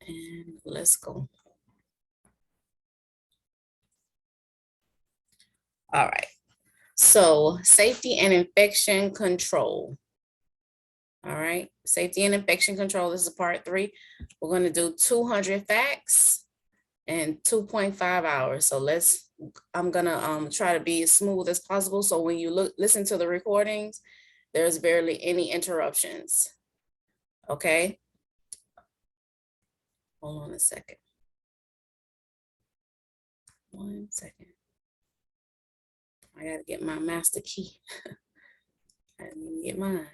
And let's go. All right. So safety and infection control. All right. Safety and infection control. This is part 3. We're going to do 200 facts in 2.5 hours. So I'm going to try to be as smooth as possible. So when you listen to the recordings, there's barely any interruptions. Okay. Hold on a second. 1 second. I got to get my master key. I didn't even get mine.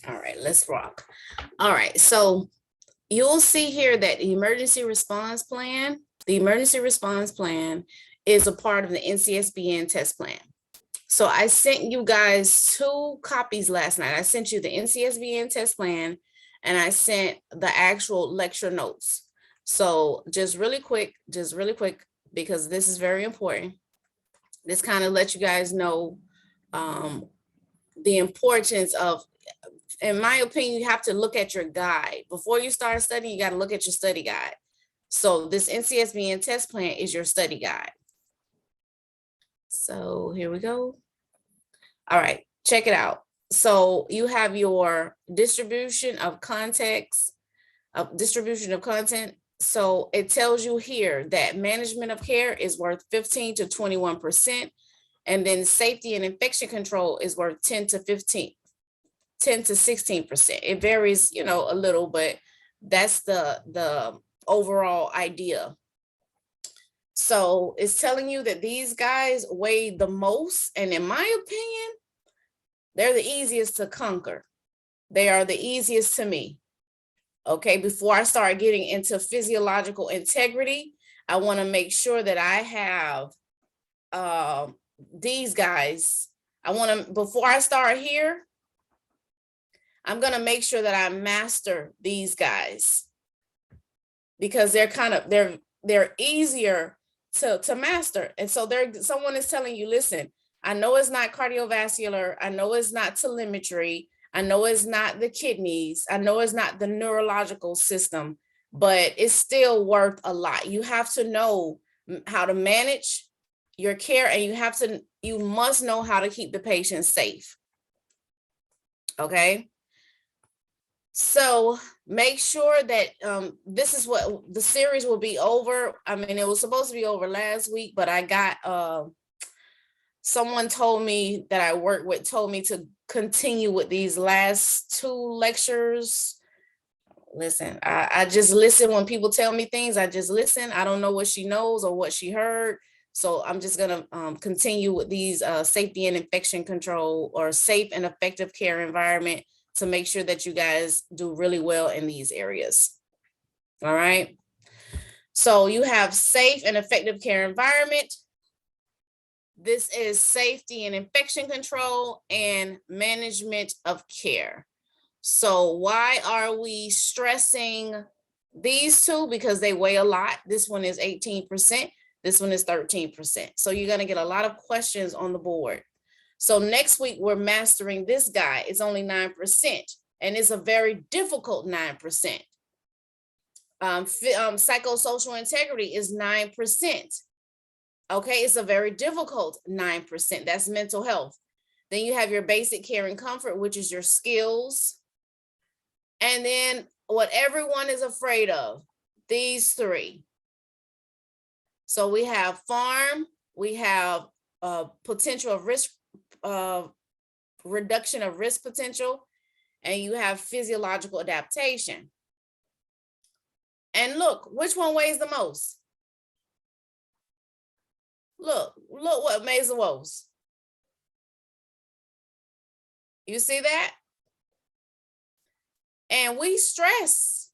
All right, let's rock. All right, so you'll see here that the emergency response plan is a part of the NCSBN test plan. So I sent you guys 2 copies last night. I sent you the NCSBN test plan and I sent the actual lecture notes. So just really quick, because this is very important. This kind of lets you guys know the importance of, in my opinion, you have to look at your guide. Before you start studying, you got to look at your study guide. So this NCSBN test plan is your study guide. So here we go. All right, check it out. So you have your distribution of content. So it tells you here that management of care is worth 15 to 21%. And then safety and infection control is worth 10 to 16%. It varies, a little, but that's the overall idea. So it's telling you that these guys weigh the most, and in my opinion, they're the easiest to conquer. They are the easiest to me. Okay, before I start getting into physiological integrity, I want to make sure that I have these guys. Before I start here, I'm going to make sure that I master these guys, because they're easier to master. And so someone is telling you, listen, I know it's not cardiovascular. I know it's not telemetry. I know it's not the kidneys. I know it's not the neurological system, but it's still worth a lot. You have to know how to manage your care, and you must know how to keep the patient safe. Okay. So make sure that this is what the series will be over. I mean, it was supposed to be over last week, but I got someone told me that I work with told me to continue with these last 2 lectures. Listen, I just listen when people tell me things. I just listen. I don't know what she knows or what she heard. So I'm just going to continue with these safety and infection control, or safe and effective care environment, to make sure that you guys do really well in these areas. All right. So you have safe and effective care environment. This is safety and infection control and management of care. So why are we stressing these 2? Because they weigh a lot. This one is 18%. This one is 13%. So you're going to get a lot of questions on the board. So next week, we're mastering this guy. It's only 9%. and it's a very difficult 9%. Psychosocial integrity is 9%. Okay, it's a very difficult 9%. That's mental health. Then you have your basic care and comfort, which is your skills. And then what everyone is afraid of, these three. So we have farm, we have potential of risk, reduction of risk potential, and you have physiological adaptation. And look, which one weighs the most? Look what weighs the most. You see that? And we stress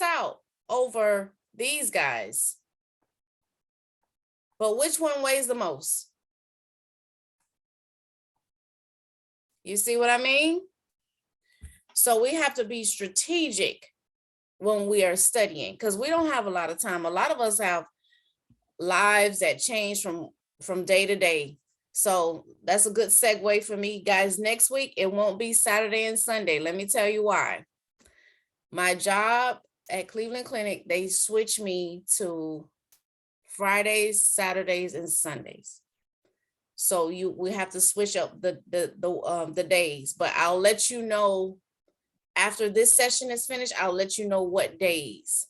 out over these guys. But which one weighs the most? You see what I mean? So we have to be strategic when we are studying, because we don't have a lot of time. A lot of us have lives that change from day to day. So that's a good segue for me, guys. Next week, it won't be Saturday and Sunday. Let me tell you why. My job at Cleveland Clinic, they switch me to Fridays, Saturdays, and Sundays. So we have to switch up the days, but I'll let you know after this session is finished. I'll let you know what days.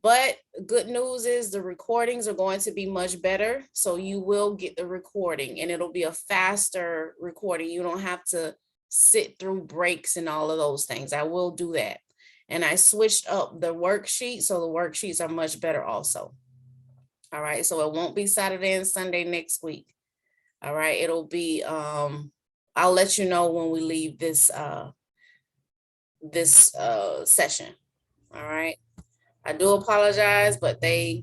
But good news is the recordings are going to be much better. So you will get the recording, and it'll be a faster recording. You don't have to sit through breaks and all of those things. I will do that. And I switched up the worksheet, so the worksheets are much better also. All right, so it won't be Saturday and Sunday next week. All right, it'll be, I'll let you know when we leave this session. All right, I do apologize, but listen,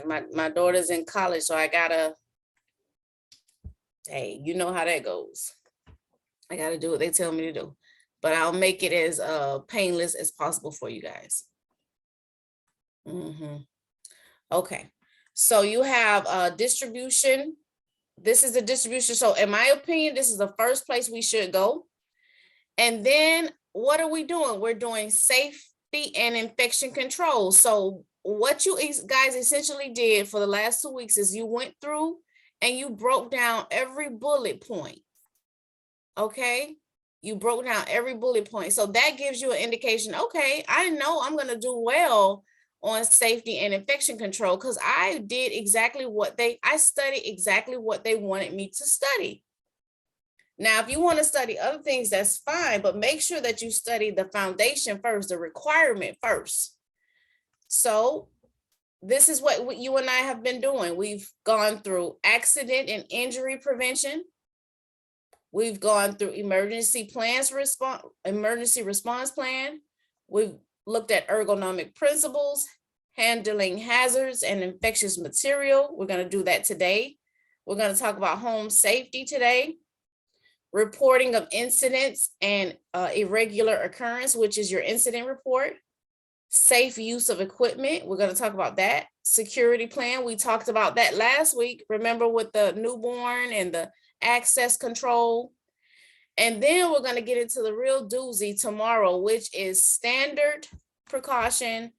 my daughter's in college, so I gotta, hey, you know how that goes. I gotta do what they tell me to do, but I'll make it as painless as possible for you guys. Okay, so you have distribution. This is the distribution. So in my opinion, this is the first place we should go. And then what are we doing? We're doing safety and infection control. So what you guys essentially did for the last 2 weeks is you went through and you broke down every bullet point. Okay, you broke down every bullet point. So that gives you an indication, okay, I know I'm going to do well on safety and infection control because I did exactly I studied exactly what they wanted me to study. Now, if you want to study other things, that's fine, but make sure that you study the foundation first, the requirement first. So this is what you and I have been doing. We've gone through accident and injury prevention. We've gone through emergency response plan. We've looked at ergonomic principles, handling hazards and infectious material. We're going to do that today. We're going to talk about home safety today, reporting of incidents and irregular occurrence, which is your incident report, safe use of equipment. We're going to talk about that. Security plan. We talked about that last week. Remember, with the newborn and the access control. And then we're going to get into the real doozy tomorrow, which is standard precaution,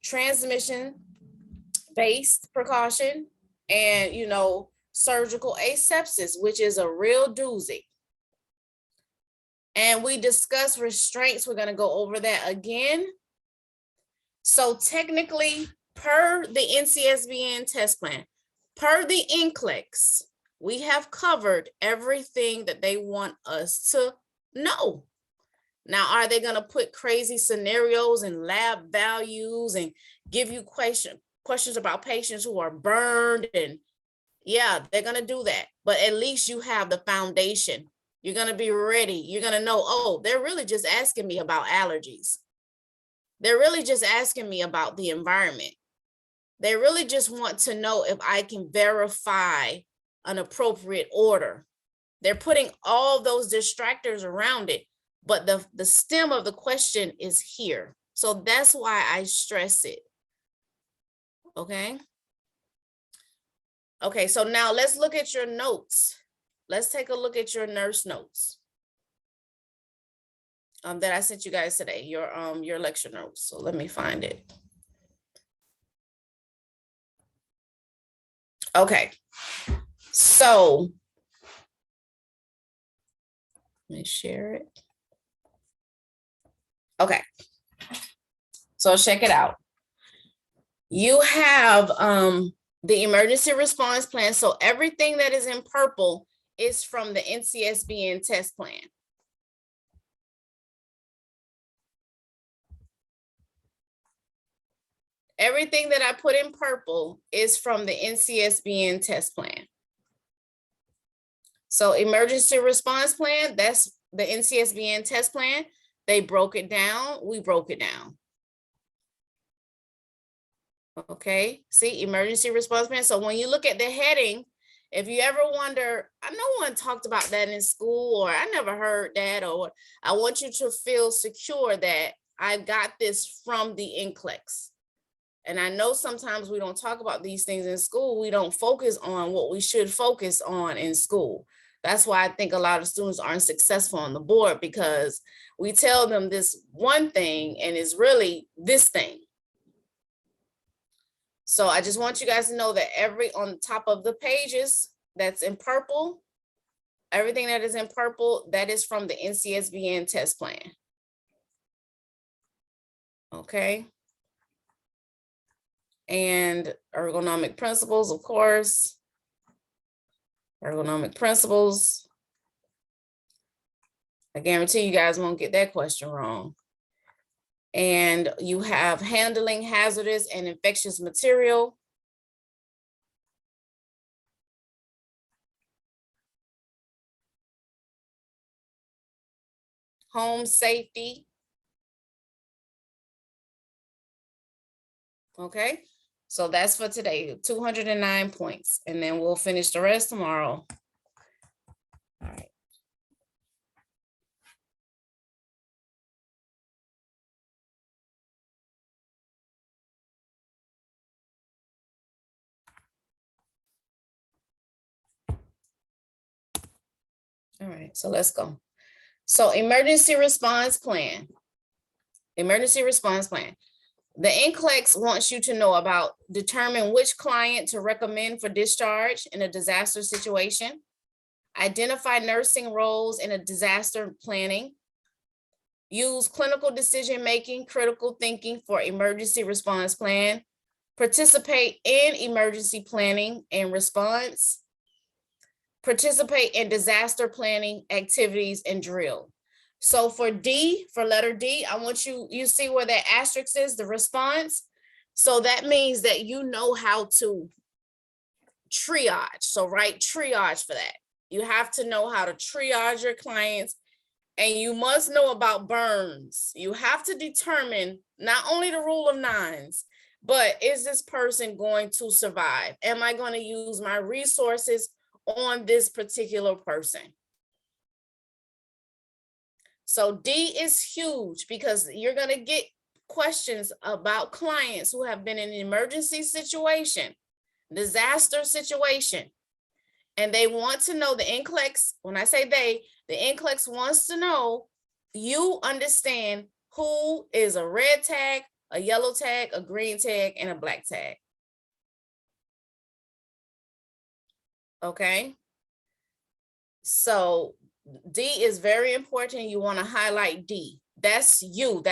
transmission-based precaution, and, surgical asepsis, which is a real doozy. And we discussed restraints. We're going to go over that again. So technically, per the NCSBN test plan, per the NCLEX, we have covered everything that they want us to know. Now, are they going to put crazy scenarios and lab values and give you questions about patients who are burned? And yeah, they're going to do that. But at least you have the foundation. You're going to be ready. You're going to know, oh, they're really just asking me about allergies. They're really just asking me about the environment. They really just want to know if I can verify an appropriate order. They're putting all those distractors around it, but the stem of the question is here. So that's why I stress it. Okay. Okay, so now let's look at your notes. Let's take a look at your nurse notes. that I sent you guys today, your lecture notes. So let me find it. Okay, so let me share it. Okay, so check it out. You have the emergency response plan. So everything that is in purple is from the NCSBN test plan. Everything that I put in purple is from the NCSBN test plan. So emergency response plan, that's the NCSBN test plan. They broke it down, we broke it down. Okay, see, emergency response plan. So when you look at the heading, if you ever wonder, no one talked about that in school, or I never heard that, or I want you to feel secure that I got this from the NCLEX. And I know sometimes we don't talk about these things in school. We don't focus on what we should focus on in school. That's why I think a lot of students aren't successful on the board, because we tell them this one thing and it's really this thing. So I just want you guys to know that on the top of the pages that's in purple, everything that is in purple, that is from the NCSBN test plan. Okay. And ergonomic principles, of course. Ergonomic principles. I guarantee you guys won't get that question wrong. And you have handling hazardous and infectious material. Home safety. Okay, so that's for today, 209 points, and then we'll finish the rest tomorrow. All right. All right, so let's go. So emergency response plan. Emergency response plan. The NCLEX wants you to know about determine which client to recommend for discharge in a disaster situation, identify nursing roles in a disaster planning, use clinical decision-making, critical thinking for emergency response plan, participate in emergency planning and response, participate in disaster planning activities and drill. So for D, for letter D, I want you see where that asterisk is, the response. So that means that you know how to triage. So write triage for that. You have to know how to triage your clients, and you must know about burns. You have to determine not only the rule of nines, but is this person going to survive? Am I going to use my resources on this particular person? So D is huge, because you're going to get questions about clients who have been in an emergency situation, disaster situation, and they want to know, the NCLEX, when I say the NCLEX wants to know, you understand who is a red tag, a yellow tag, a green tag, and a black tag. Okay. So D is very important. You want to highlight D. That's you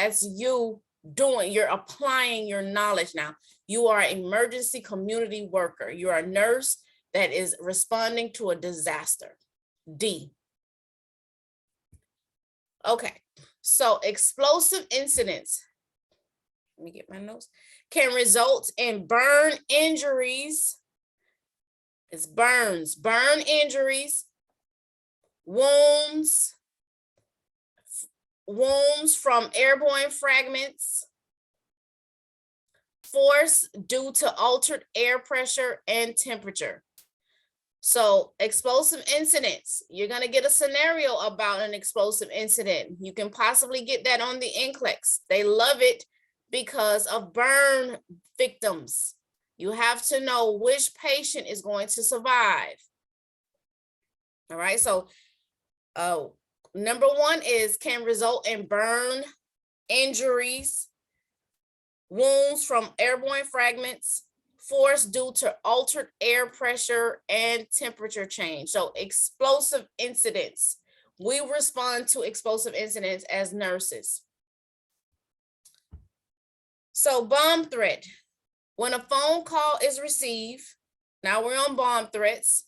doing, you're applying your knowledge now. You are an emergency community worker. You're a nurse that is responding to a disaster. D. Okay, so explosive incidents, let me get my notes, can result in burn injuries. It's burns, burn injuries, wounds from airborne fragments, force due to altered air pressure and temperature. So explosive incidents, you're going to get a scenario about an explosive incident. You can possibly get that on the NCLEX. They love it because of burn victims. You have to know which patient is going to survive. All right, so number one is can result in burn, injuries, wounds from airborne fragments, force due to altered air pressure and temperature change. So explosive incidents. We respond to explosive incidents as nurses. So bomb threat. When a phone call is received, now we're on bomb threats.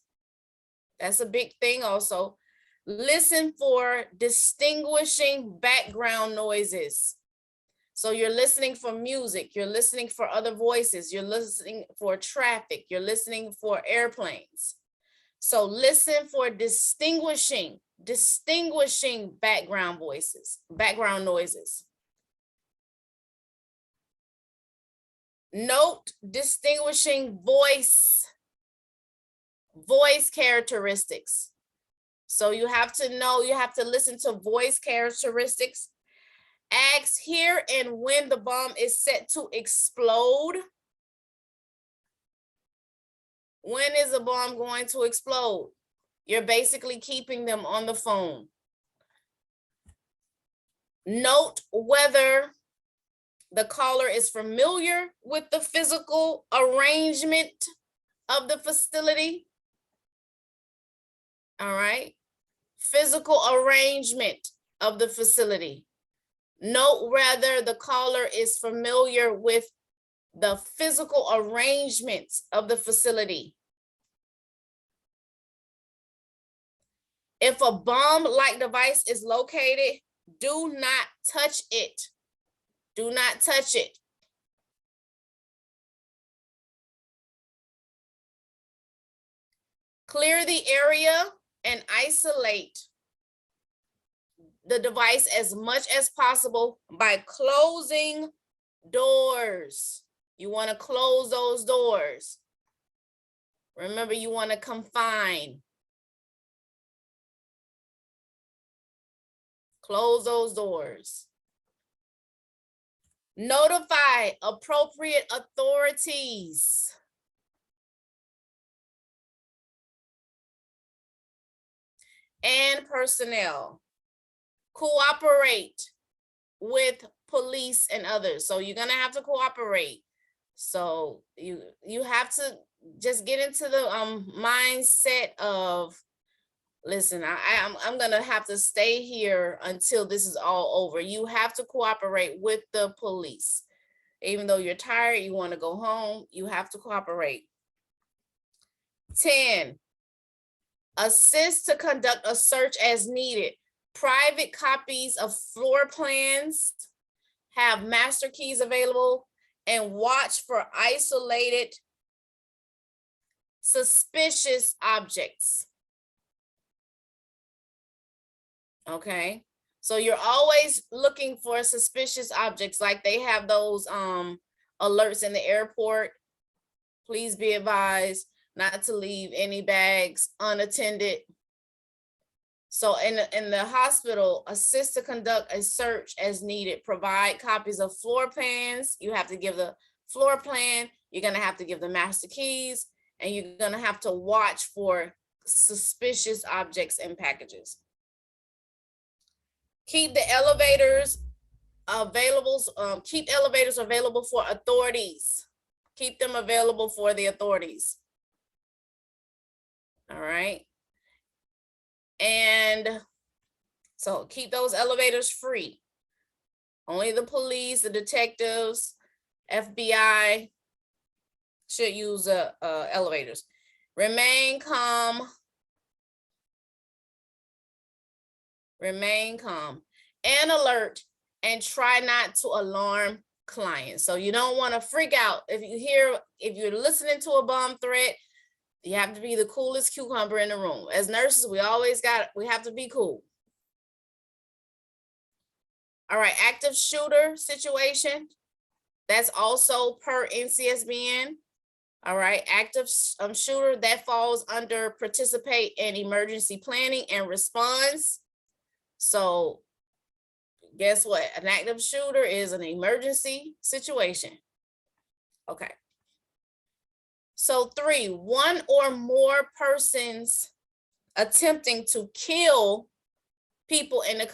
That's a big thing also. Listen for distinguishing background noises. So you're listening for music, you're listening for other voices, you're listening for traffic, you're listening for airplanes. So listen for distinguishing background voices, background noises. Note distinguishing voice characteristics. So you have to know, you have to listen to voice characteristics. Ask here and when the bomb is set to explode. When is the bomb going to explode? You're basically keeping them on the phone. Note whether the caller is familiar with the physical arrangement of the facility. All right. Physical arrangement of the facility. Note whether the caller is familiar with the physical arrangements of the facility. If a bomb-like device is located, do not touch it. Do not touch it. Clear the area and isolate the device as much as possible by closing doors. You want to close those doors. Remember, you want to confine. Close those doors. Notify appropriate authorities. And personnel. Cooperate with police and others. So you're gonna have to cooperate. So you have to just get into the mindset of, listen, I'm gonna have to stay here until this is all over. You have to cooperate with the police. Even though you're tired, you want to go home, you have to cooperate. 10, assist to conduct a search as needed. Private copies of floor plans, have master keys available, and watch for isolated suspicious objects. Okay, so you're always looking for suspicious objects, like they have those alerts in the airport. Please be advised not to leave any bags unattended. So in the hospital, assist to conduct a search as needed. Provide copies of floor plans. You have to give the floor plan. You're going to have to give the master keys, and you're going to have to watch for suspicious objects and packages. Keep the elevators available. Keep elevators available for authorities. Keep them available for the authorities. All right. And so keep those elevators free. Only the police, the detectives, FBI should use elevators. Remain calm. Remain calm and alert, and try not to alarm clients. So you don't want to freak out. If you're listening to a bomb threat, you have to be the coolest cucumber in the room. As nurses, we have to be cool. All right, active shooter situation. That's also per NCSBN. All right, active shooter, that falls under participate in emergency planning and response. So guess what? An active shooter is an emergency situation. Okay. So 3, one or more persons attempting to kill people in a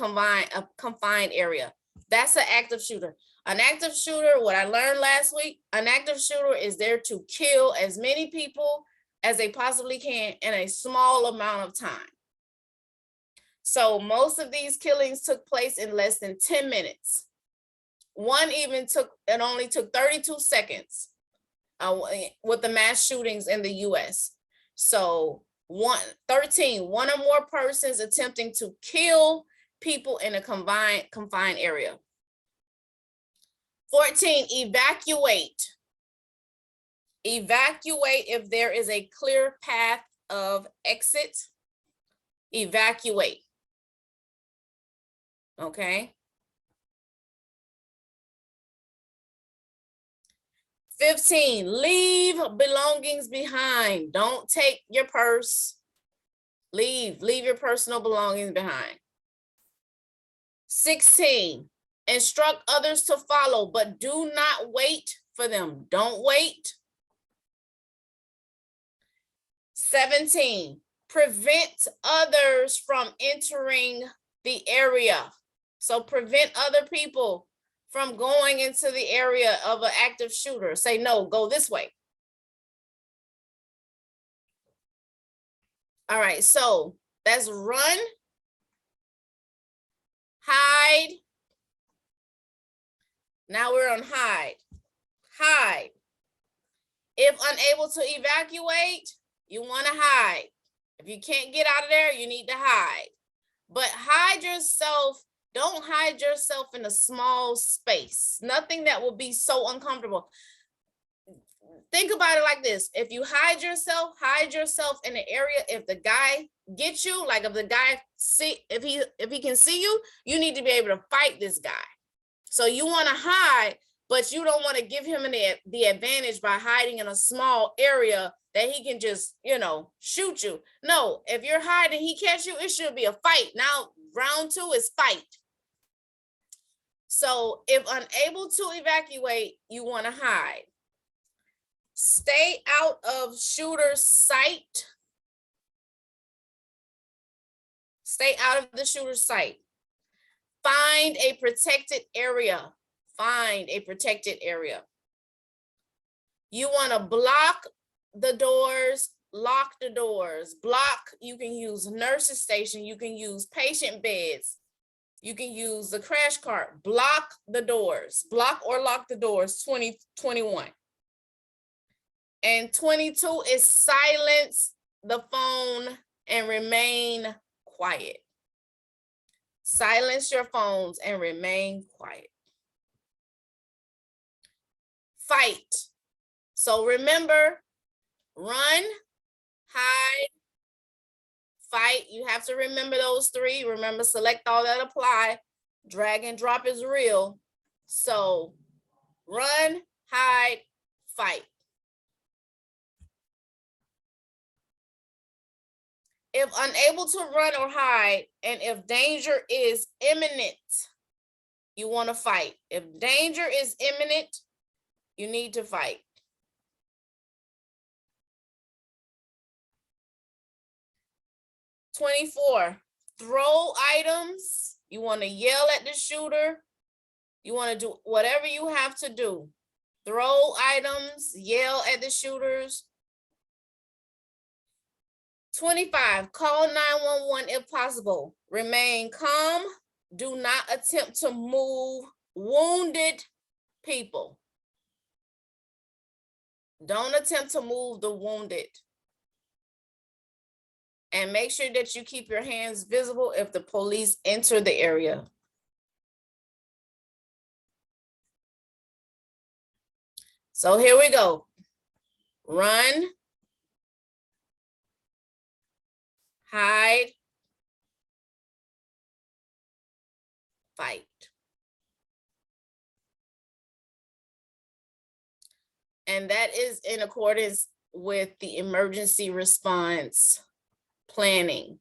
confined area. That's an active shooter. An active shooter, what I learned last week, an active shooter is there to kill as many people as they possibly can in a small amount of time. So most of these killings took place in less than 10 minutes. One even only took 32 seconds with the mass shootings in the US. So 13, one or more persons attempting to kill people in a confined area. 14, evacuate. Evacuate if there is a clear path of exit. Evacuate. Okay. 15, leave belongings behind. Don't take your purse. Leave your personal belongings behind. 16, instruct others to follow, but do not wait for them. Don't wait. 17, prevent others from entering the area. So prevent other people from going into the area of an active shooter. Say, no, go this way. All right, so that's run, hide. Now we're on hide. Hide. If unable to evacuate, you want to hide. If you can't get out of there, you need to hide. But hide yourself. Don't hide yourself in a small space. Nothing that will be so uncomfortable. Think about it like this. If you hide yourself in an area. If the guy gets you, like if the guy if he can see you, you need to be able to fight this guy. So you want to hide, but you don't want to give him the advantage by hiding in a small area that he can just, shoot you. No, if you're hiding, he catch you, it should be a fight. Now, round 2 is fight. So if unable to evacuate, you want to hide. Stay out of shooter's sight. Stay out of the shooter's sight. Find a protected area. Find a protected area. You want to block the doors, lock the doors. Block, you can use nurse's station. You can use patient beds. You can use the crash cart. Block the doors. Block or lock the doors, 21. And 22 is silence the phone and remain quiet. Silence your phones and remain quiet. Fight. So remember, run, hide, fight. You have to remember those 3. Remember, select all that apply. Drag and drop is real. So run, hide, fight. If unable to run or hide, and if danger is imminent, you want to fight. If danger is imminent, you need to fight. 24, throw items. You want to yell at the shooter. You want to do whatever you have to do. Throw items, yell at the shooters. 25, call 911 if possible. Remain calm. Do not attempt to move wounded people. Don't attempt to move the wounded. And make sure that you keep your hands visible if the police enter the area. So here we go. Run. Hide. Fight. And that is in accordance with the emergency response planning.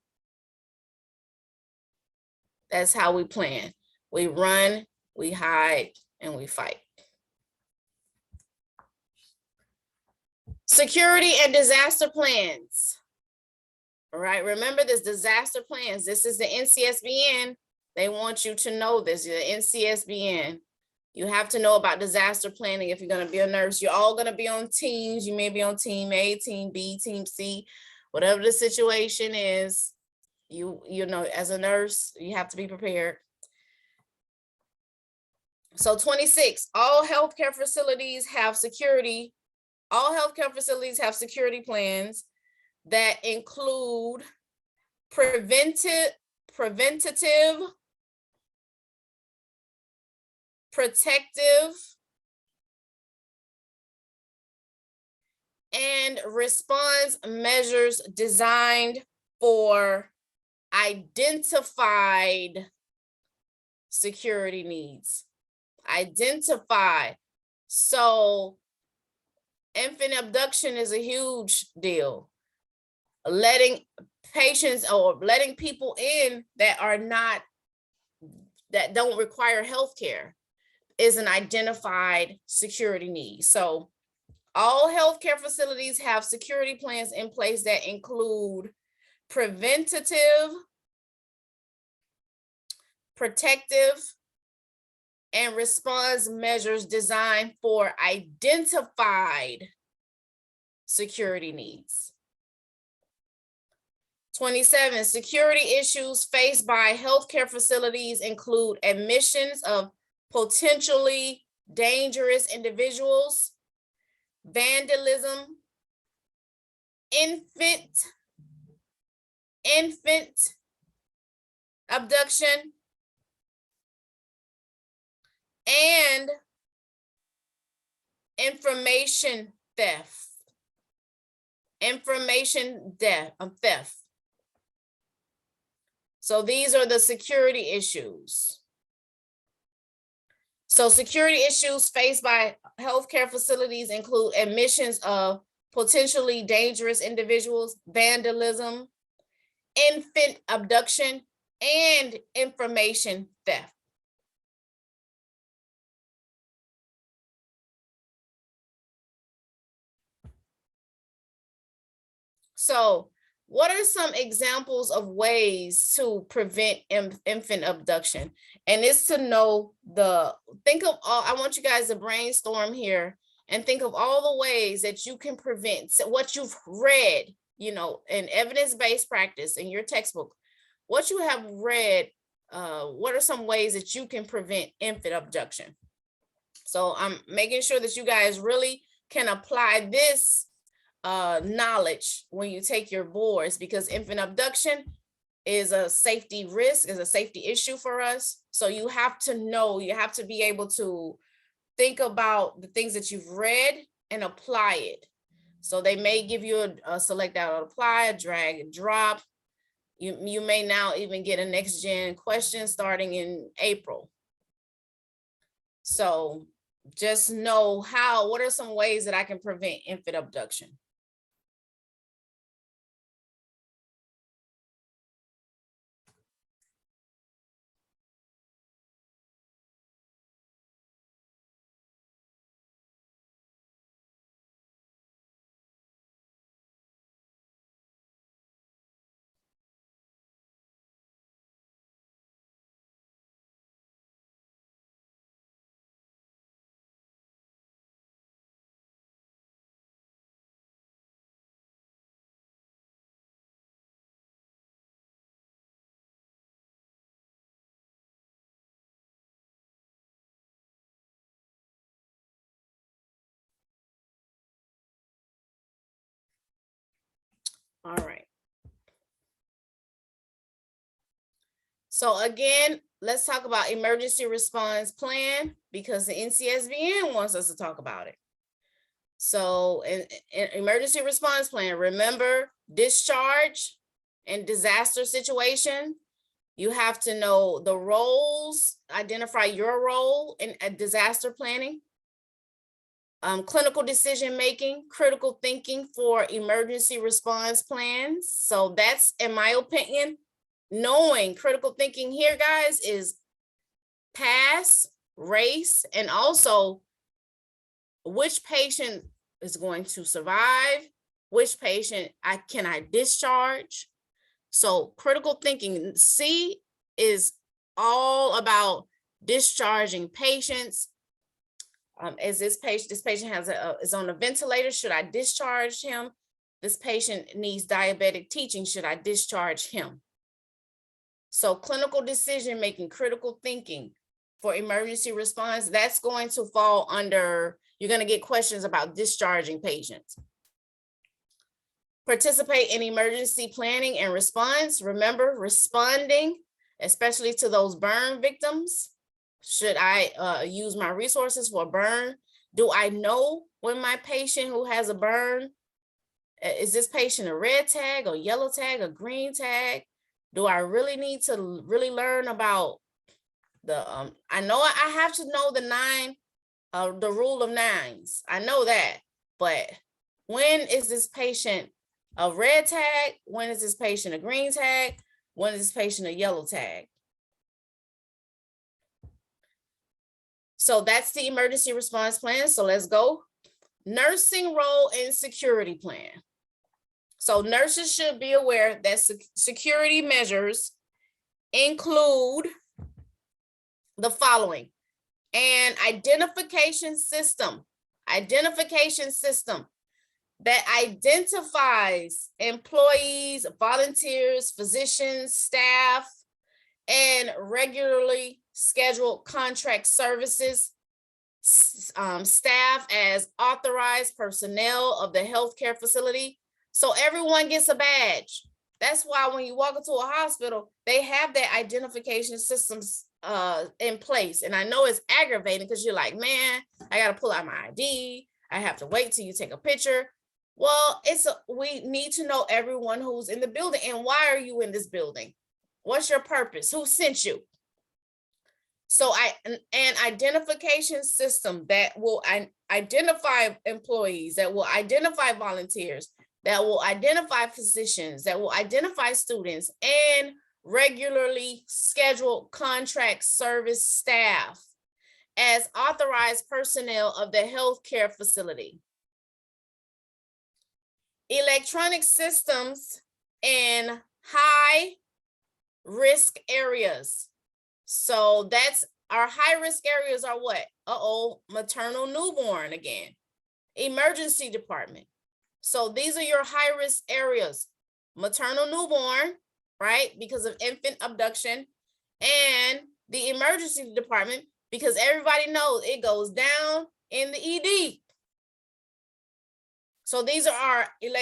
That's how we plan. We run, we hide, and we fight. Security and disaster plans. All right, remember this disaster plans. This is the NCSBN. They want you to know this, the NCSBN. You have to know about disaster planning if you're going to be a nurse. You're all going to be on teams. You may be on team A, team B, team C, whatever the situation is. You know, as a nurse, you have to be prepared. So 26, all healthcare facilities have security. All healthcare facilities have security plans that include preventative, protective, and response measures designed for identified security needs. Identify. So infant abduction is a huge deal. Letting patients or letting people in that are not, that don't require healthcare is an identified security need. So all healthcare facilities have security plans in place that include preventative, protective, and response measures designed for identified security needs. 27, security issues faced by healthcare facilities include admissions of potentially dangerous individuals, vandalism, infant abduction, and information theft. Theft. So these are the security issues. So security issues faced by healthcare facilities include admissions of potentially dangerous individuals, vandalism, infant abduction, and information theft. So what are some examples of ways to prevent infant abduction? And it's to know think of all, I want you guys to brainstorm here and think of all the ways that you can prevent what you've read, you know, in evidence-based practice in your textbook, what you have read, what are some ways that you can prevent infant abduction? So I'm making sure that you guys really can apply this knowledge when you take your boards, because infant abduction is a safety risk, is a safety issue for us. So you have to know, you have to be able to think about the things that you've read and apply it. So they may give you a select out, apply, a drag and drop. You may now even get a next gen question starting in April. So just know what are some ways that I can prevent infant abduction? All right. So again, let's talk about emergency response plan, because the NCSBN wants us to talk about it. So in emergency response plan, remember discharge and disaster situation. You have to know the roles, identify your role in a disaster planning. Clinical decision-making, critical thinking for emergency response plans. So that's, in my opinion, knowing critical thinking here, guys, is pass, race, and also which patient is going to survive, which patient can I discharge, So critical thinking, C is all about discharging patients. Is this patient is on a ventilator, should I discharge him? This patient needs diabetic teaching, should I discharge him? So clinical decision making, critical thinking for emergency response, that's going to fall under, you're going to get questions about discharging patients. Participate in emergency planning and response. Remember, responding, especially to those burn victims. Should I use my resources for a burn? Do I know when my patient who has a burn, is this patient a red tag or yellow tag or green tag? Do I really need to really learn about the, I know I have to know the rule of nines. I know that, but when is this patient a red tag? When is this patient a green tag? When is this patient a yellow tag? So that's the emergency response plan. So let's go. Nursing role and security plan. So nurses should be aware that security measures include the following: an identification system that identifies employees, volunteers, physicians, staff, and regularly scheduled contract services staff as authorized personnel of the healthcare facility. So everyone gets a badge. That's why when you walk into a hospital, they have their identification systems in place. And I know it's aggravating because you're like, man, I got to pull out my ID. I have to wait till you take a picture. Well, we need to know everyone who's in the building and why are you in this building? What's your purpose? Who sent you? So an identification system that will identify employees, that will identify volunteers, that will identify physicians, that will identify students, and regularly scheduled contract service staff as authorized personnel of the healthcare facility. Electronic systems in high risk areas. So that's our high risk areas are what? Maternal newborn again. Emergency department. So these are your high risk areas. Maternal newborn, right? Because of infant abduction, and the emergency department, because everybody knows it goes down in the ED. So these are you're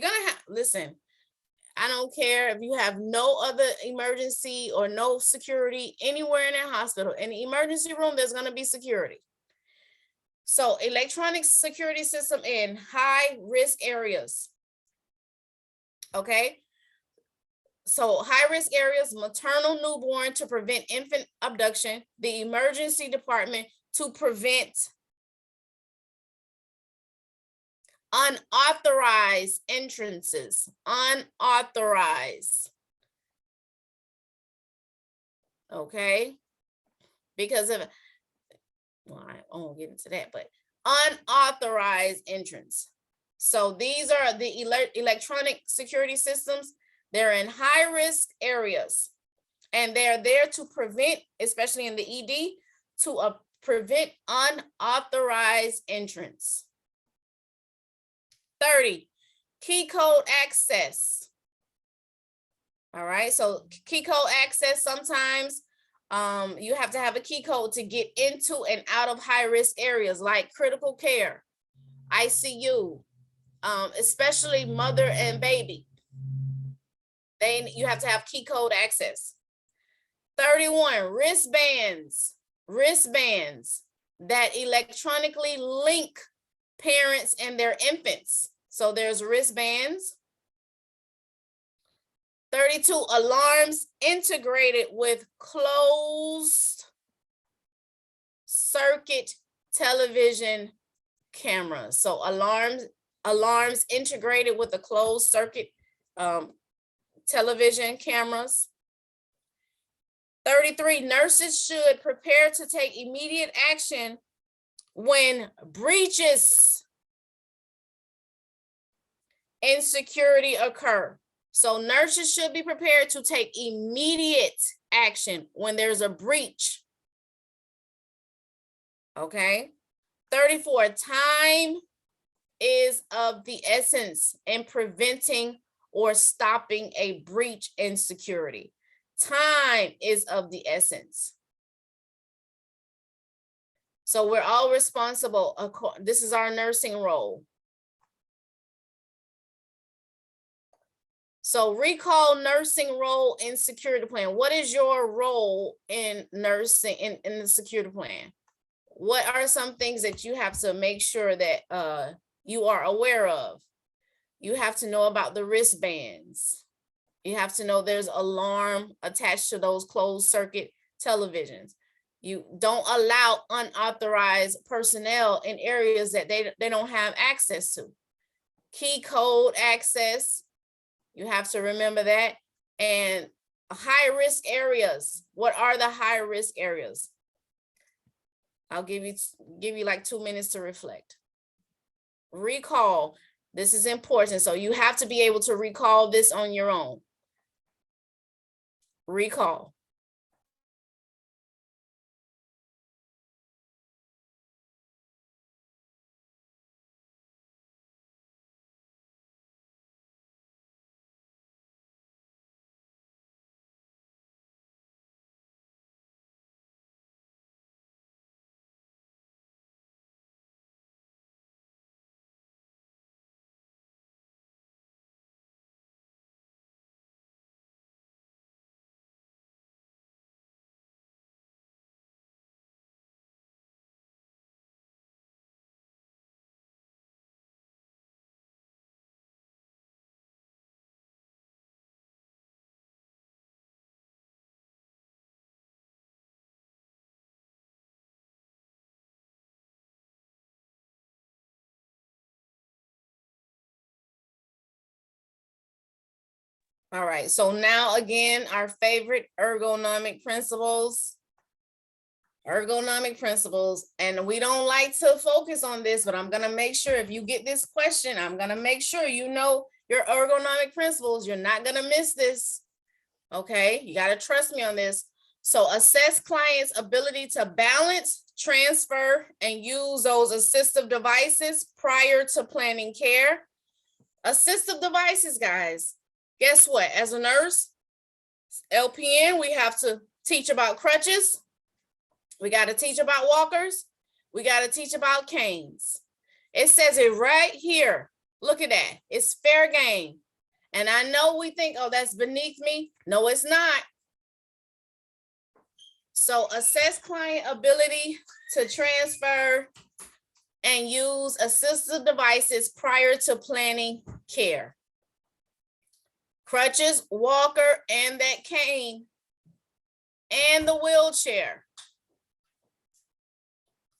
gonna have, listen, I don't care if you have no other emergency or no security anywhere in that hospital. In the emergency room, there's gonna be security. So electronic security system in high risk areas. Okay. So high risk areas, maternal newborn to prevent infant abduction, the emergency department to prevent unauthorized entrances, unauthorized. Okay. Because of, well, I won't get into that, but unauthorized entrance. So these are the electronic security systems. They're in high risk areas and they're there to prevent, especially in the ED, to prevent unauthorized entrance. 30, key code access. All right, so key code access, sometimes you have to have a key code to get into and out of high risk areas like critical care, ICU, especially mother and baby. You have to have key code access. 31, wristbands that electronically link parents and their infants. So there's wristbands. 32, alarms integrated with closed circuit television cameras. So alarms integrated with the closed circuit television cameras. 33, nurses should prepare to take immediate action when breaches in security occur. So nurses should be prepared to take immediate action when there's a breach. Okay. 34, time is of the essence in preventing or stopping a breach in security. Time is of the essence. So we're all responsible. This is our nursing role. So recall nursing role in security plan. What is your role in nursing in the security plan? What are some things that you have to make sure that you are aware of? You have to know about the wristbands. You have to know there's alarm attached to those closed circuit televisions. You don't allow unauthorized personnel in areas that they don't have access to. Key code access, you have to remember that. And high risk areas. What are the high risk areas? I'll give you like 2 minutes to reflect. Recall, this is important. So you have to be able to recall this on your own. Recall. All right, so now again, our favorite ergonomic principles. Ergonomic principles, and we don't like to focus on this, but I'm gonna make sure if you get this question, I'm gonna make sure you know your ergonomic principles. You're not gonna miss this, okay? You gotta trust me on this. So assess client's ability to balance, transfer, and use those assistive devices prior to planning care. Assistive devices, guys. Guess what? As a nurse, LPN, we have to teach about crutches. We got to teach about walkers. We got to teach about canes. It says it right here. Look at that. It's fair game. And I know we think, oh, that's beneath me. No, it's not. So assess client ability to transfer and use assistive devices prior to planning care. Crutches, walker, and that cane, and the wheelchair.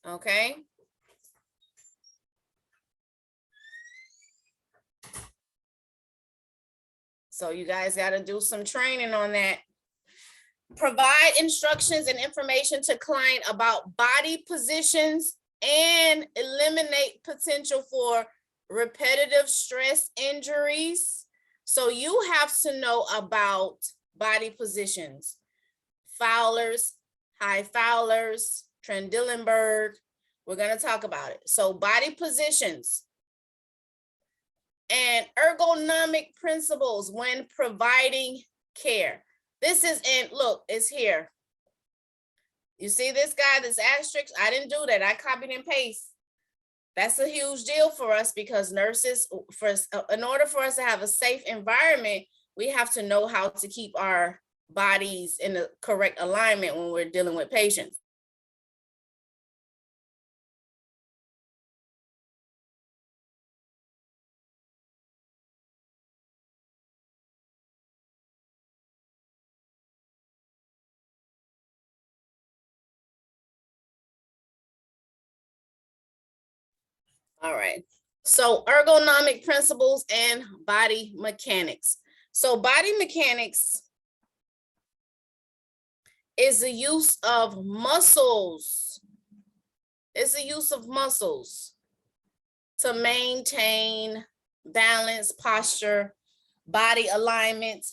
Okay. So you guys got to do some training on that. Provide instructions and information to client about body positions and eliminate potential for repetitive stress injuries. So you have to know about body positions, Fowler's, high Fowler's, Trendelenburg. We're going to talk about it. So body positions and ergonomic principles when providing care. This is in, look, it's here. You see this guy, this asterisk? I didn't do that. I copied and paste. That's a huge deal for us because nurses, in order for us to have a safe environment, we have to know how to keep our bodies in the correct alignment when we're dealing with patients. All right. So ergonomic principles and body mechanics. So body mechanics is the use of muscles. It's the use of muscles to maintain balance, posture, body alignment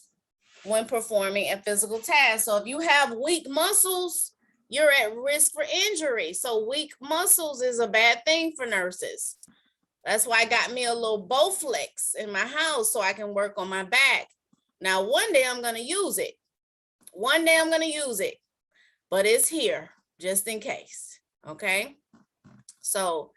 when performing a physical task. So if you have weak muscles, you're at risk for injury. So weak muscles is a bad thing for nurses. That's why I got me a little Bowflex in my house so I can work on my back. Now, one day I'm going to use it. One day I'm going to use it, but it's here just in case. Okay. So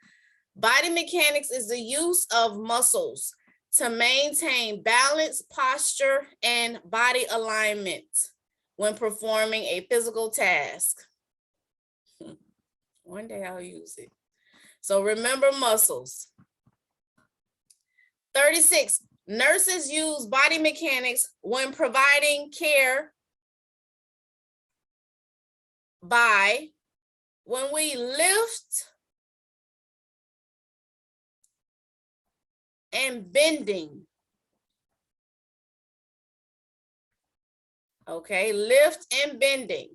body mechanics is the use of muscles to maintain balance, posture, and body alignment when performing a physical task. One day I'll use it. So remember muscles. 36, nurses use body mechanics when providing care by when we lift and bending. Okay, lift and bending.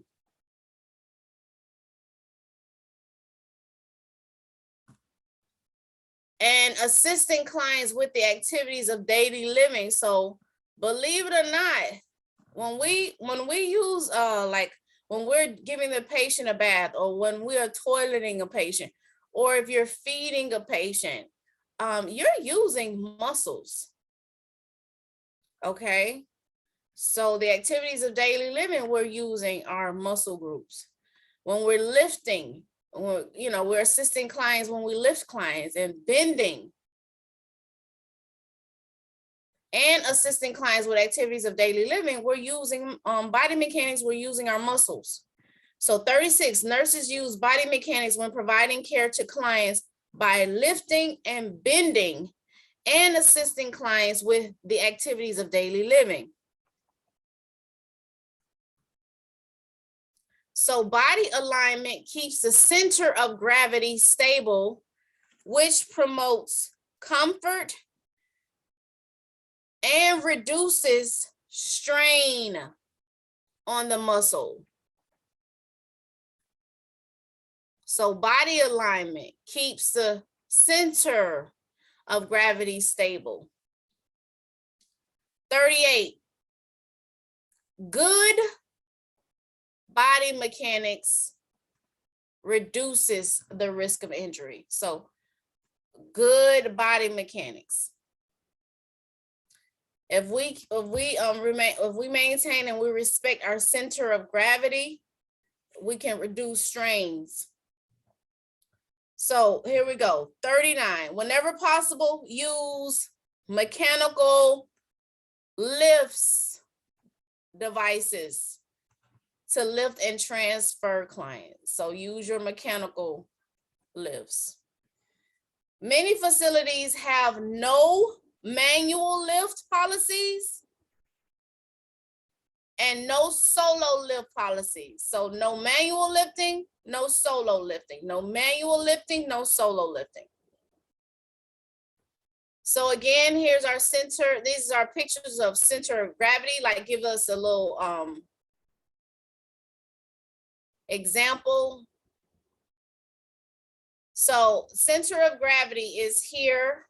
And assisting clients with the activities of daily living. So believe it or not, when we use like when we're giving the patient a bath, or when we are toileting a patient, or if you're feeding a patient, you're using muscles. Okay. So the activities of daily living we're using our muscle groups. When we're lifting, we're assisting clients when we lift clients, and bending and assisting clients with activities of daily living, we're using body mechanics, we're using our muscles. So 36, nurses use body mechanics when providing care to clients by lifting and bending and assisting clients with the activities of daily living. So body alignment keeps the center of gravity stable, which promotes comfort and reduces strain on the muscle. So body alignment keeps the center of gravity stable. 38, good body mechanics reduces the risk of injury. So good body mechanics. If we maintain and we respect our center of gravity, we can reduce strains. So here we go. 39, whenever possible, use mechanical lifts devices to lift and transfer clients. So use your mechanical lifts. Many facilities have no manual lift policies and no solo lift policies. So no manual lifting, no solo lifting, no manual lifting, no solo lifting. So again, here's our center. These are pictures of center of gravity, like give us a little example. So center of gravity is here.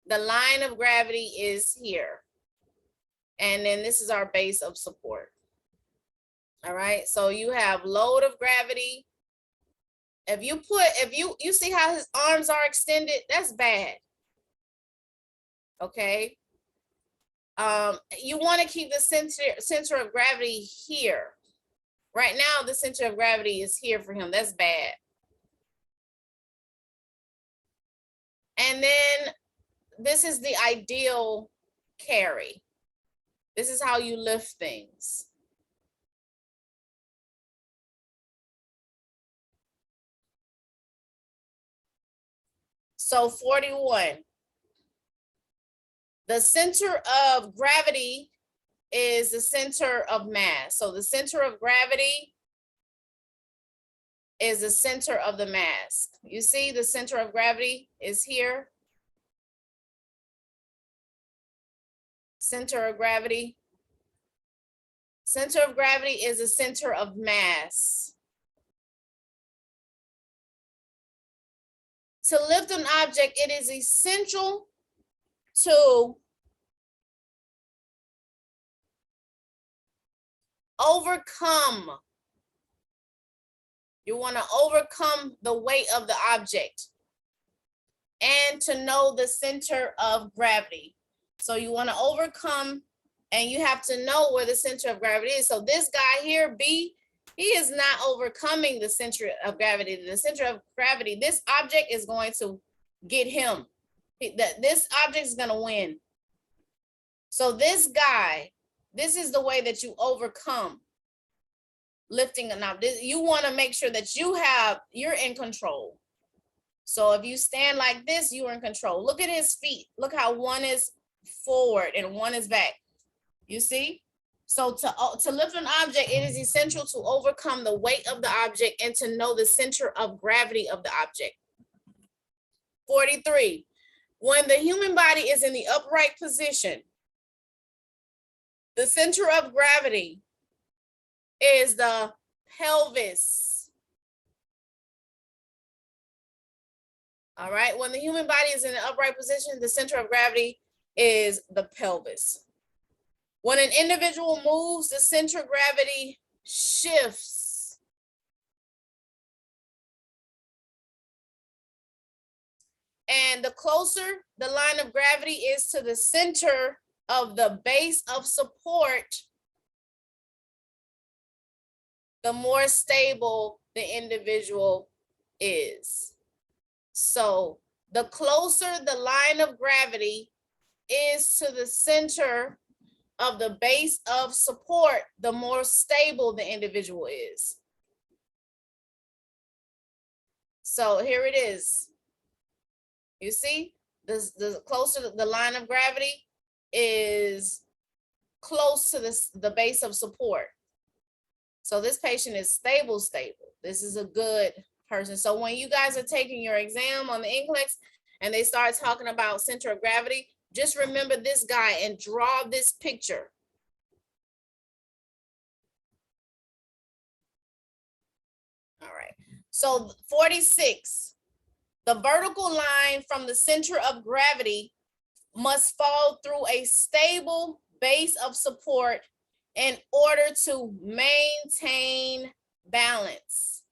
The line of gravity is here. And then this is our base of support. All right, so you have load of gravity. If you see how his arms are extended, that's bad. Okay. You want to keep the center of gravity here. Right now, the center of gravity is here for him. That's bad. And then this is the ideal carry. This is how you lift things. So 41. The center of gravity is the center of mass. So the center of gravity is the center of the mass. You see the center of gravity is here. Center of gravity. Center of gravity is the center of mass. To lift an object, it is essential to overcome. You want to overcome the weight of the object and to know the center of gravity. So you want to overcome and you have to know where the center of gravity is. So this guy here, B, he is not overcoming the center of gravity. The center of gravity, this object is going to get him. This object is going to win. So this guy, this is the way that you overcome lifting an object. You want to make sure that you're in control. So if you stand like this, you're in control. Look at his feet. Look how one is forward and one is back. You see? So to lift an object, it is essential to overcome the weight of the object and to know the center of gravity of the object. 43. When the human body is in the upright position, the center of gravity is the pelvis. All right, when the human body is in an upright position, the center of gravity is the pelvis. When an individual moves, the center of gravity shifts. And the closer the line of gravity is to the center of the base of support, the more stable the individual is. So the closer the line of gravity is to the center of the base of support, the more stable the individual is. So here it is. You see, the closer the line of gravity is close to the base of support. So this patient is stable. This is a good person. So when you guys are taking your exam on the NCLEX and they start talking about center of gravity, just remember this guy and draw this picture. All right. So 46, the vertical line from the center of gravity must fall through a stable base of support in order to maintain balance.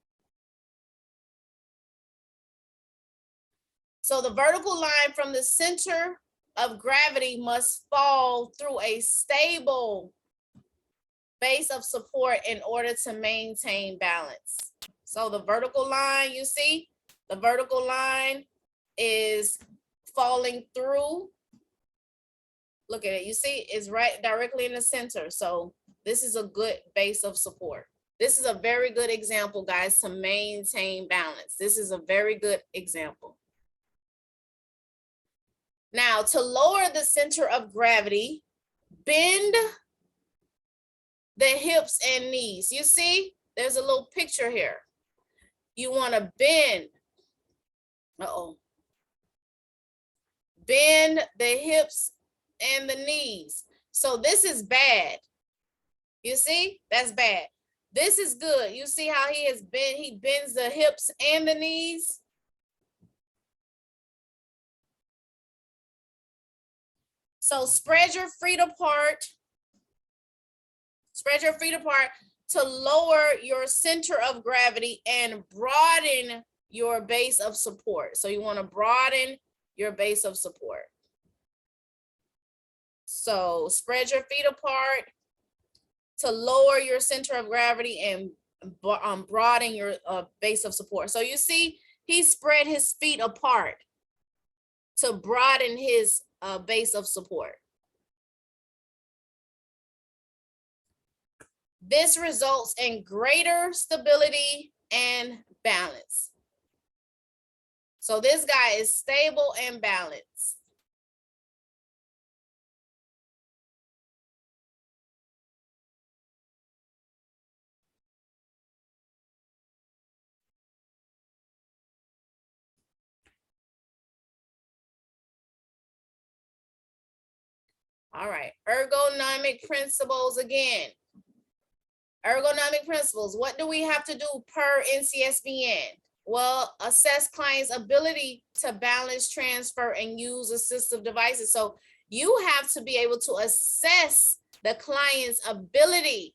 So the vertical line from the center of gravity must fall through a stable base of support in order to maintain balance. So the vertical line, you see, the vertical line is falling through. Look at it, you see, it's right directly in the center. So this is a good base of support. This is a very good example, guys, to maintain balance. This is a very good example. Now, to lower the center of gravity, bend the hips and knees. You see, there's a little picture here. You want to bend. Bend the hips and the knees. So this is bad. You see, that's bad. This is good. You see how he bends the hips and the knees. So spread your feet apart. Spread your feet apart to lower your center of gravity and broaden your base of support. So you want to broaden your base of support. So spread your feet apart to lower your center of gravity and broaden your base of support. So you see, he spread his feet apart to broaden his base of support. This results in greater stability and balance. So this guy is stable and balanced. All right, ergonomic principles again. Ergonomic principles, what do we have to do per NCSBN? Well, assess client's ability to balance, transfer, and use assistive devices. So you have to be able to assess the client's ability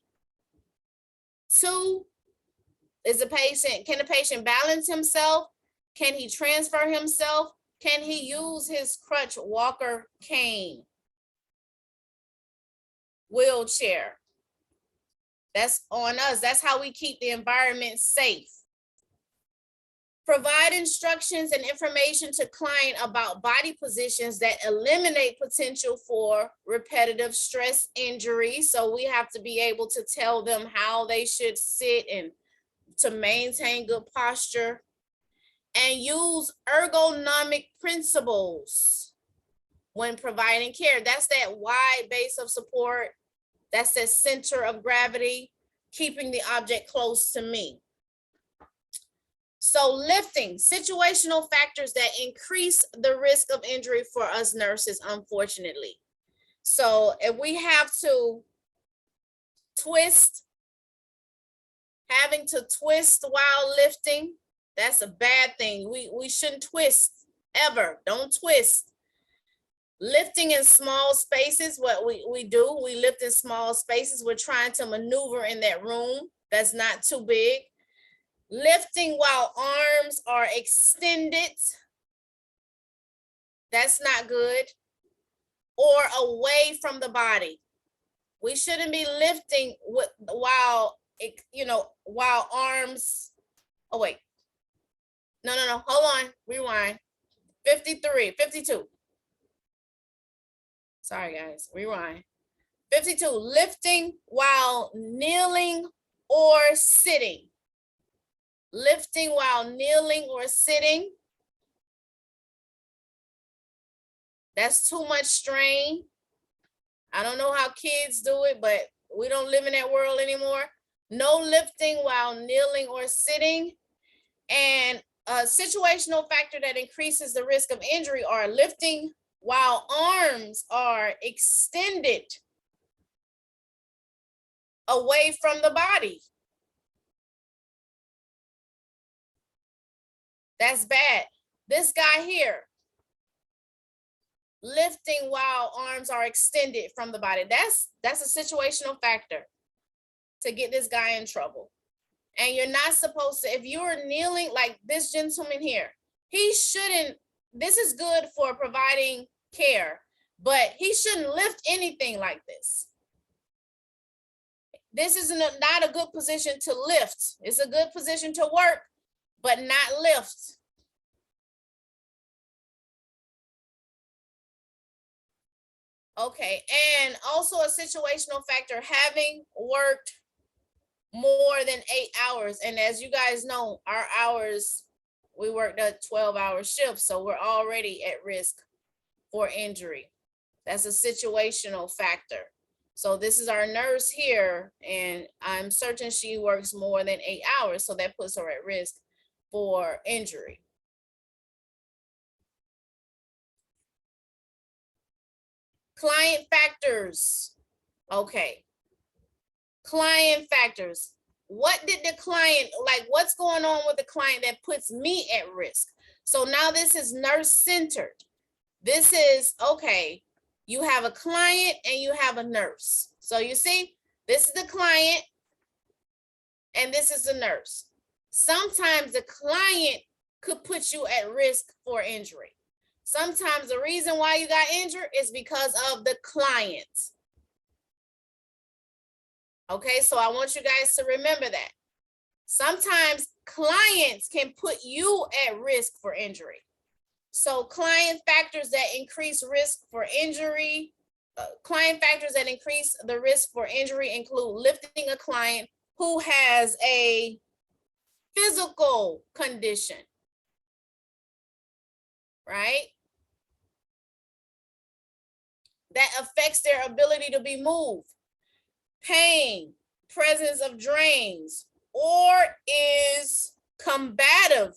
Two, can the patient balance himself? Can he transfer himself? Can he use his crutch, walker, cane, wheelchair? That's on us. That's how we keep the environment safe. Provide instructions and information to client about body positions that eliminate potential for repetitive stress injury. So we have to be able to tell them how they should sit and to maintain good posture. And use ergonomic principles when providing care. That's that wide base of support. That's that center of gravity, keeping the object close to me. So lifting, situational factors that increase the risk of injury for us nurses, unfortunately. So if we have to twist, having to twist while lifting, that's a bad thing. We shouldn't twist ever. Don't twist. Lifting in small spaces, what we do, we lift in small spaces. We're trying to maneuver in that room that's not too big. Lifting while arms are extended, that's not good. Or away from the body. We shouldn't be lifting while arms, oh wait. No, hold on, rewind. 52. Sorry guys, rewind. 52, lifting while kneeling or sitting. Lifting while kneeling or sitting. That's too much strain. I don't know how kids do it, but we don't live in that world anymore. No lifting while kneeling or sitting. And a situational factor that increases the risk of injury are lifting while arms are extended away from the body. That's bad. This guy here, lifting while arms are extended from the body. That's a situational factor to get this guy in trouble. And you're not supposed to, if you're kneeling like this gentleman here, he shouldn't, this is good for providing care, but he shouldn't lift anything like this. This is not a good position to lift. It's a good position to work, but not lift. Okay, and also a situational factor, having worked more than 8 hours. And as you guys know, our hours, we worked a 12-hour shift, so we're already at risk for injury. That's a situational factor. So this is our nurse here, and I'm certain she works more than 8 hours, so that puts her at risk for injury. Client factors. Okay. Client factors. What did the client, like what's going on with the client that puts me at risk? So now this is nurse-centered. This is, okay, you have a client and you have a nurse. So you see, this is the client and this is the nurse. Sometimes the client could put you at risk for injury. Sometimes the reason why you got injured is because of the client. Okay, so I want you guys to remember that. Sometimes clients can put you at risk for injury. So client factors that increase risk for injury, client factors that increase the risk for injury include lifting a client who has a physical condition, right? That affects their ability to be moved. Pain, presence of drains, or is combative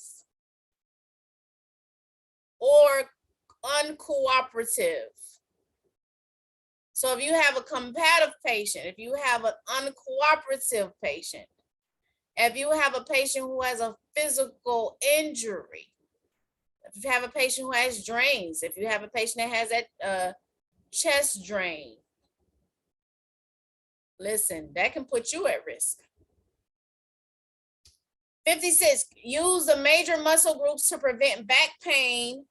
or uncooperative. So if you have a combative patient, if you have an uncooperative patient, if you have a patient who has a physical injury, if you have a patient who has drains, if you have a patient that has that chest drain, listen, that can put you at risk. 56, use the major muscle groups to prevent back pain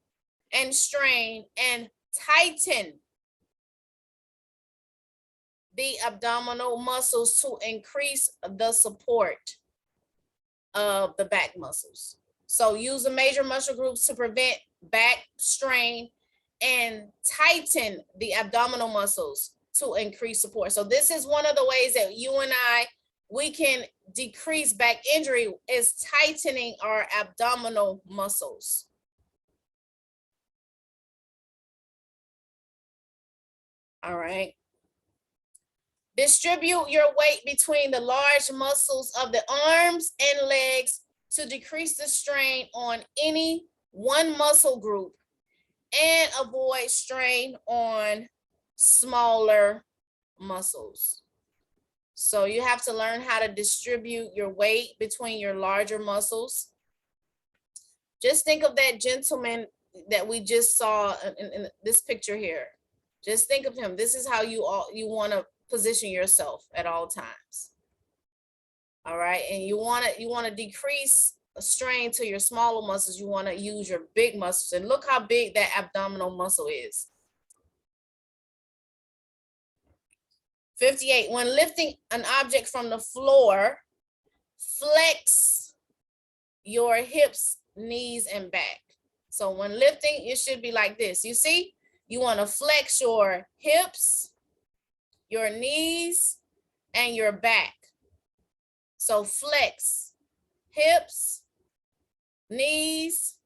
and strain and tighten the abdominal muscles to increase the support of the back muscles. So use the major muscle groups to prevent back strain and tighten the abdominal muscles to increase support. So this is one of the ways that you and we can decrease back injury is tightening our abdominal muscles. All right. Distribute your weight between the large muscles of the arms and legs to decrease the strain on any one muscle group and avoid strain on smaller muscles. So you have to learn how to distribute your weight between your larger muscles. Just think of that gentleman that we just saw in this picture here. Just think of him. This is how you want to position yourself at all times. All right, and you want to decrease a strain to your smaller muscles. You want to use your big muscles, and look how big that abdominal muscle is. 58, when lifting an object from the floor, flex your hips, knees, and back. So when lifting, it should be like this. You see, you want to flex your hips, your knees, and your back. So flex hips, knees,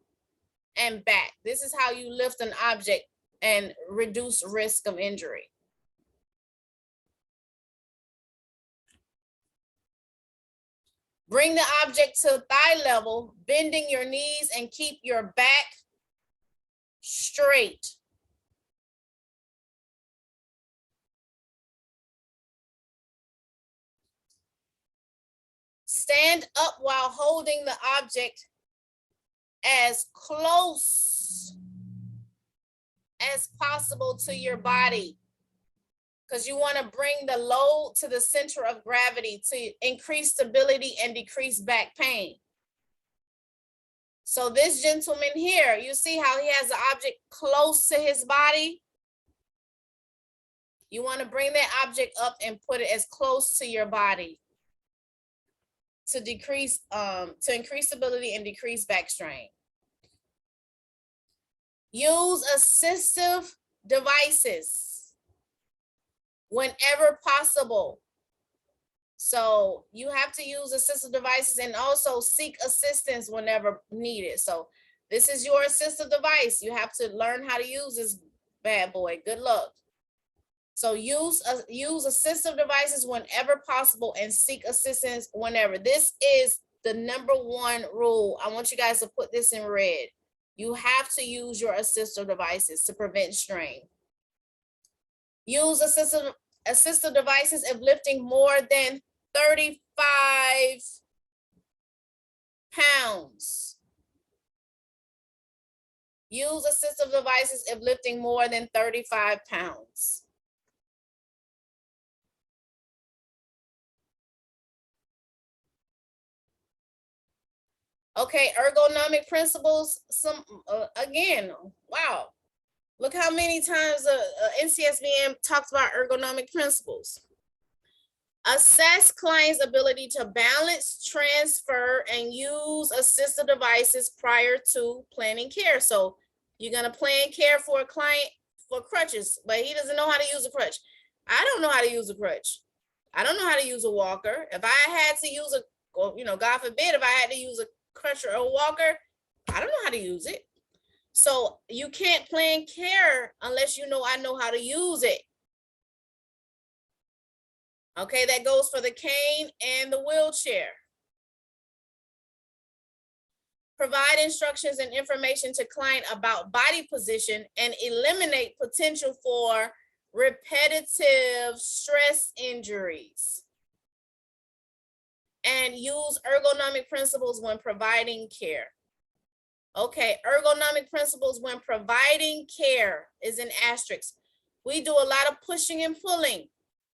and back. This is how you lift an object and reduce risk of injury. Bring the object to thigh level, bending your knees and keep your back straight. Stand up while holding the object as close as possible to your body, because you want to bring the load to the center of gravity to increase stability and decrease back pain. So this gentleman here, you see how he has the object close to his body? You want to bring that object up and put it as close to your body to decrease, to increase stability and decrease back strain. Use assistive devices whenever possible. So you have to use assistive devices and also seek assistance whenever needed. So this is your assistive device. You have to learn how to use this bad boy. Good luck. So use assistive devices whenever possible and seek assistance whenever. This is the #1 rule. I want you guys to put this in red. You have to use your assistive devices to prevent strain. Use assistive devices if lifting more than 35 pounds. Use assistive devices if lifting more than 35 pounds. Okay, ergonomic principles, again, wow. Look how many times NCSBM talks about ergonomic principles. Assess client's ability to balance, transfer, and use assistive devices prior to planning care. So you're gonna plan care for a client for crutches, but he doesn't know how to use a crutch. I don't know how to use a crutch. I don't know how to use a walker. If I had to use God forbid, if I had to use a crutch or a walker, I don't know how to use it. So you can't plan care unless I know how to use it. Okay, that goes for the cane and the wheelchair. Provide instructions and information to client about body position and eliminate potential for repetitive stress injuries. And use ergonomic principles when providing care. Okay, ergonomic principles when providing care is an asterisk. We do a lot of pushing and pulling.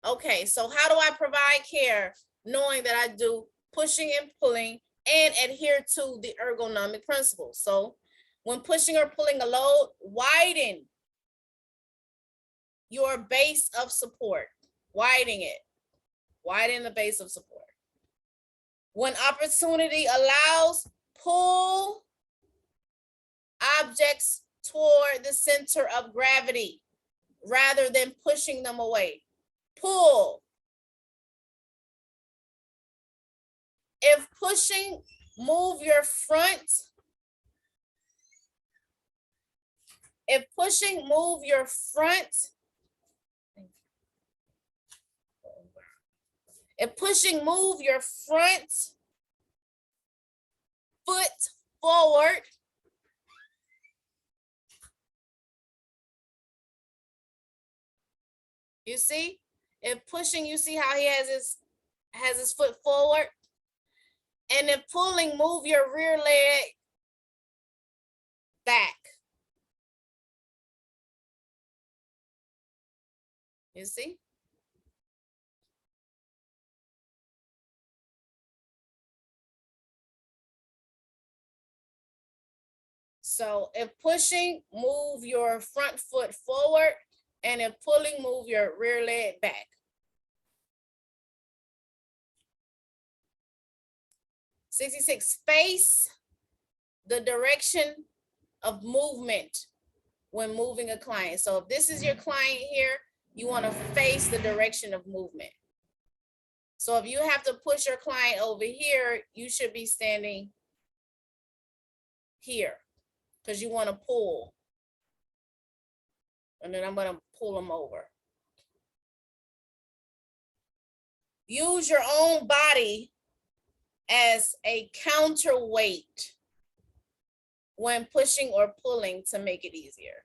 Okay, so how do I provide care knowing that I do pushing and pulling and adhere to the ergonomic principles. So when pushing or pulling a load, widen your base of support. Widen it. Widen the base of support. When opportunity allows, pull objects toward the center of gravity rather than pushing them away. Pull. If pushing, move your front. If pushing, move your front. If pushing, move your front foot forward. You see? If pushing, you see how he has his foot forward. And if pulling, move your rear leg back. You see? So if pushing, move your front foot forward, and if pulling, move your rear leg back. Face the direction of movement when moving a client. So if this is your client here, you want to face the direction of movement. So if you have to push your client over here, you should be standing here because you want to pull. And then I'm going to pull them over. Use your own body as a counterweight when pushing or pulling to make it easier.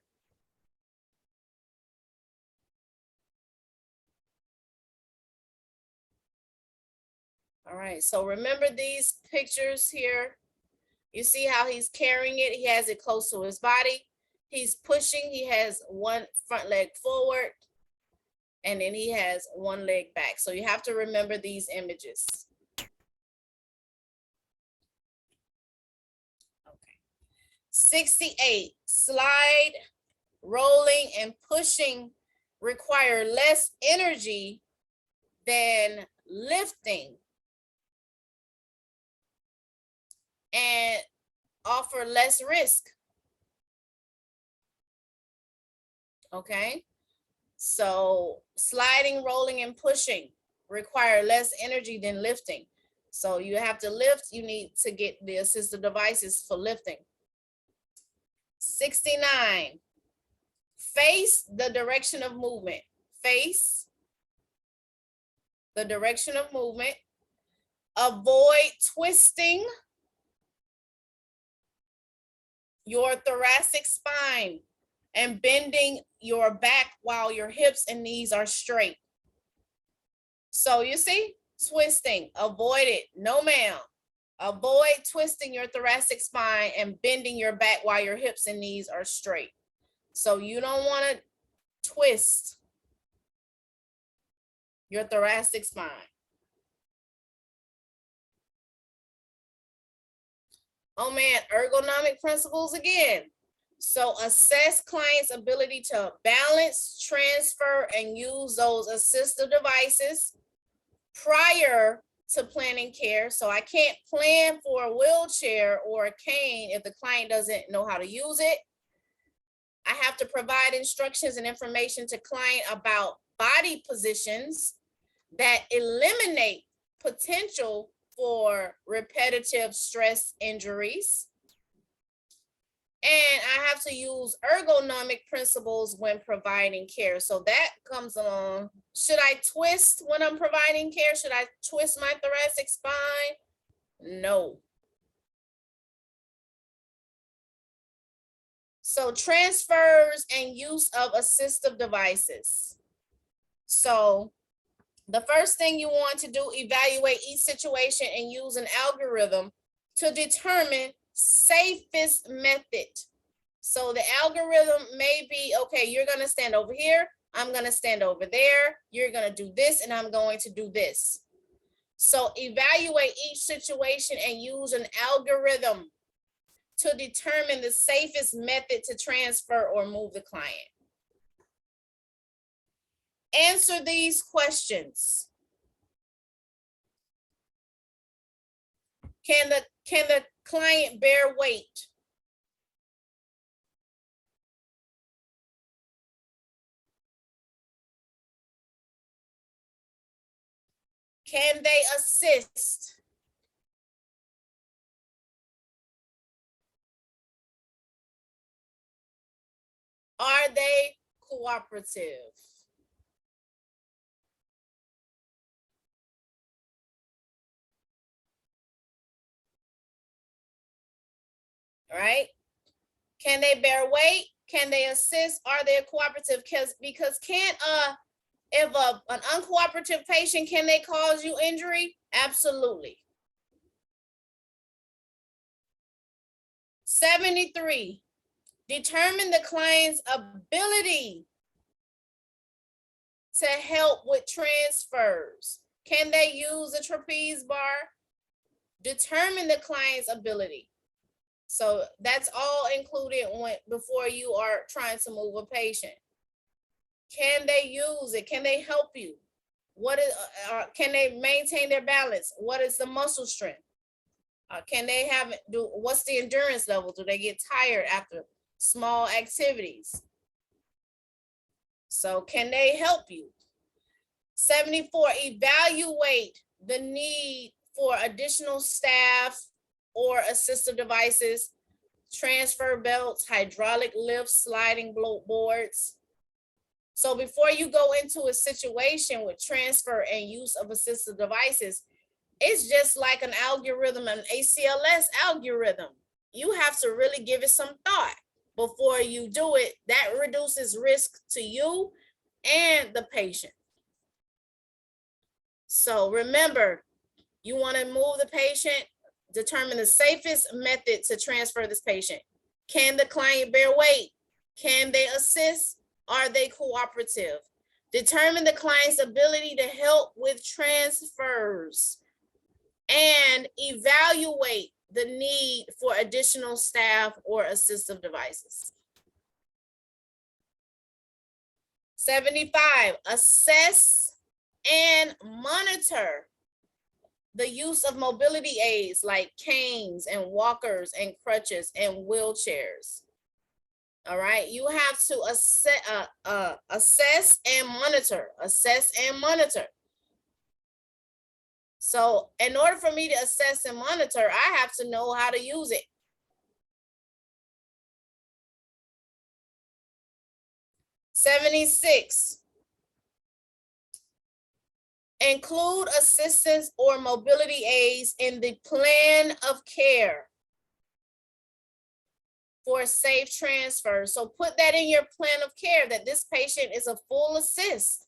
All right, so remember these pictures here. You see how he's carrying it? He has it close to his body. He's pushing, he has one front leg forward, and then he has one leg back. So you have to remember these images. Okay. 68, slide, rolling, and pushing require less energy than lifting and offer less risk. Okay, so sliding, rolling, and pushing require less energy than lifting. So you have to lift, you need to get the assistive devices for lifting. 69, face the direction of movement. Face the direction of movement. Avoid twisting your thoracic spine and bending your back while your hips and knees are straight. So you see, twisting, avoid it. No, ma'am. Avoid twisting your thoracic spine and bending your back while your hips and knees are straight. So you don't want to twist your thoracic spine. Oh man, ergonomic principles again. So assess client's ability to balance, transfer, and use those assistive devices prior to planning care. So I can't plan for a wheelchair or a cane if the client doesn't know how to use it. I have to provide instructions and information to client about body positions that eliminate potential for repetitive stress injuries. And I have to use ergonomic principles when providing care. So that comes along. Should I twist when I'm providing care? Should I twist my thoracic spine? No. So transfers and use of assistive devices. So the first thing you want to do, evaluate each situation and use an algorithm to determine safest method. So the algorithm may be, okay, you're going to stand over here. I'm going to stand over there. You're going to do this and I'm going to do this. So evaluate each situation and use an algorithm to determine the safest method to transfer or move the client. Answer these questions. Can the client bear weight? Can they assist? Are they cooperative? All right. Can they bear weight? Can they assist? Are they cooperative? Because can't if an uncooperative patient, can they cause you injury? Absolutely. 73. Determine the client's ability to help with transfers. Can they use a trapeze bar? Determine the client's ability. So that's all included before you are trying to move a patient. Can they use it? Can they help you? What is? Can they maintain their balance? What is the muscle strength? Can they what's the endurance level? Do they get tired after small activities? So can they help you? 74, evaluate the need for additional staff or assistive devices, transfer belts, hydraulic lifts, sliding boards. So before you go into a situation with transfer and use of assistive devices, it's just like an algorithm, an ACLS algorithm. You have to really give it some thought before you do it. That reduces risk to you and the patient. So remember, you want to move the patient, determine the safest method to transfer this patient. Can the client bear weight? Can they assist? Are they cooperative? Determine the client's ability to help with transfers and evaluate the need for additional staff or assistive devices. 75, assess and monitor the use of mobility aids like canes and walkers and crutches and wheelchairs. All right, you have to assess and monitor, assess and monitor. So in order for me to assess and monitor, I have to know how to use it. 76, include assistance or mobility aids in the plan of care for safe transfer. So put that in your plan of care that this patient is a full assist.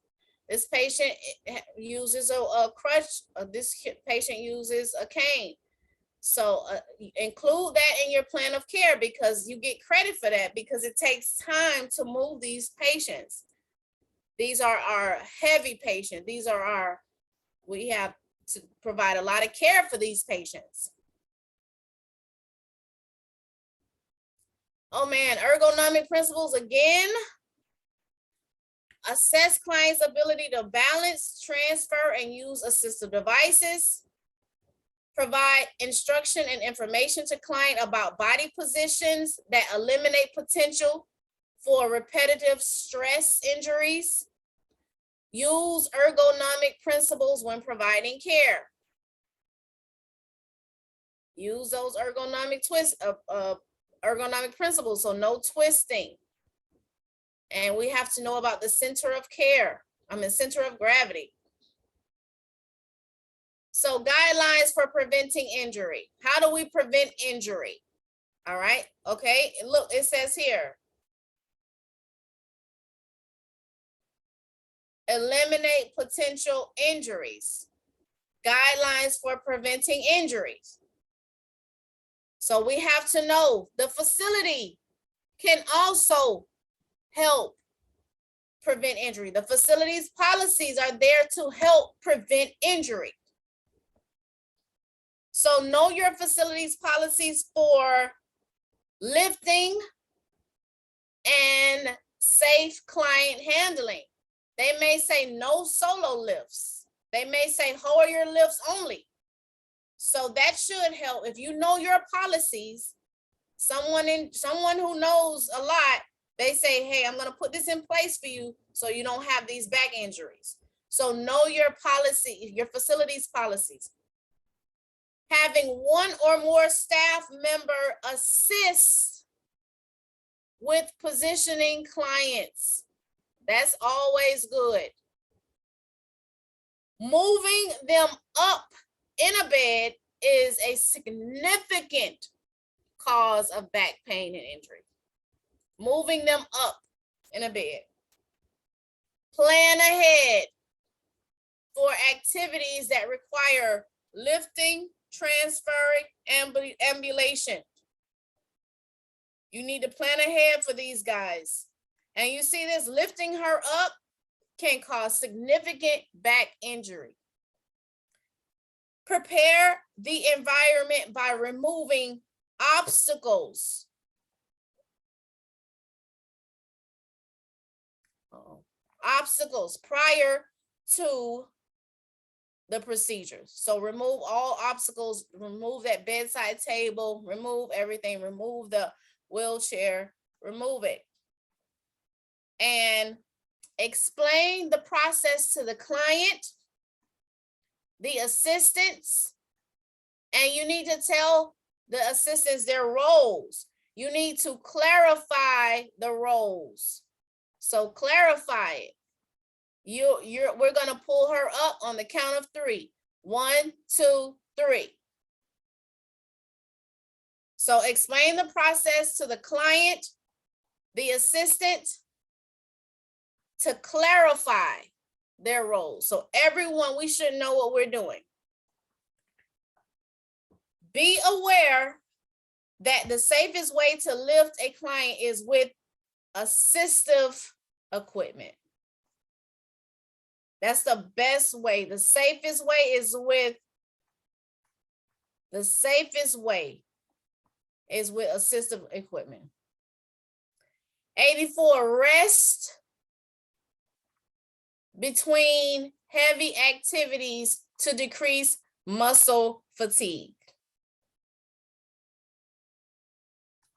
This patient uses a crutch. This patient uses a cane. So include that in your plan of care because you get credit for that because it takes time to move these patients. These are our heavy patients. We have to provide a lot of care for these patients. Oh man, ergonomic principles again. Assess client's ability to balance, transfer, and use assistive devices. Provide instruction and information to client about body positions that eliminate potential for repetitive stress injuries. Use ergonomic principles when providing care. Use those ergonomic ergonomic principles, so no twisting. And we have to know about the center of care, center of gravity. So guidelines for preventing injury. How do we prevent injury? All right, okay, look, it says here, eliminate potential injuries. Guidelines for preventing injuries. So we have to know the facility can also help prevent injury. The facility's policies are there to help prevent injury. So know your facilities policies for lifting and safe client handling. They may say no solo lifts. They may say Hoyer lifts only. So that should help. If you know your policies, someone who knows a lot, they say, hey, I'm going to put this in place for you so you don't have these back injuries. So know your policy, your facilities policies. Having one or more staff member assist with positioning clients. That's always good. Moving them up in a bed is a significant cause of back pain and injury. Moving them up in a bed. Plan ahead for activities that require lifting, transferring, ambulation. You need to plan ahead for these guys. And you see this, lifting her up can cause significant back injury. Prepare the environment by removing obstacles. Obstacles prior to the procedures. So remove all obstacles, remove that bedside table, remove everything, remove the wheelchair, remove it. And explain the process to the client, the assistants, and you need to tell the assistants their roles. You need to clarify the roles. So clarify it. We're gonna pull her up on the count of 3. 1, 2, 3. So explain the process to the client, the assistant, to clarify their roles. So everyone, we should know what we're doing. Be aware that the safest way to lift a client is with assistive equipment. That's the best way. The safest way is with assistive equipment. 84, rest between heavy activities to decrease muscle fatigue.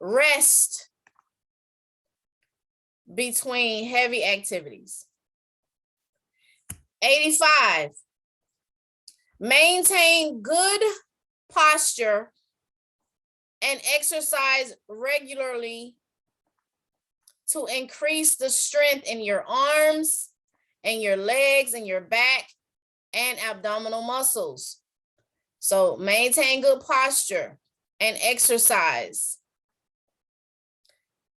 Rest between heavy activities. 85, maintain good posture and exercise regularly to increase the strength in your arms and your legs and your back and abdominal muscles. So maintain good posture and exercise.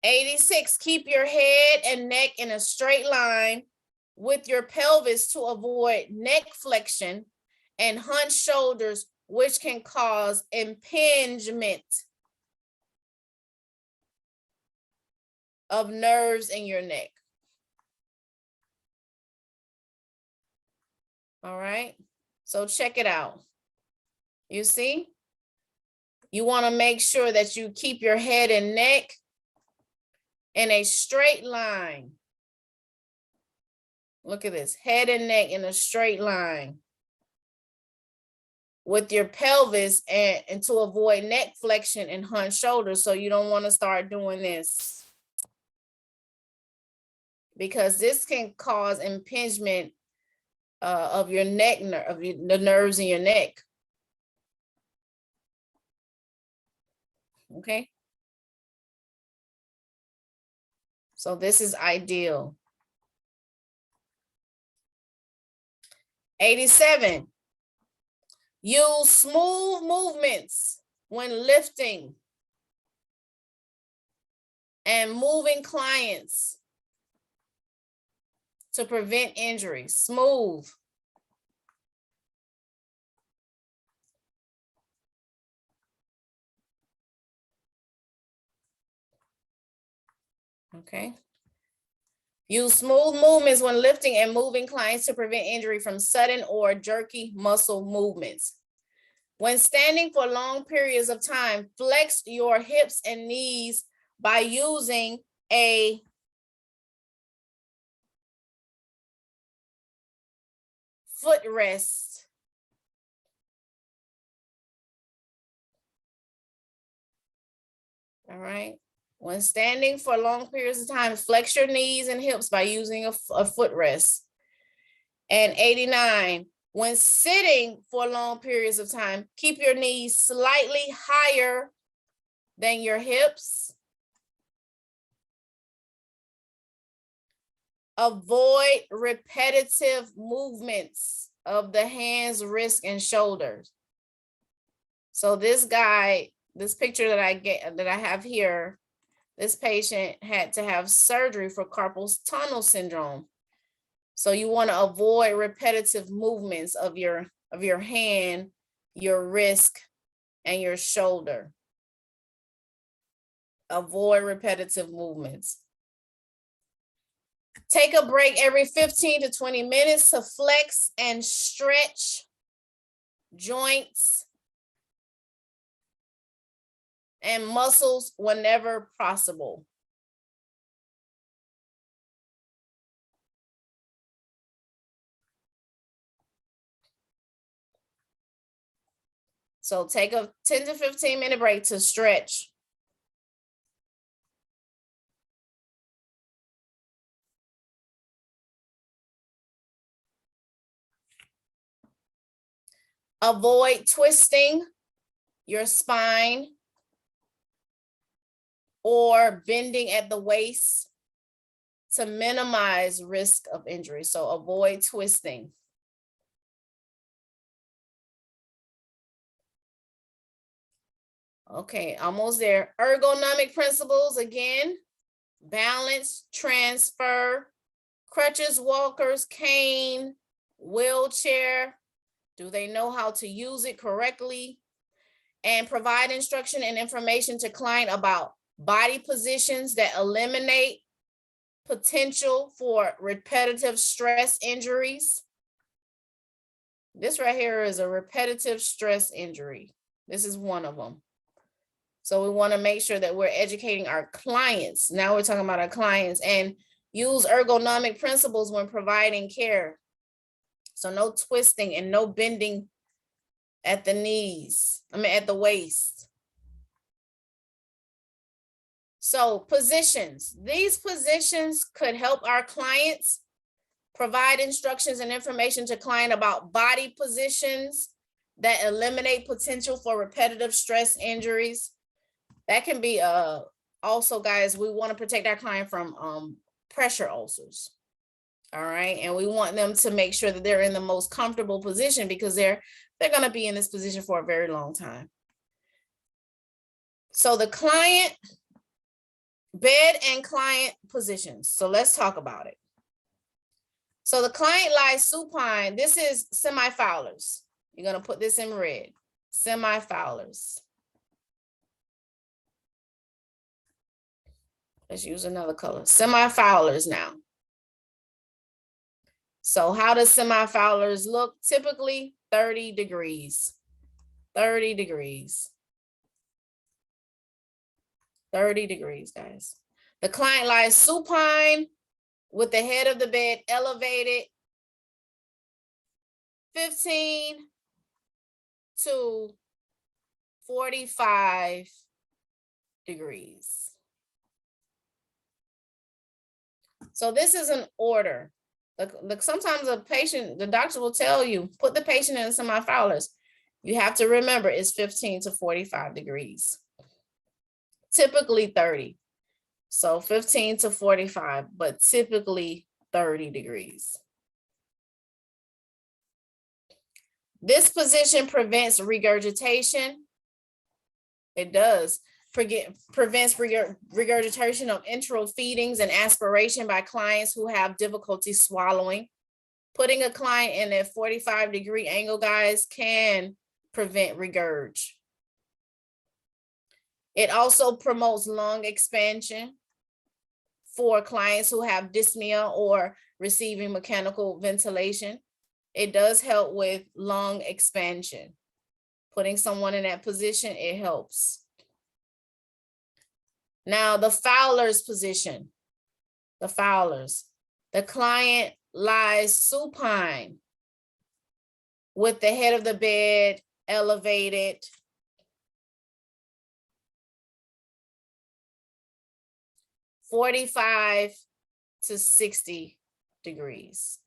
86, keep your head and neck in a straight line with your pelvis to avoid neck flexion and hunched shoulders, which can cause impingement of nerves in your neck. All right, so check it out. You see, you want to make sure that you keep your head and neck in a straight line. Look at this, head and neck in a straight line with your pelvis and to avoid neck flexion and hunched shoulders. So you don't want to start doing this because this can cause impingement of your neck, the nerves in your neck. Okay. So this is ideal. 87, use smooth movements when lifting and moving clients to prevent injury. Smooth. Okay. Use smooth movements when lifting and moving clients to prevent injury from sudden or jerky muscle movements. When standing for long periods of time, flex your hips and knees by using a footrest. All right. When standing for long periods of time, flex your knees and hips by using a footrest. And 89, when sitting for long periods of time, keep your knees slightly higher than your hips. Avoid repetitive movements of the hands, wrists, and shoulders. So this guy, this picture that I have here, this patient had to have surgery for carpal tunnel syndrome. So you want to avoid repetitive movements of your hand, your wrist, and your shoulder. Avoid repetitive movements. Take a break every 15 to 20 minutes to flex and stretch joints and muscles whenever possible. So take a 10 to 15 minute break to stretch. Avoid twisting your spine or bending at the waist to minimize risk of injury. So avoid twisting. Okay, almost there. Ergonomic principles again: balance, transfer, crutches, walkers, cane, wheelchair. Do they know how to use it correctly? And provide instruction and information to client about body positions that eliminate potential for repetitive stress injuries. This right here is a repetitive stress injury. This is one of them. So we want to make sure that we're educating our clients. Now we're talking about our clients, and use ergonomic principles when providing care. So no twisting and no bending at the knees, at the waist. So positions, these positions could help our clients provide instructions and information to client about body positions that eliminate potential for repetitive stress injuries. That can be also, guys, we want to protect our client from pressure ulcers. All right. And we want them to make sure that they're in the most comfortable position, because they're going to be in this position for a very long time. So the client, bed and client positions. So let's talk about it. So the client lies supine. This is semi-Fowlers. You're going to put this in red. Semi-Fowlers. Let's use another color. Semi-Fowlers now. So how does semi-Fowlers look? Typically 30 degrees. 30 degrees. 30 degrees, guys. The client lies supine with the head of the bed elevated 15 to 45 degrees. So this is an order. Sometimes a patient, the doctor will tell you, put the patient in semi-Fowlers. You have to remember it's 15 to 45 degrees. Typically 30. So 15 to 45, but typically 30 degrees. This position prevents regurgitation. It does. Prevents regurgitation of enteral feedings and aspiration by clients who have difficulty swallowing. Putting a client in a 45-degree angle, guys, can prevent regurg. It also promotes lung expansion for clients who have dyspnea or receiving mechanical ventilation. It does help with lung expansion. Putting someone in that position, it helps. Now, the Fowler's position, the Fowler's. The client lies supine with the head of the bed elevated. (45 to 60 degrees.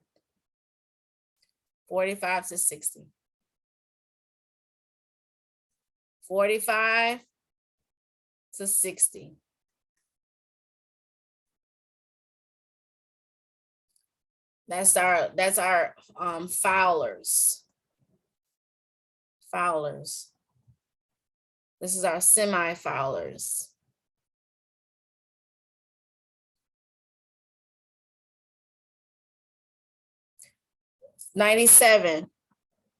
45 to 60. 45 to 60. That's our Fowler's. Fowler's. This is our semi-Fowler's. (97).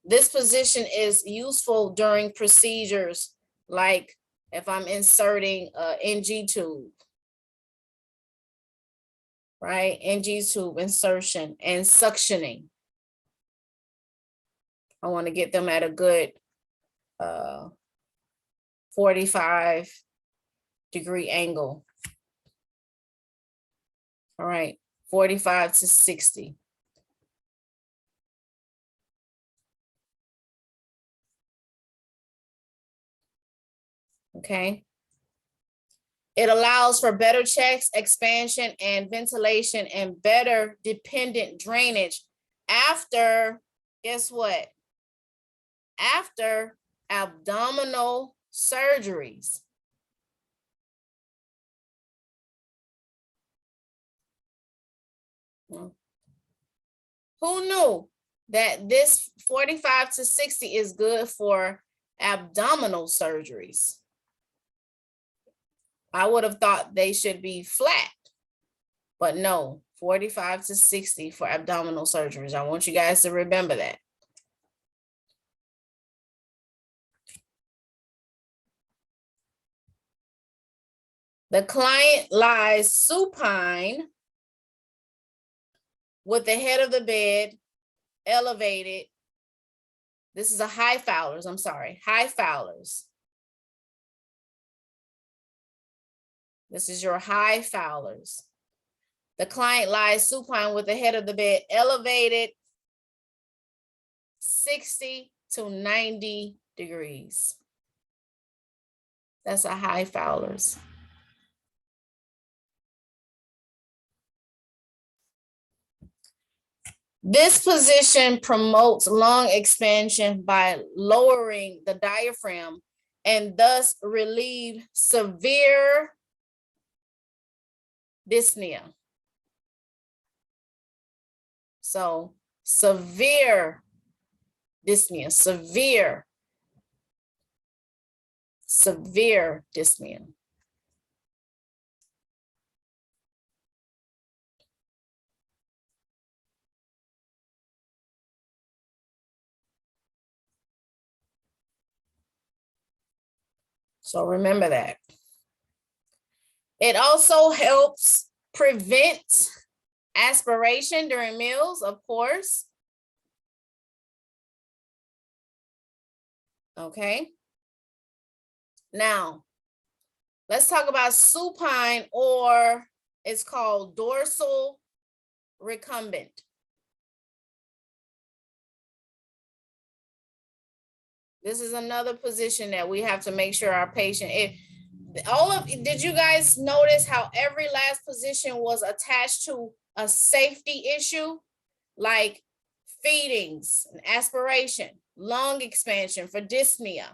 This position is useful during procedures like if I'm inserting a NG tube, right? NG tube insertion and suctioning. I want to get them at a good 45-degree angle. All right, 45 to 60. Okay. It allows for better checks, expansion, and ventilation, and better dependent drainage after, guess what? After abdominal surgeries. Who knew that this 45 to 60 is good for abdominal surgeries? I would have thought they should be flat, but no, 45 to 60 for abdominal surgeries. I want you guys to remember that. The client lies supine with the head of the bed elevated. This is a high Fowler's, I'm sorry, high Fowler's. This is your high Fowler's. The client lies supine with the head of the bed elevated 60 to 90 degrees. That's a high Fowler's. This position promotes lung expansion by lowering the diaphragm and thus relieve severe dyspnea. So severe dyspnea, severe dyspnea. So remember that. It also helps prevent aspiration during meals, of course. Okay. Now, let's talk about supine, or it's called dorsal recumbent. This is another position that we have to make sure our patient, did you guys notice how every last position was attached to a safety issue? Like feedings, aspiration, lung expansion for dyspnea.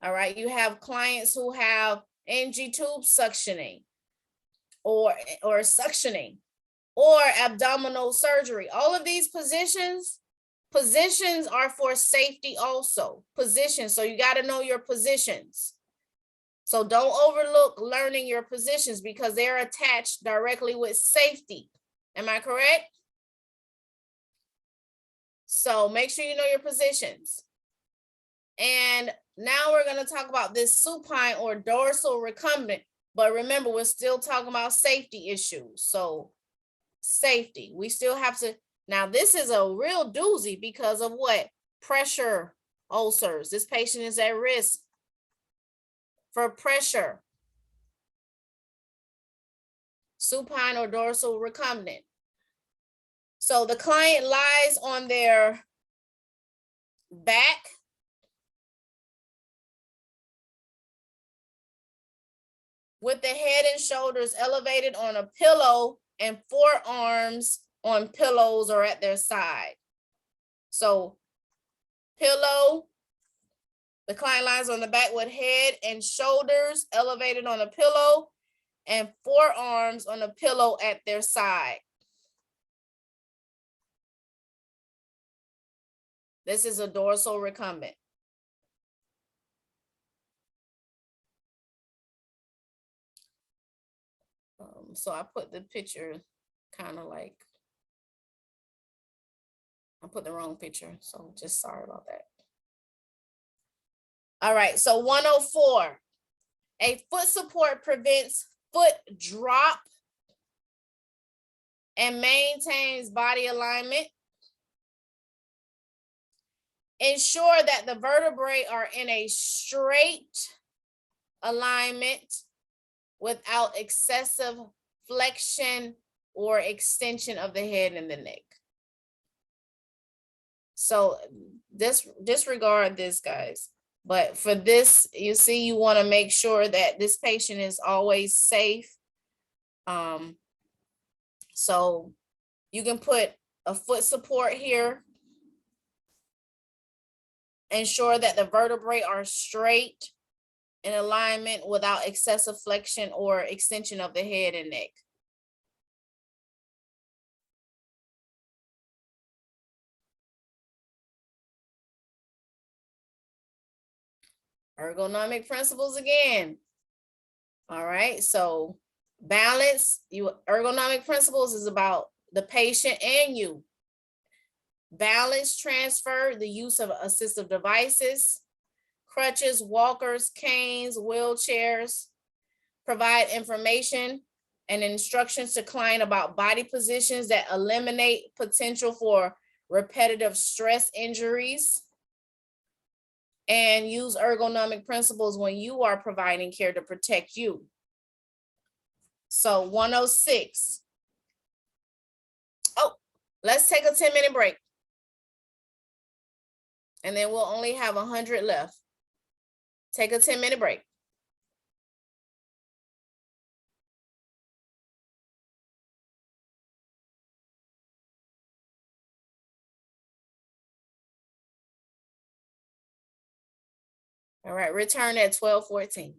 All right, you have clients who have NG tube suctioning or suctioning or abdominal surgery. All of these positions are for safety also. Positions, so you got to know your positions. So don't overlook learning your positions because they're attached directly with safety. Am I correct? So make sure you know your positions. And now we're going to talk about this supine or dorsal recumbent. But remember, we're still talking about safety issues. So safety, we still have to. Now, this is a real doozy because of what? Pressure ulcers. This patient is at risk for pressure, supine or dorsal recumbent. So the client lies on their back with the head and shoulders elevated on a pillow and forearms on pillows or at their side. So pillow, the client lies on the back with head and shoulders elevated on a pillow and forearms on a pillow at their side. This is a dorsal recumbent. So I put the picture kind of like, I put the wrong picture, so just sorry about that. All right, so 104, a foot support prevents foot drop and maintains body alignment. Ensure that the vertebrae are in a straight alignment without excessive flexion or extension of the head and the neck. So disregard this, guys. But for this, you see, you want to make sure that this patient is always safe. So you can put a foot support here. Ensure that the vertebrae are straight in alignment without excessive flexion or extension of the head and neck. Ergonomic principles again. All right, so balance, ergonomic principles is about the patient and you. Balance transfer, the use of assistive devices, crutches, walkers, canes, wheelchairs. Provide information and instructions to client about body positions that eliminate potential for repetitive stress injuries. And use ergonomic principles when you are providing care to protect you. So 106. Oh, let's take a 10-minute break. And then we'll only have 100 left. Take a 10-minute break. All right, return at 12:14.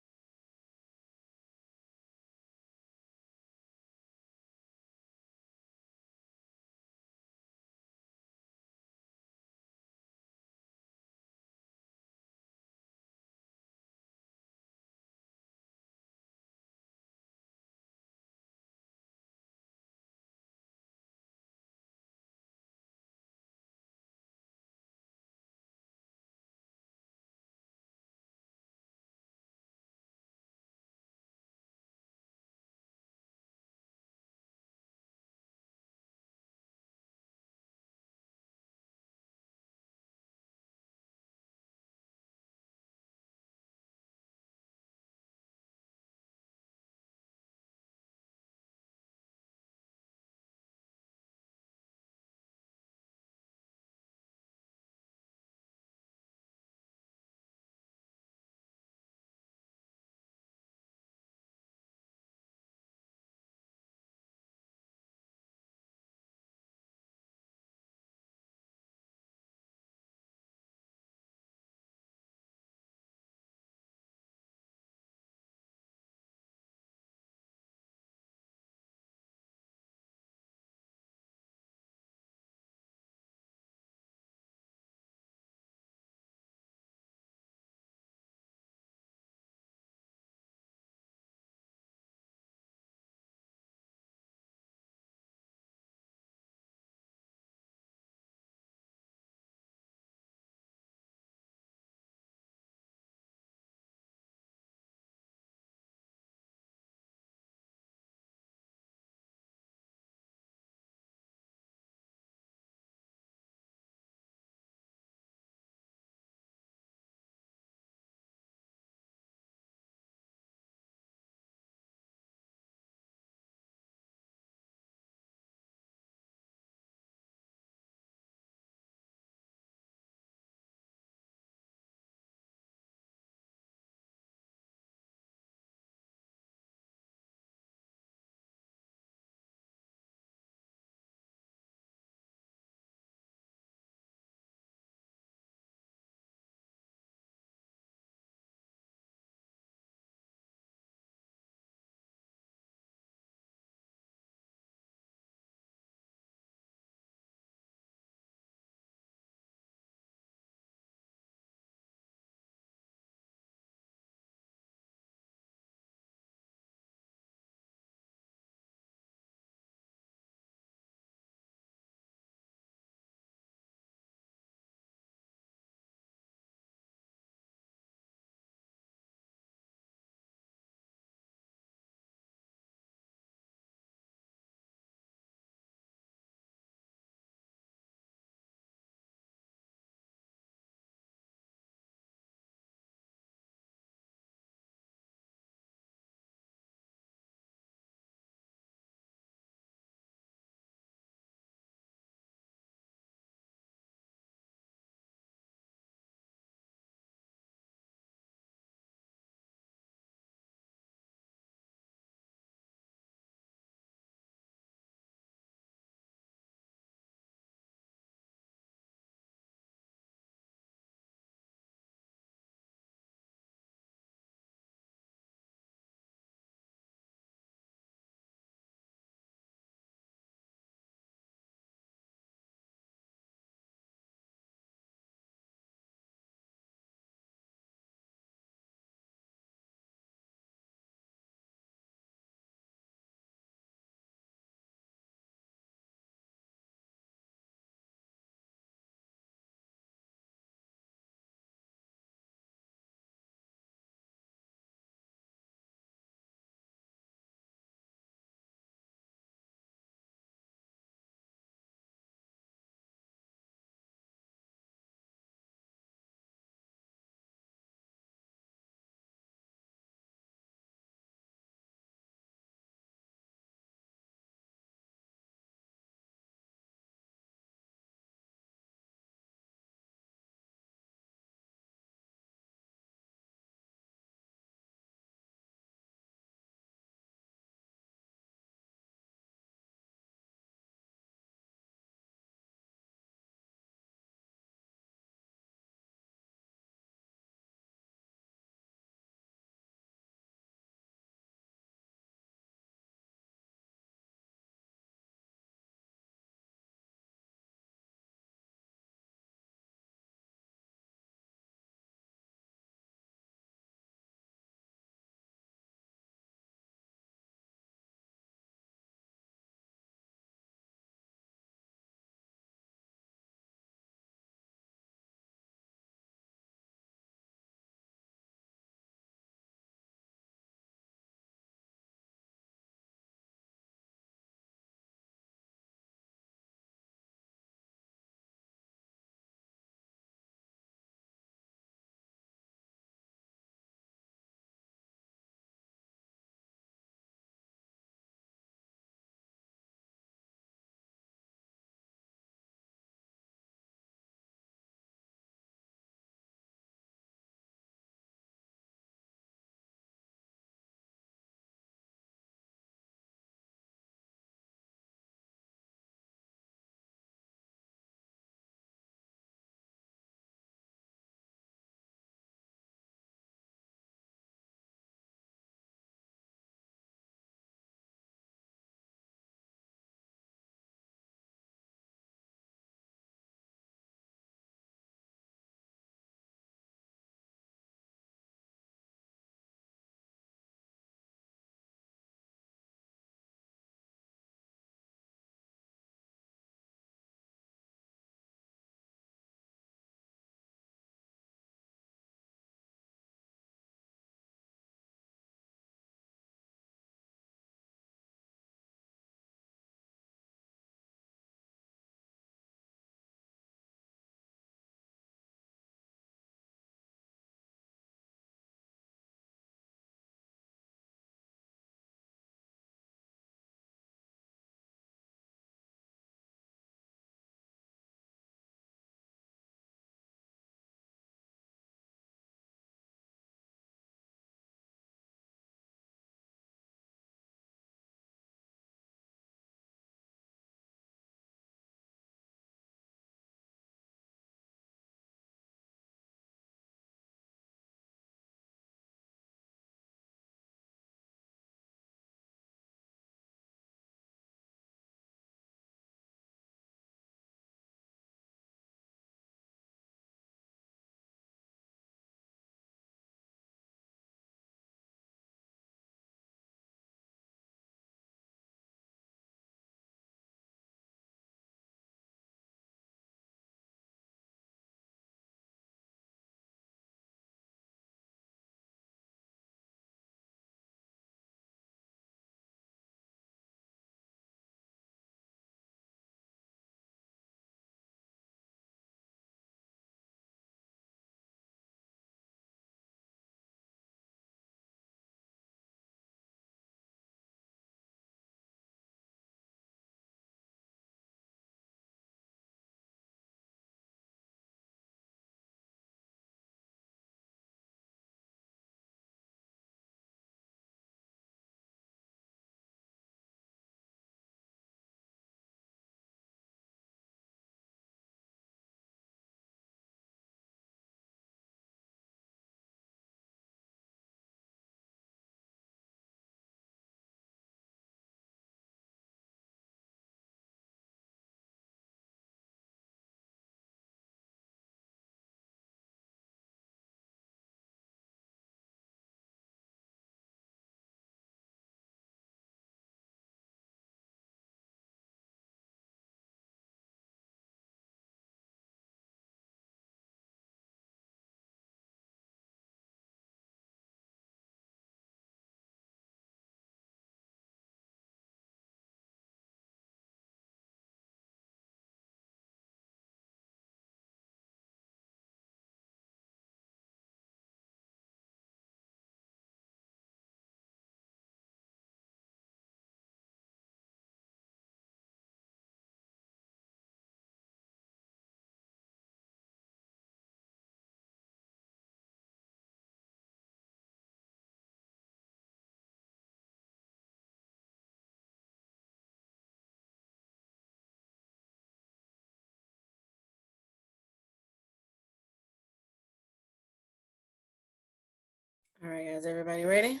All right, guys, everybody ready?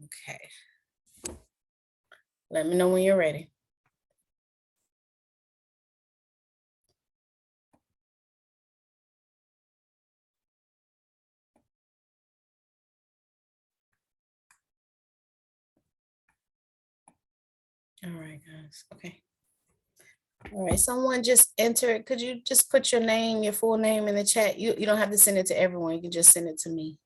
Okay. Let me know when you're ready. All right, guys. Okay. All right, someone just enter. Could you just put your name, your full name in the chat? You don't have to send it to everyone. You can just send it to me.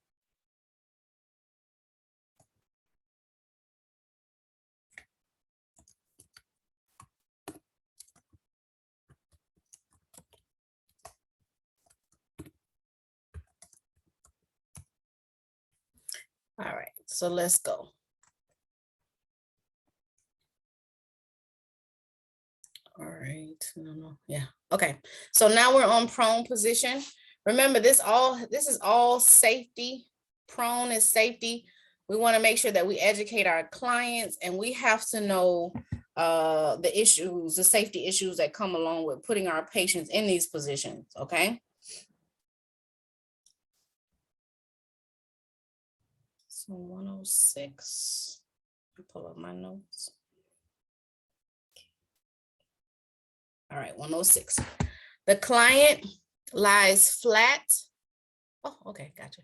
All right, so let's go. All right, no, yeah, okay. So now we're on prone position. Remember, this is all safety. Prone is safety. We want to make sure that we educate our clients, and we have to know the issues, the safety issues that come along with putting our patients in these positions, okay? So 106, pull up my notes. All right, 106. The client lies flat. Oh, okay, gotcha.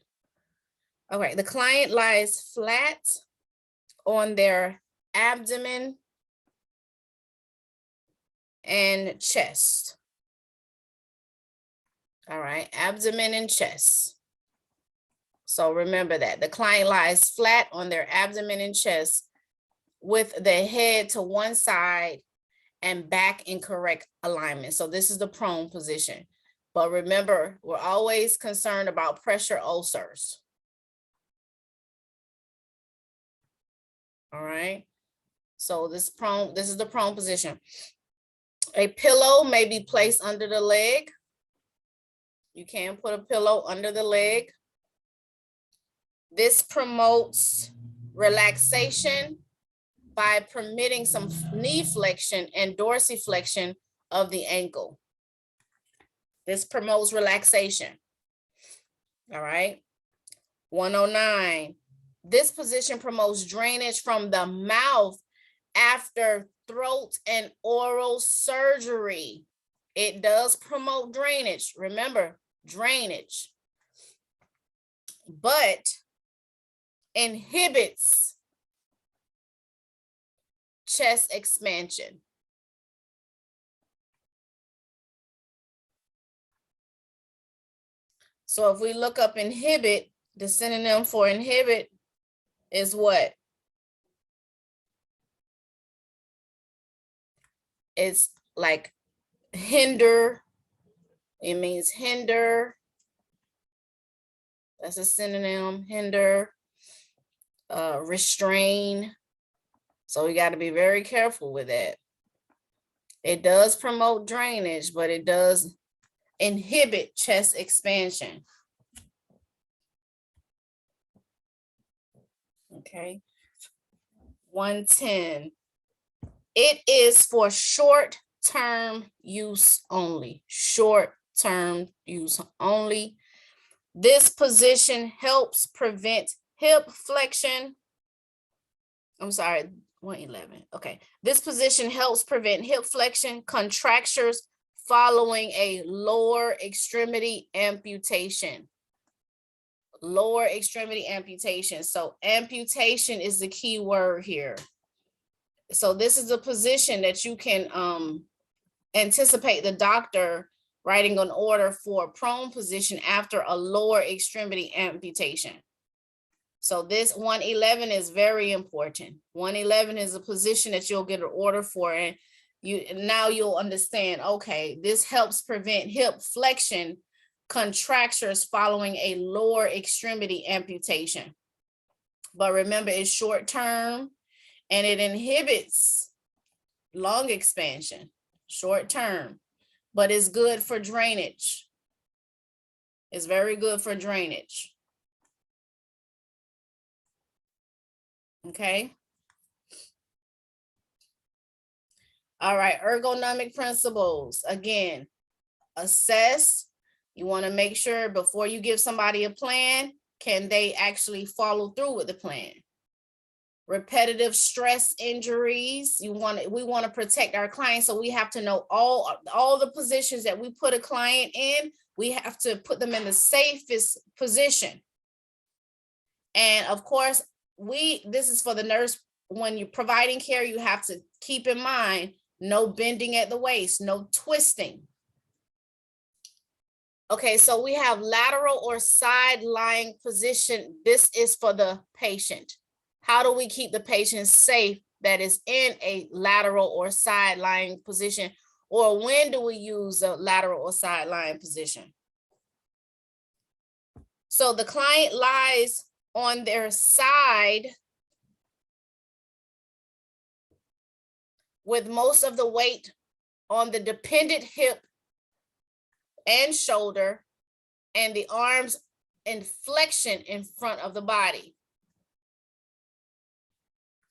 All right, the client lies flat on their abdomen and chest. All right, abdomen and chest. So remember that the client lies flat on their abdomen and chest with the head to one side and back in correct alignment. So this is the prone position. But remember, we're always concerned about pressure ulcers. All right. So this is the prone position. A pillow may be placed under the leg. You can put a pillow under the leg. This promotes relaxation by permitting some knee flexion and dorsiflexion of the ankle. This promotes relaxation. All right. 109. This position promotes drainage from the mouth after throat and oral surgery. It does promote drainage. Remember, drainage. But inhibits chest expansion. So if we look up inhibit, the synonym for inhibit is what? It's like hinder. It means hinder. That's a synonym, hinder, restrain. So we got to be very careful with that. It does promote drainage, but it does inhibit chest expansion. Okay. 110. It is for short-term use only. Short-term use only. This position helps prevent hip flexion. I'm sorry, 111. Okay. This position helps prevent hip flexion contractures following a lower extremity amputation. Lower extremity amputation. So amputation is the key word here. So this is a position that you can anticipate the doctor writing an order for a prone position after a lower extremity amputation. So this 111 is very important. 111 is a position that you'll get an order for, and now you'll understand, okay, this helps prevent hip flexion contractures following a lower extremity amputation. But remember, it's short term and it inhibits lung expansion, short term, but it's good for drainage. It's very good for drainage. Okay. All right, ergonomic principles. Again, assess You want to make sure before you give somebody a plan, can they actually follow through with the plan? Repetitive stress injuries. We want to protect our clients, so we have to know all the positions that we put a client in. We have to put them in the safest position. And of course, this is for the nurse. When you're providing care, you have to keep in mind no bending at the waist, no twisting. Okay, so we have lateral or side lying position. This is for the patient. How do we keep the patient safe that is in a lateral or side lying position? Or when do we use a lateral or side lying position? So the client lies on their side with most of the weight on the dependent hip and shoulder, and the arms in flexion in front of the body.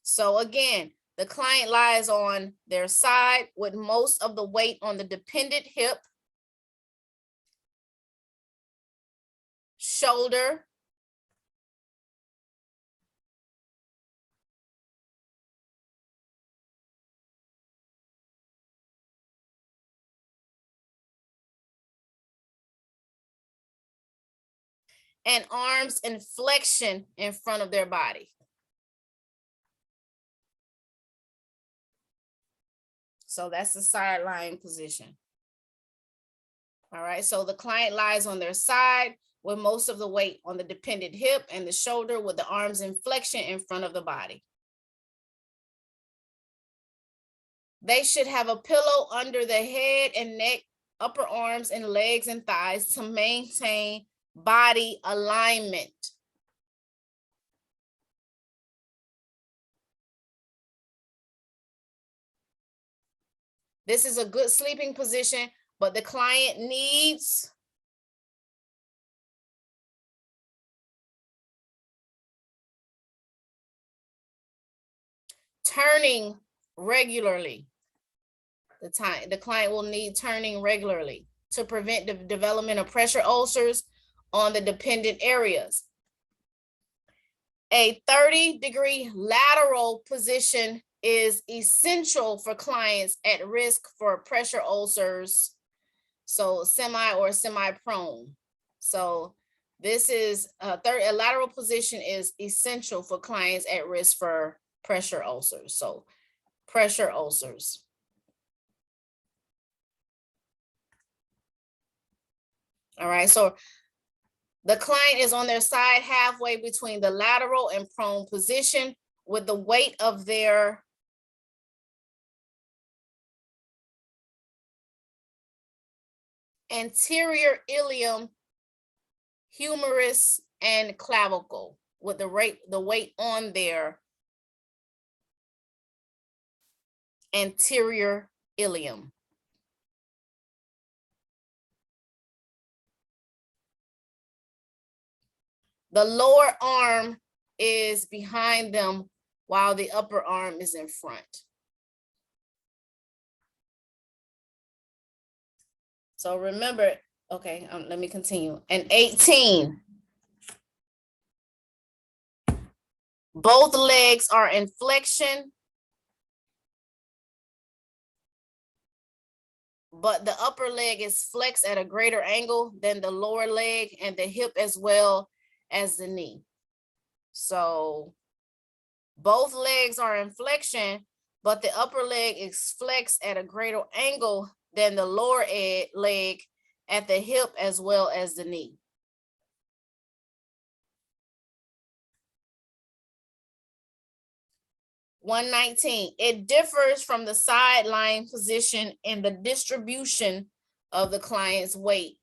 So again, the client lies on their side with most of the weight on the dependent hip, shoulder, and arms in flexion in front of their body. So that's the side lying position. All right, so the client lies on their side with most of the weight on the dependent hip and the shoulder, with the arms in flexion in front of the body. They should have a pillow under the head and neck, upper arms and legs and thighs to maintain body alignment. This is a good sleeping position, but the client needs turning regularly. The client will need turning regularly to prevent the development of pressure ulcers on the dependent areas. A 30-degree lateral position is essential for clients at risk for pressure ulcers, so semi or semi-prone. So this is a lateral position is essential for clients at risk for pressure ulcers. So pressure ulcers. All right, so the client is on their side halfway between the lateral and prone position with the weight of their anterior ilium, humerus, and clavicle, with the weight on their anterior ilium. The lower arm is behind them while the upper arm is in front. So remember, okay, let me continue. And 18, both legs are in flexion, but the upper leg is flexed at a greater angle than the lower leg and the hip as well as the knee. So both legs are in flexion, but the upper leg is flexed at a greater angle than the lower leg at the hip as well as the knee. (119) It differs from the side lying position in the distribution of the client's weight.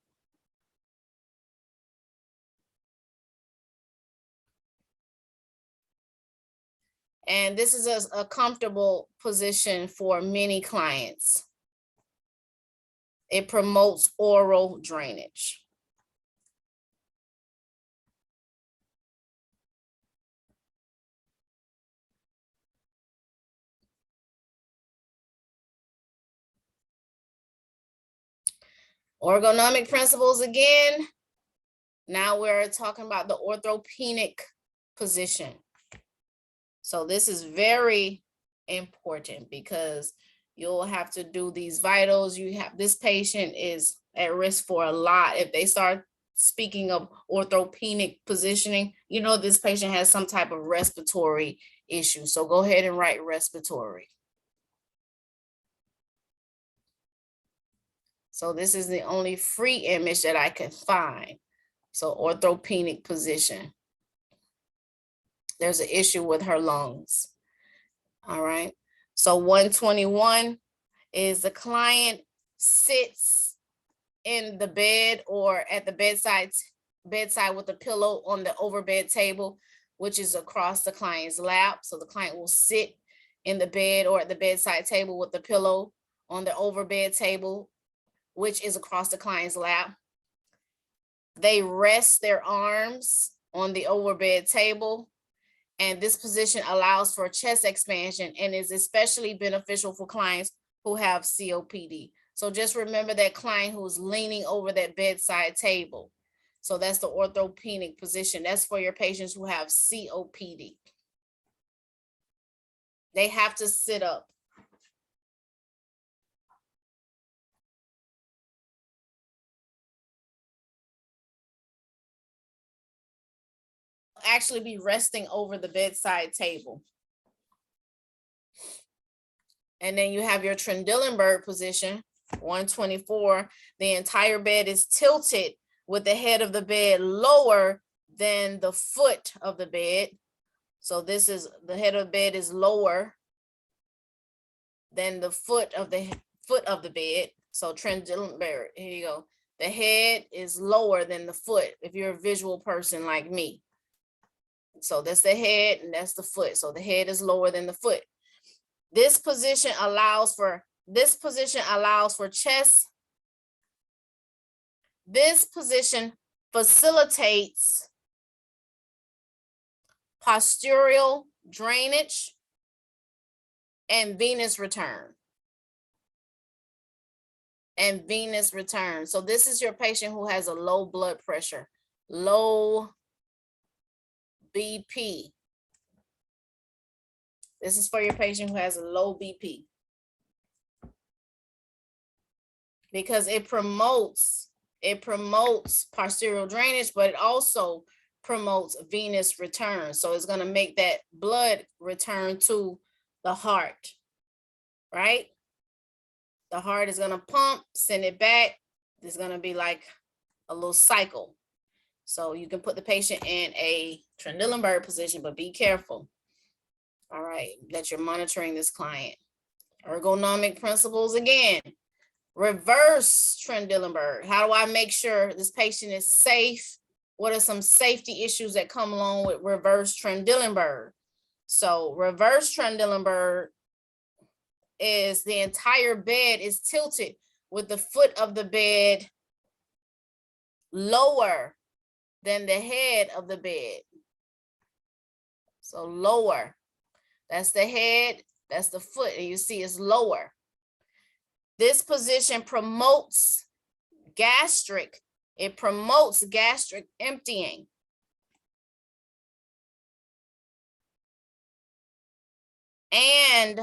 And this is a comfortable position for many clients. It promotes oral drainage. Ergonomic principles again. Now we're talking about the orthopneic position. So this is very important because you'll have to do these vitals. You have, this patient is at risk for a lot. If they start speaking of orthopneic positioning, you know this patient has some type of respiratory issue. So go ahead and write respiratory. So this is the only free image that I can find. So orthopneic position. There's an issue with her lungs. All right. So 121 is the client sits in the bed or at the bedside with a pillow on the overbed table, which is across the client's lap. So the client will sit in the bed or at the bedside table with the pillow on the overbed table, which is across the client's lap. They rest their arms on the overbed table, and this position allows for chest expansion and is especially beneficial for clients who have COPD. So just remember that client who's leaning over that bedside table. So that's the orthopneic position. That's for your patients who have COPD. They have to sit up. Actually be resting over the bedside table. And then you have your Trendelenburg position, 124. The entire bed is tilted with the head of the bed lower than the foot of the bed. So this is, the head of the bed is lower than the foot of the bed. So Trendelenburg, here you go. The head is lower than the foot if you're a visual person like me. So that's the head and that's the foot. So the head is lower than the foot. This position allows for chest. This position facilitates postural drainage and venous return. So this is your patient who has a low blood pressure, low BP. This is for your patient who has a low BP. Because it promotes postural drainage, but it also promotes venous return. So it's going to make that blood return to the heart, right? The heart is going to pump, send it back. There's going to be like a little cycle. So you can put the patient in a Trendelenburg position, but be careful. All right, that you're monitoring this client. Ergonomic principles again. Reverse Trendelenburg. How do I make sure this patient is safe? What are some safety issues that come along with reverse Trendelenburg? So reverse Trendelenburg is the entire bed is tilted with the foot of the bed lower than the head of the bed. So lower, that's the head, that's the foot, and you see it's lower. This position promotes gastric emptying. And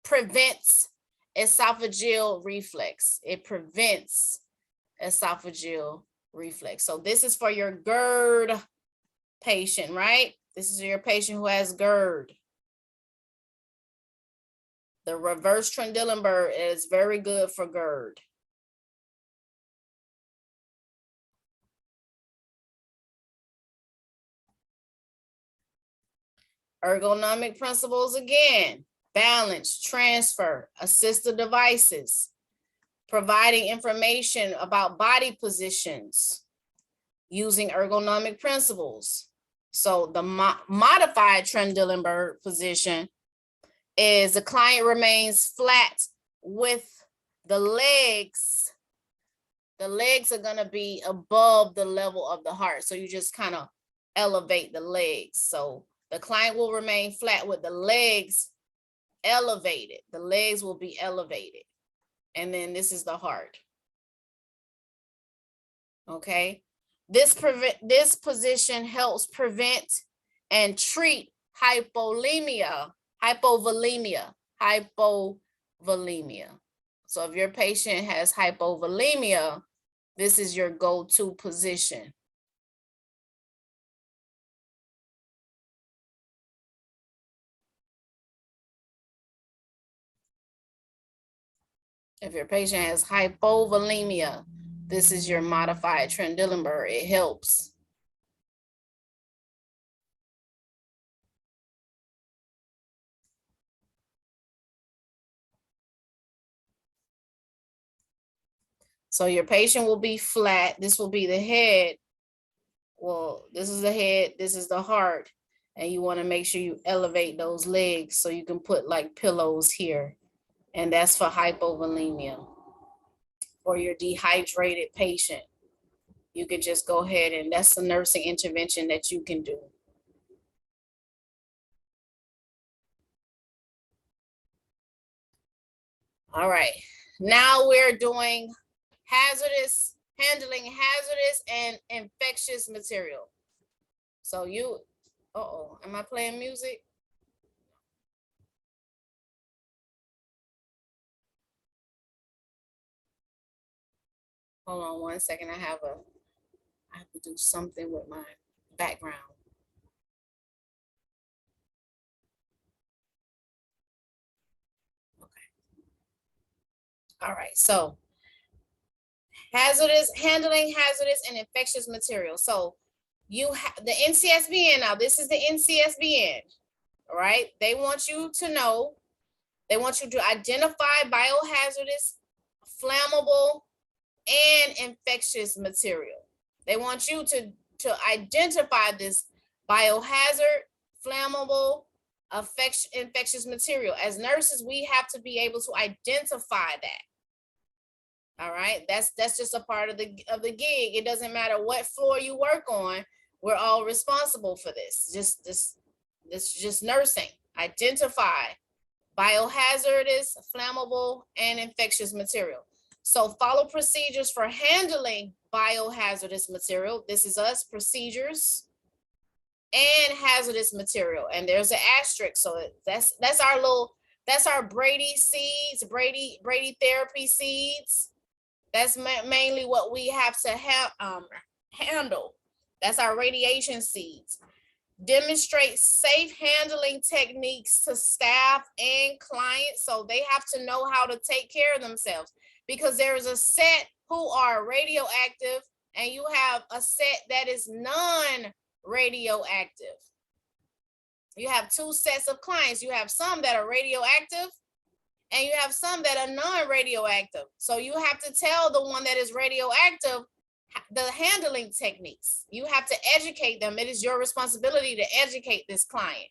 prevents esophageal reflux. It prevents esophageal reflux. So this is for your GERD patient, right? This is your patient who has GERD. The reverse Trendelenburg is very good for GERD. Ergonomic principles again. Balance, transfer, assistive devices, providing information about body positions using ergonomic principles. So the modified Trendelenburg position is the client remains flat with the legs. The legs are going to be above the level of the heart. So you just kind of elevate the legs. So the client will remain flat with the legs elevated. The legs will be elevated. And then this is the heart. Okay. This position helps prevent and treat hypovolemia. So if your patient has hypovolemia, this is your go-to position. If your patient has hypovolemia, this is your modified Trendelenburg. It helps. So your patient will be flat. This will be the head. Well, this is the head, this is the heart. And you want to make sure you elevate those legs so you can put like pillows here. And that's for hypovolemia. Or your dehydrated patient. You could just go ahead and that's a nursing intervention that you can do. All right. Now we're doing handling hazardous and infectious material. So you, uh-oh, am I playing music? Hold on 1 second. I have to do something with my background. Okay. All right. So handling hazardous and infectious materials. So you have the NCSBN. Now this is the NCSBN. All right. They want you to know. They want you to identify biohazardous, flammable, and infectious material. They want you to identify this biohazard, flammable, infectious material. As nurses, we have to be able to identify that. All right, that's just a part of the gig. It doesn't matter what floor you work on. We're all responsible for this. Just nursing. Identify biohazardous, flammable, and infectious material. So follow procedures for handling biohazardous material. This is us, procedures and hazardous material. And there's an asterisk. So that's our Brady seeds, Brady therapy seeds. That's mainly what we have to handle. That's our radiation seeds. Demonstrate safe handling techniques to staff and clients, so they have to know how to take care of themselves, because there's a set who are radioactive and you have a set that is non-radioactive. You have two sets of clients. You have some that are radioactive and you have some that are non-radioactive. So you have to tell the one that is radioactive the handling techniques. You have to educate them. It is your responsibility to educate this client.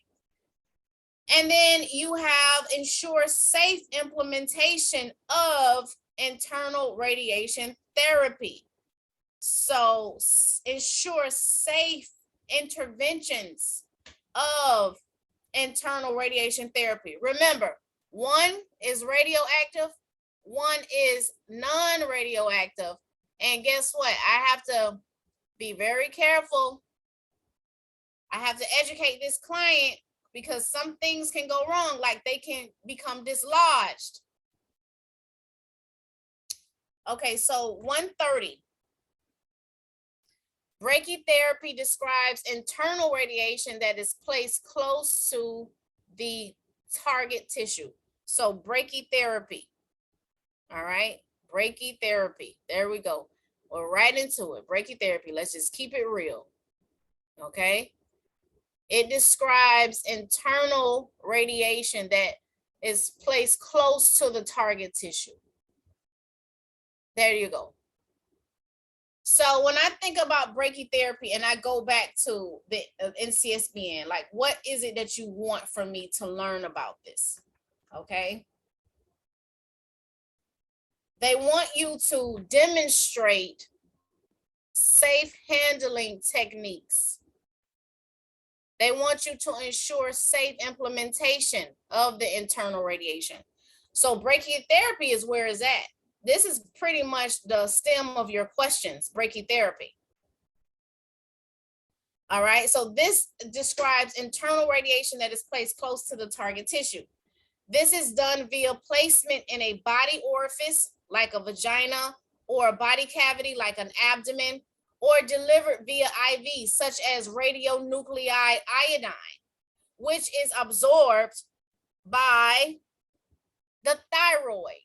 And then you have ensure safe implementation of internal radiation therapy. So ensure safe interventions of internal radiation therapy. Remember, one is radioactive, one is non-radioactive. And guess what? I have to be very careful. I have to educate this client because some things can go wrong, like they can become dislodged. Okay, so 130. Brachytherapy describes internal radiation that is placed close to the target tissue. So brachytherapy, all right? Brachytherapy, there we go. We're right into it, brachytherapy. Let's just keep it real, okay? It describes internal radiation that is placed close to the target tissue. There you go. So when I think about brachytherapy and I go back to the NCSBN, like what is it that you want from me to learn about this? Okay. They want you to demonstrate safe handling techniques. They want you to ensure safe implementation of the internal radiation. So brachytherapy is where it's at. This is pretty much the stem of your questions, brachytherapy. All right, so this describes internal radiation that is placed close to the target tissue. This is done via placement in a body orifice like a vagina, or a body cavity like an abdomen, or delivered via IV such as radionuclide iodine, which is absorbed by the thyroid.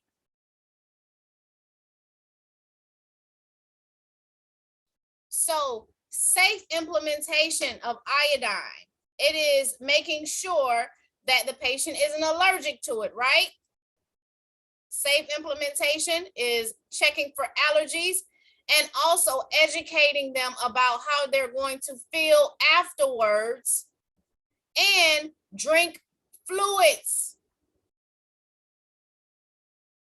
So safe implementation of iodine, it is making sure that the patient isn't allergic to it, right? Safe implementation is checking for allergies and also educating them about how they're going to feel afterwards, and drink fluids.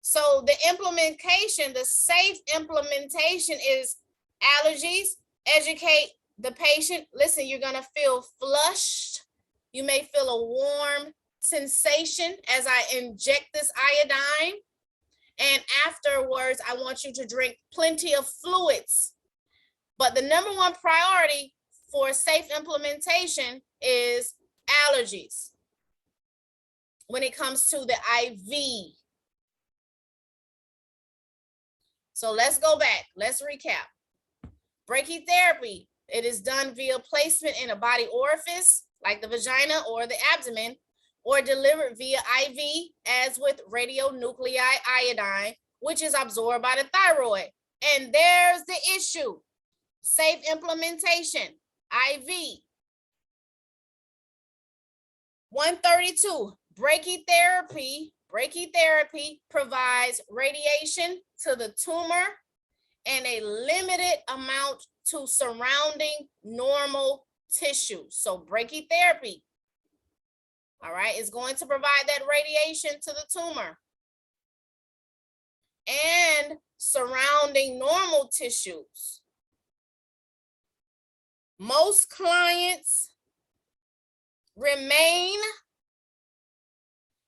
So the implementation, the safe implementation is allergies, educate the patient. Listen, you're gonna feel flushed. You may feel a warm sensation as I inject this iodine. And afterwards, I want you to drink plenty of fluids. But the number one priority for safe implementation is allergies when it comes to the IV. So let's go back. Let's recap. Brachytherapy, it is done via placement in a body orifice like the vagina or the abdomen, or delivered via IV, as with radionuclide iodine, which is absorbed by the thyroid. And there's the issue. Safe implementation, IV. 132, brachytherapy provides radiation to the tumor and a limited amount to surrounding normal tissue. So brachytherapy, all right, is going to provide that radiation to the tumor and surrounding normal tissues. Most clients remain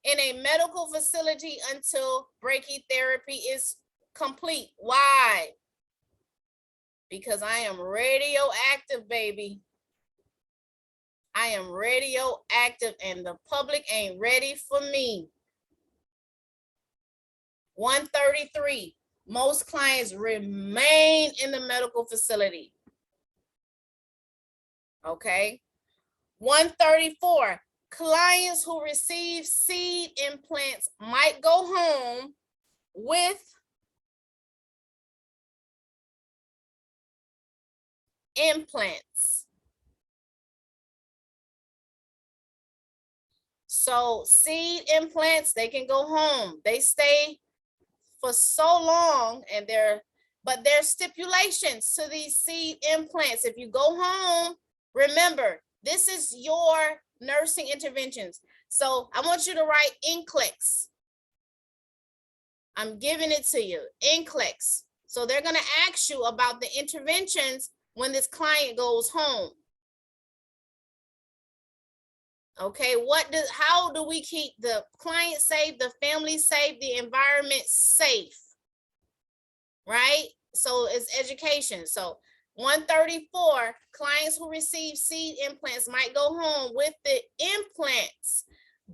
in a medical facility until brachytherapy is complete. Why? Because I am radioactive, baby. I am radioactive and the public ain't ready for me. 133, most clients remain in the medical facility. Okay. 134, clients who receive seed implants might go home with implants. So seed implants, they can go home. They stay for so long, and but there's stipulations to these seed implants. If you go home, remember, this is your nursing interventions. So I want you to write NCLEX. I'm giving it to you, NCLEX. So they're gonna ask you about the interventions when this client goes home. Okay, how do we keep the client safe, the family safe, the environment safe, right? So it's education. So 134, clients who receive seed implants might go home with the implants,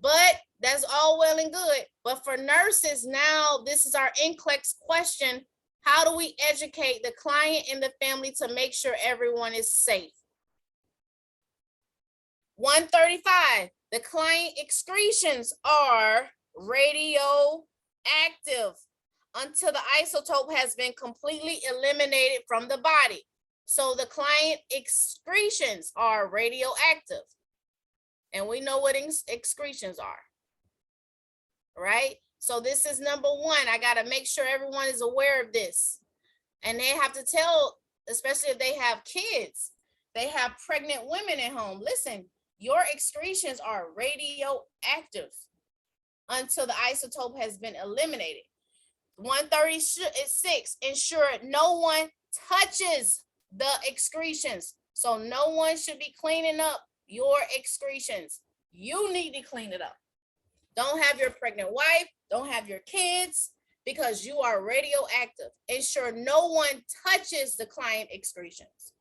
but that's all well and good. But for nurses now, this is our NCLEX question. How do we educate the client and the family to make sure everyone is safe? 135, the client excretions are radioactive until the isotope has been completely eliminated from the body. So the client excretions are radioactive. And we know what excretions are, right? So this is number one. I got to make sure everyone is aware of this. And they have to tell, especially if they have kids, they have pregnant women at home. Listen, your excretions are radioactive until the isotope has been eliminated. 136, ensure no one touches the excretions. So no one should be cleaning up your excretions. You need to clean it up. Don't have your pregnant wife, don't have your kids because you are radioactive. Ensure no one touches the client excretions.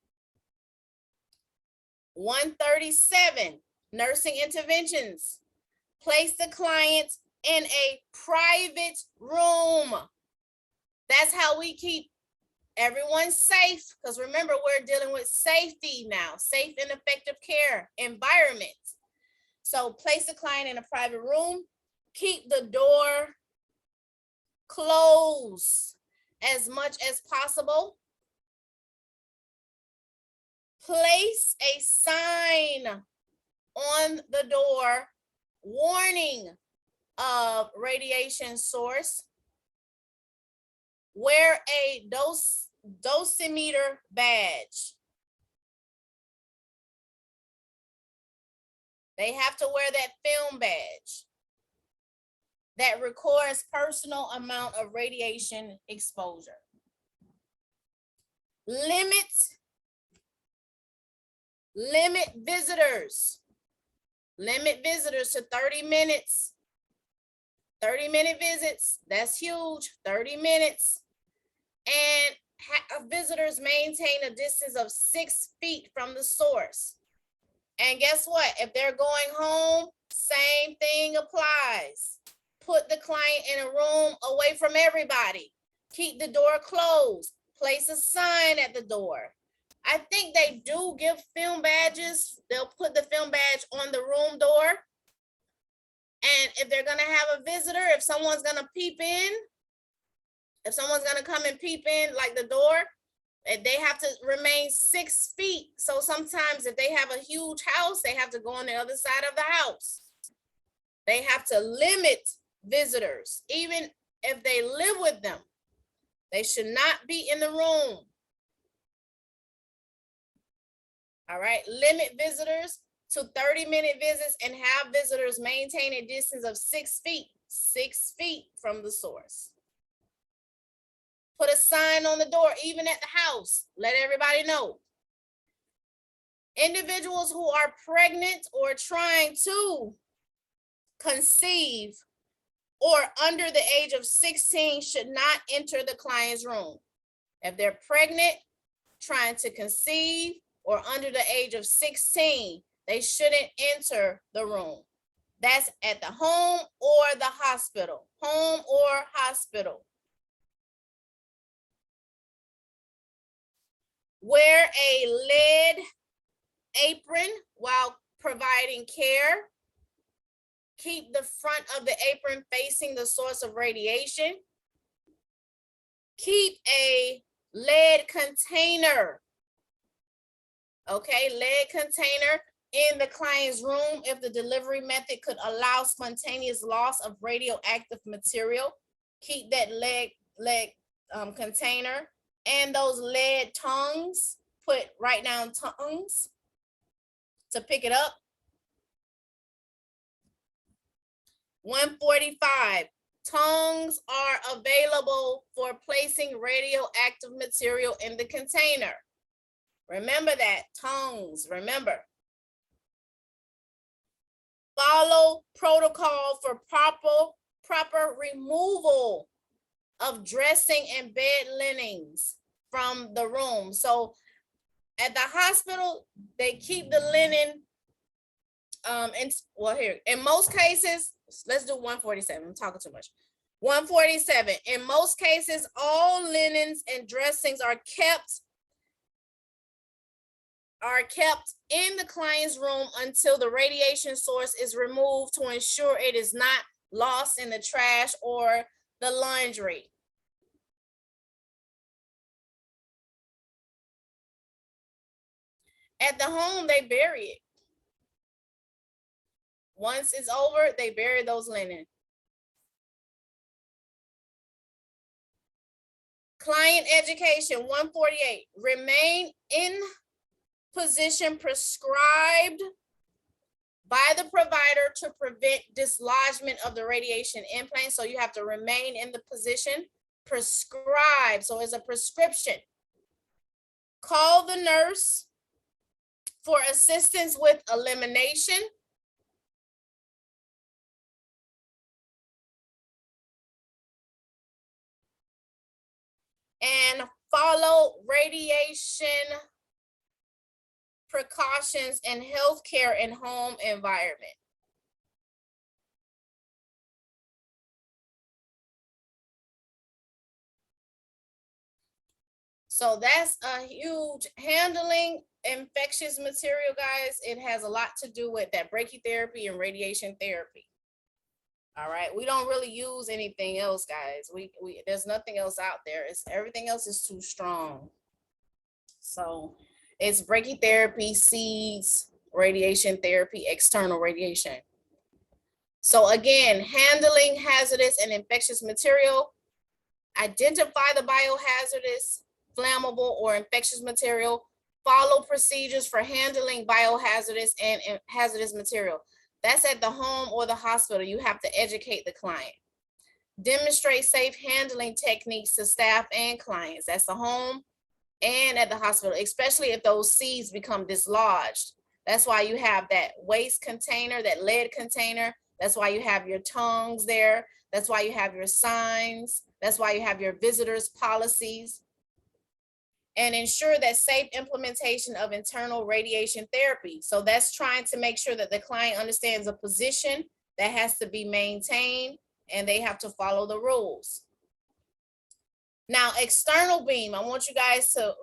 137, nursing interventions. Place the client in a private room. That's how we keep everyone safe, because remember, we're dealing with safety now, safe and effective care environment. So place the client in a private room, keep the door closed as much as possible. Place a sign on the door, warning of radiation source. Wear a dosimeter badge. They have to wear that film badge that records personal amount of radiation exposure. Limit visitors. Limit visitors to 30 minutes. 30-minute visits, that's huge, 30 minutes. And visitors maintain a distance of 6 feet from the source. And guess what? If they're going home, same thing applies. Put the client in a room away from everybody. Keep the door closed. Place a sign at the door. I think they do give film badges. They'll put the film badge on the room door. And if they're gonna have a visitor, if someone's gonna peep in, if someone's gonna come and peep in like the door, they have to remain 6 feet. So sometimes if they have a huge house, they have to go on the other side of the house. They have to limit visitors. Even if they live with them, they should not be in the room. All right, limit visitors to 30-minute visits and have visitors maintain a distance of 6 feet, 6 feet from the source. Put a sign on the door, even at the house. Let everybody know. Individuals who are pregnant or trying to conceive or under the age of 16 should not enter the client's room. If they're pregnant, trying to conceive, or under the age of 16, they shouldn't enter the room. That's at the home or the hospital. Home or hospital. Wear a lead apron while providing care. Keep the front of the apron facing the source of radiation. Keep a lead container. Okay, lead container in the client's room if the delivery method could allow spontaneous loss of radioactive material. Keep that lead container and those lead tongues. Write down tongues to pick it up. 145, tongues are available for placing radioactive material in the container. Remember that, tongues, remember. Follow protocol for proper removal of dressing and bed linens from the room. So at the hospital, they keep the linen, in most cases, let's do 147, I'm talking too much. 147, in most cases, all linens and dressings are kept in the client's room until the radiation source is removed to ensure it is not lost in the trash or the laundry. At the home, they bury it. Once it's over, they bury those linen. Client education, 148, remain in position prescribed by the provider to prevent dislodgement of the radiation implant. So you have to remain in the position prescribed. So it's a prescription. Call the nurse for assistance with elimination. and follow radiation precautions in healthcare and home environment. So that's a huge handling infectious material, guys. It has a lot to do with that brachytherapy and radiation therapy. All right, we don't really use anything else, guys. We there's nothing else out there. It's everything else is too strong. So it's brachytherapy, seeds, radiation therapy, external radiation. So again, handling hazardous and infectious material, identify the biohazardous, flammable, or infectious material, follow procedures for handling biohazardous and hazardous material. That's at the home or the hospital. You have to educate the client. Demonstrate safe handling techniques to staff and clients. That's the home and at the hospital, especially if those seeds become dislodged. That's why you have that waste container, that lead container. That's why you have your tongues there. That's why you have your signs. That's why you have your visitors policies. And ensure that safe implementation of internal radiation therapy. So that's trying to make sure that the client understands a position that has to be maintained and they have to follow the rules. Now, external beam, I want you guys to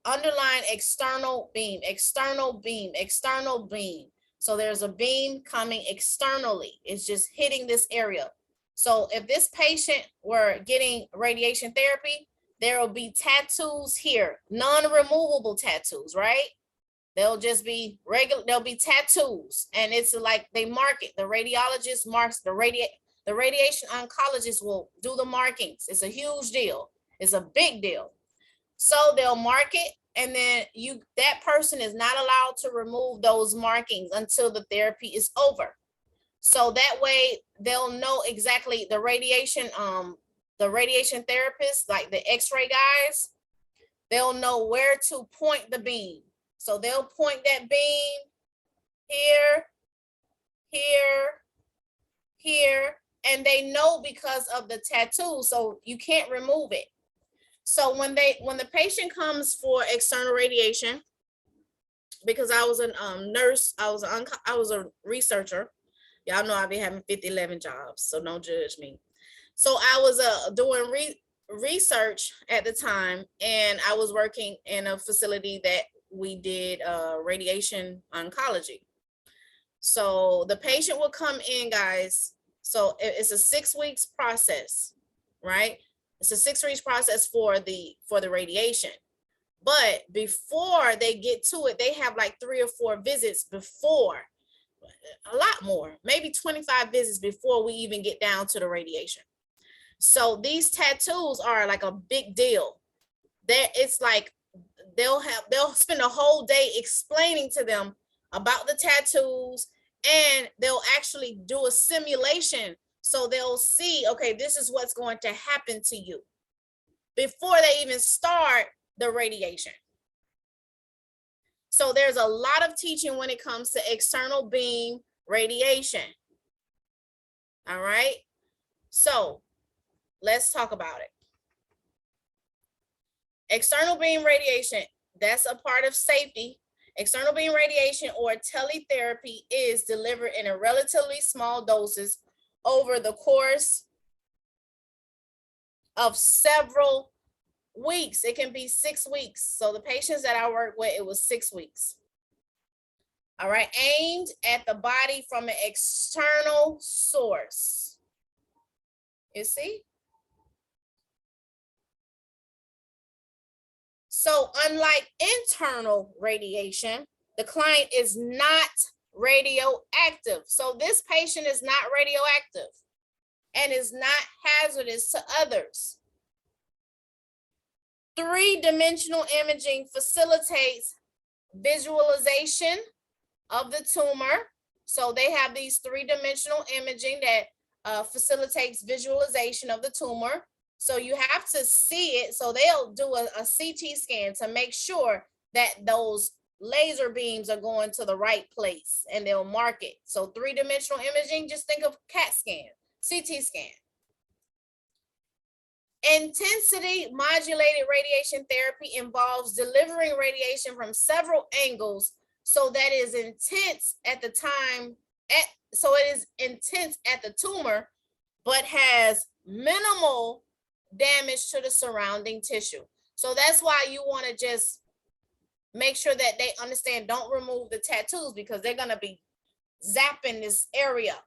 underline external beam, external beam, external beam. So there's a beam coming externally. It's just hitting this area. So if this patient were getting radiation therapy, there will be tattoos here, non-removable tattoos, right? They'll just be regular, there'll be tattoos. And it's like they mark it. The radiologist marks, the radiation oncologist will do the markings. It's a huge deal. It's a big deal. So they'll mark it, and then that person is not allowed to remove those markings until the therapy is over. So that way they'll know exactly the radiation therapists, like the x-ray guys, they'll know where to point the beam. So they'll point that beam here, here, here, and they know because of the tattoo, so you can't remove it. So when the patient comes for external radiation, because I was a nurse, I was a researcher. Y'all know I've been having 11 jobs, so don't judge me. So I was doing research at the time, and I was working in a facility that we did radiation oncology. So the patient will come in, guys. So it's a 6 weeks process, right? It's a 6 weeks process for the radiation. But before they get to it, they have like 3 or 4 visits before, a lot more, maybe 25 visits before we even get down to the radiation. So these tattoos are like a big deal. It's like they'll spend a whole day explaining to them about the tattoos, and they'll actually do a simulation. So they'll see, okay, this is what's going to happen to you before they even start the radiation. So there's a lot of teaching when it comes to external beam radiation. All right. So let's talk about it. External beam radiation, that's a part of safety. External beam radiation, or teletherapy, is delivered in a relatively small doses over the course of several weeks. It can be 6 weeks. So the patients that I work with, it was 6 weeks. All right, aimed at the body from an external source. You see? So unlike internal radiation, the client is not radioactive. So this patient is not radioactive and is not hazardous to others. 3-dimensional imaging facilitates visualization of the tumor. So they have these 3-dimensional imaging that facilitates visualization of the tumor. So you have to see it. So they'll do a CT scan to make sure that those laser beams are going to the right place, and they'll mark it. So 3-dimensional imaging, just think of CAT scan, CT scan. Intensity modulated radiation therapy involves delivering radiation from several angles so that is intense at the time, so it is intense at the tumor, but has minimal damage to the surrounding tissue. So that's why you want to just make sure that they understand, don't remove the tattoos, because they're going to be zapping this area.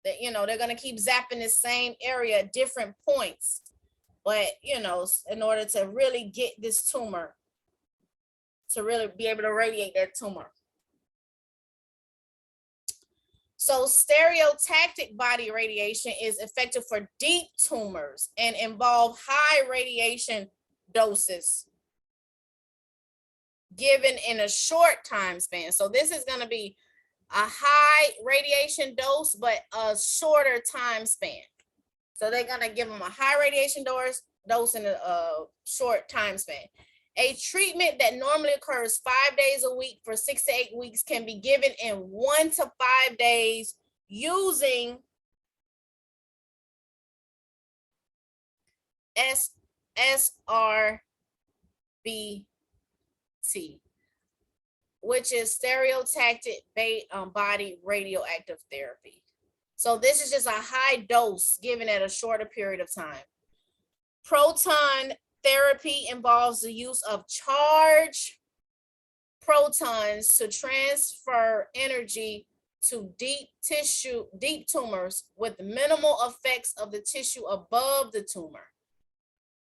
That, you know, they're going to keep zapping the same area at different points. But, you know, in order to really get this tumor, to really be able to radiate that tumor. So stereotactic body radiation is effective for deep tumors and involve high radiation doses given in a short time span. So this is going to be a high radiation dose, but a shorter time span. So they're going to give them a high radiation dose in a short time span. A treatment that normally occurs 5 days a week for 6 to 8 weeks can be given in 1 to 5 days using SRBT, which is stereotactic body radioactive therapy. So this is just a high dose given at a shorter period of time. Proton therapy involves the use of charged protons to transfer energy to deep tumors with minimal effects of the tissue above the tumor,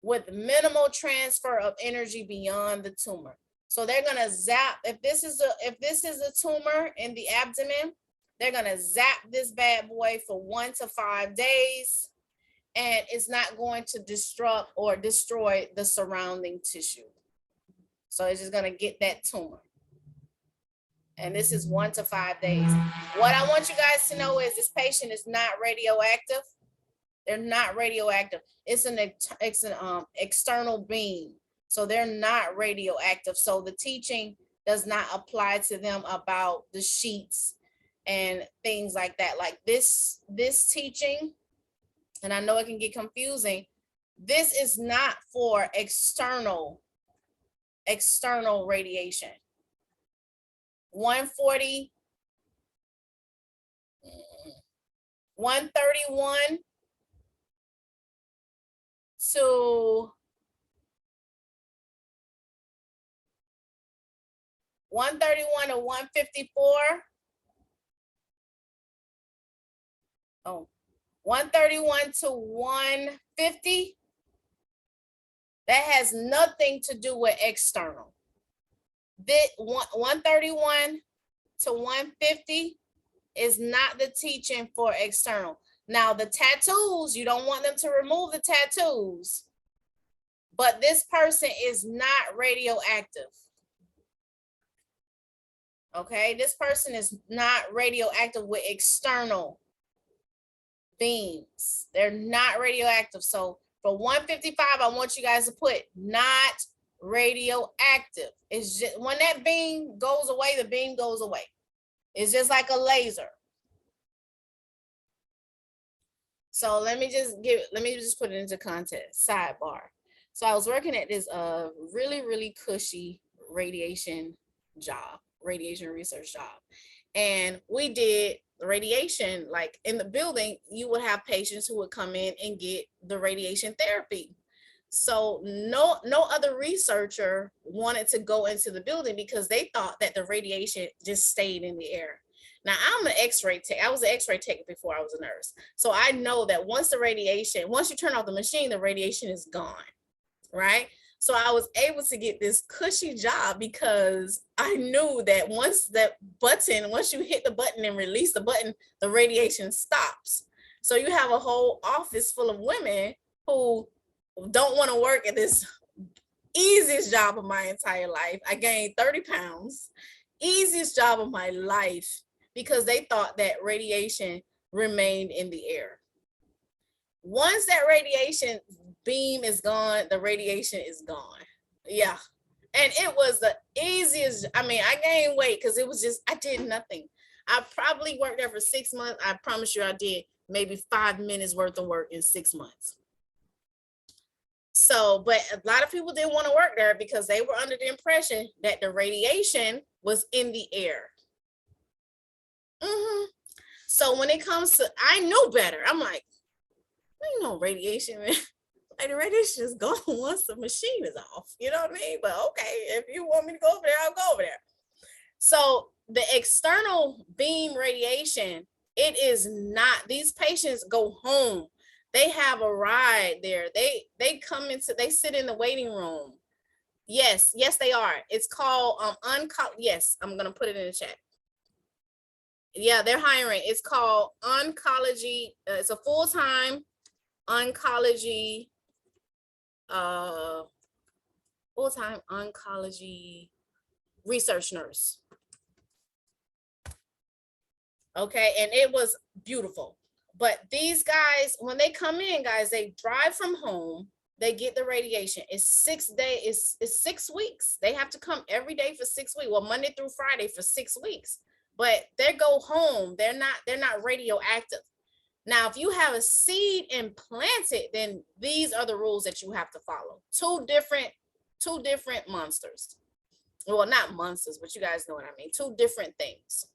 with minimal transfer of energy beyond the tumor. So they're gonna zap, if this is a tumor in the abdomen, they're gonna zap this bad boy for 1 to 5 days, and it's not going to disrupt or destroy the surrounding tissue. So it's just gonna get that tumor. And this is 1 to 5 days. What I want you guys to know is this patient is not radioactive. They're not radioactive. It's an external beam. So they're not radioactive. So the teaching does not apply to them about the sheets and things like that. Like this teaching, and I know it can get confusing, this is not for external radiation. 131 to 131 to 154. Oh, 131 to 150. That has nothing to do with external. 131 to 150 is not the teaching for external. Now the tattoos, you don't want them to remove the tattoos, but this person is not radioactive. Okay, this person is not radioactive with external beams. They're not radioactive. So for 155, I want you guys to put not radioactive. It's just when that beam goes away, the beam goes away. It's just like a laser. So let me just put it into context. Sidebar. So I was working at this really cushy radiation research job. And we did radiation, like in the building, you would have patients who would come in and get the radiation therapy. So no other researcher wanted to go into the building because they thought that the radiation just stayed in the air. Now I'm an x-ray tech. I was an x-ray tech before I was a nurse. So I know that once you turn off the machine, the radiation is gone, right? So I was able to get this cushy job because I knew that once you hit the button and release the button, the radiation stops. So you have a whole office full of women who don't want to work at this easiest job of my entire life. I gained 30 pounds, easiest job of my life, because they thought that radiation remained in the air. Once that radiation beam is gone, the radiation is gone. Yeah. And it was the easiest. I mean, I gained weight because it was just, I did nothing. I probably worked there for 6 months. I promise you I did maybe 5 minutes worth of work in 6 months. So, but a lot of people didn't want to work there because they were under the impression that the radiation was in the air. So when it comes to, I knew better. I'm like, I know radiation, man. Like the radiation is gone once the machine is off. You know what I mean? But okay, if you want me to go over there, I'll go over there. So the external beam radiation, it is not, these patients go home. They have a ride there. They come into, they sit in the waiting room. Yes, they are. It's called yes, I'm gonna put it in the chat. Yeah, they're hiring. It's called oncology. It's a full-time oncology, full-time oncology research nurse. Okay, and it was beautiful. But these guys, when they come in, guys, they drive from home, they get the radiation. It's 6 days, it's 6 weeks. They have to come every day for 6 weeks. Well, Monday through Friday for 6 weeks. But they go home, they're not radioactive. Now, if you have a seed implanted, then these are the rules that you have to follow. Two different monsters. Well, not monsters, but you guys know what I mean. Two different things.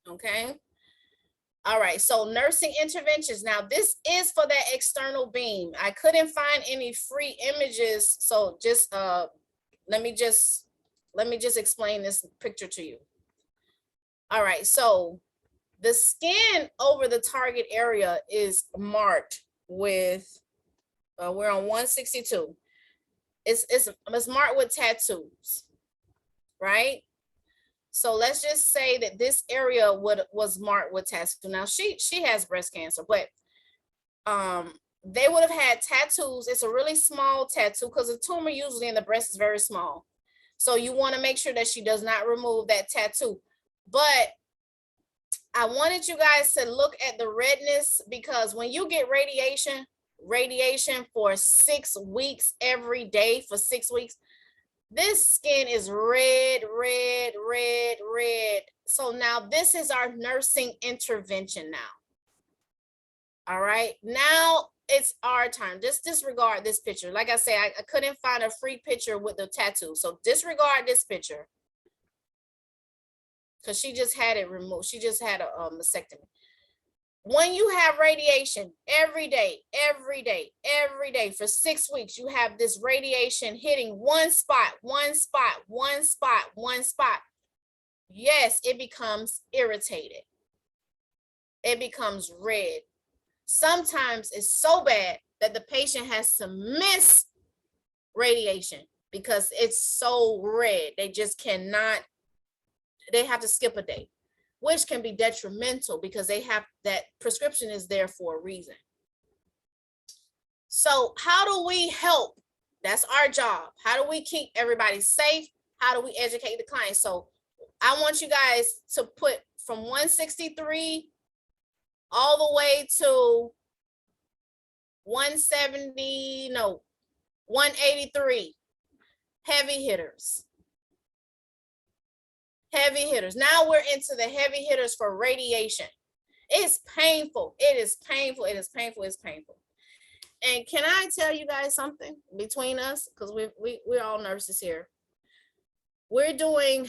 Okay. All right. So nursing interventions. Now, this is for that external beam. I couldn't find any free images. So just let me just explain this picture to you. All right. So the skin over the target area is marked with, we're on 162. It's marked with tattoos, right? So let's just say that this area was marked with tattoo. Now she has breast cancer, but they would have had tattoos. It's a really small tattoo because the tumor usually in the breast is very small. So you want to make sure that she does not remove that tattoo. But I wanted you guys to look at the redness, because when you get radiation for 6 weeks every day for 6 weeks, this skin is red. So now this is our nursing intervention now. All right, now it's our time. Just disregard this picture. Like I said, I couldn't find a free picture with the tattoo. So disregard this picture, because she just had it removed. She just had a mastectomy. When you have radiation every day for 6 weeks, you have this radiation hitting one spot. Yes, it becomes irritated. It becomes red. Sometimes it's so bad that the patient has to miss radiation because it's so red. They just cannot, they have to skip a day, which can be detrimental because they have, that prescription is there for a reason. So how do we help? That's our job. How do we keep everybody safe? How do we educate the client? So I want you guys to put from 163 all the way to 183 heavy hitters. Now we're into the heavy hitters for radiation. It's painful. It is painful. And can I tell you guys something between us? Because we're all nurses here. We're doing,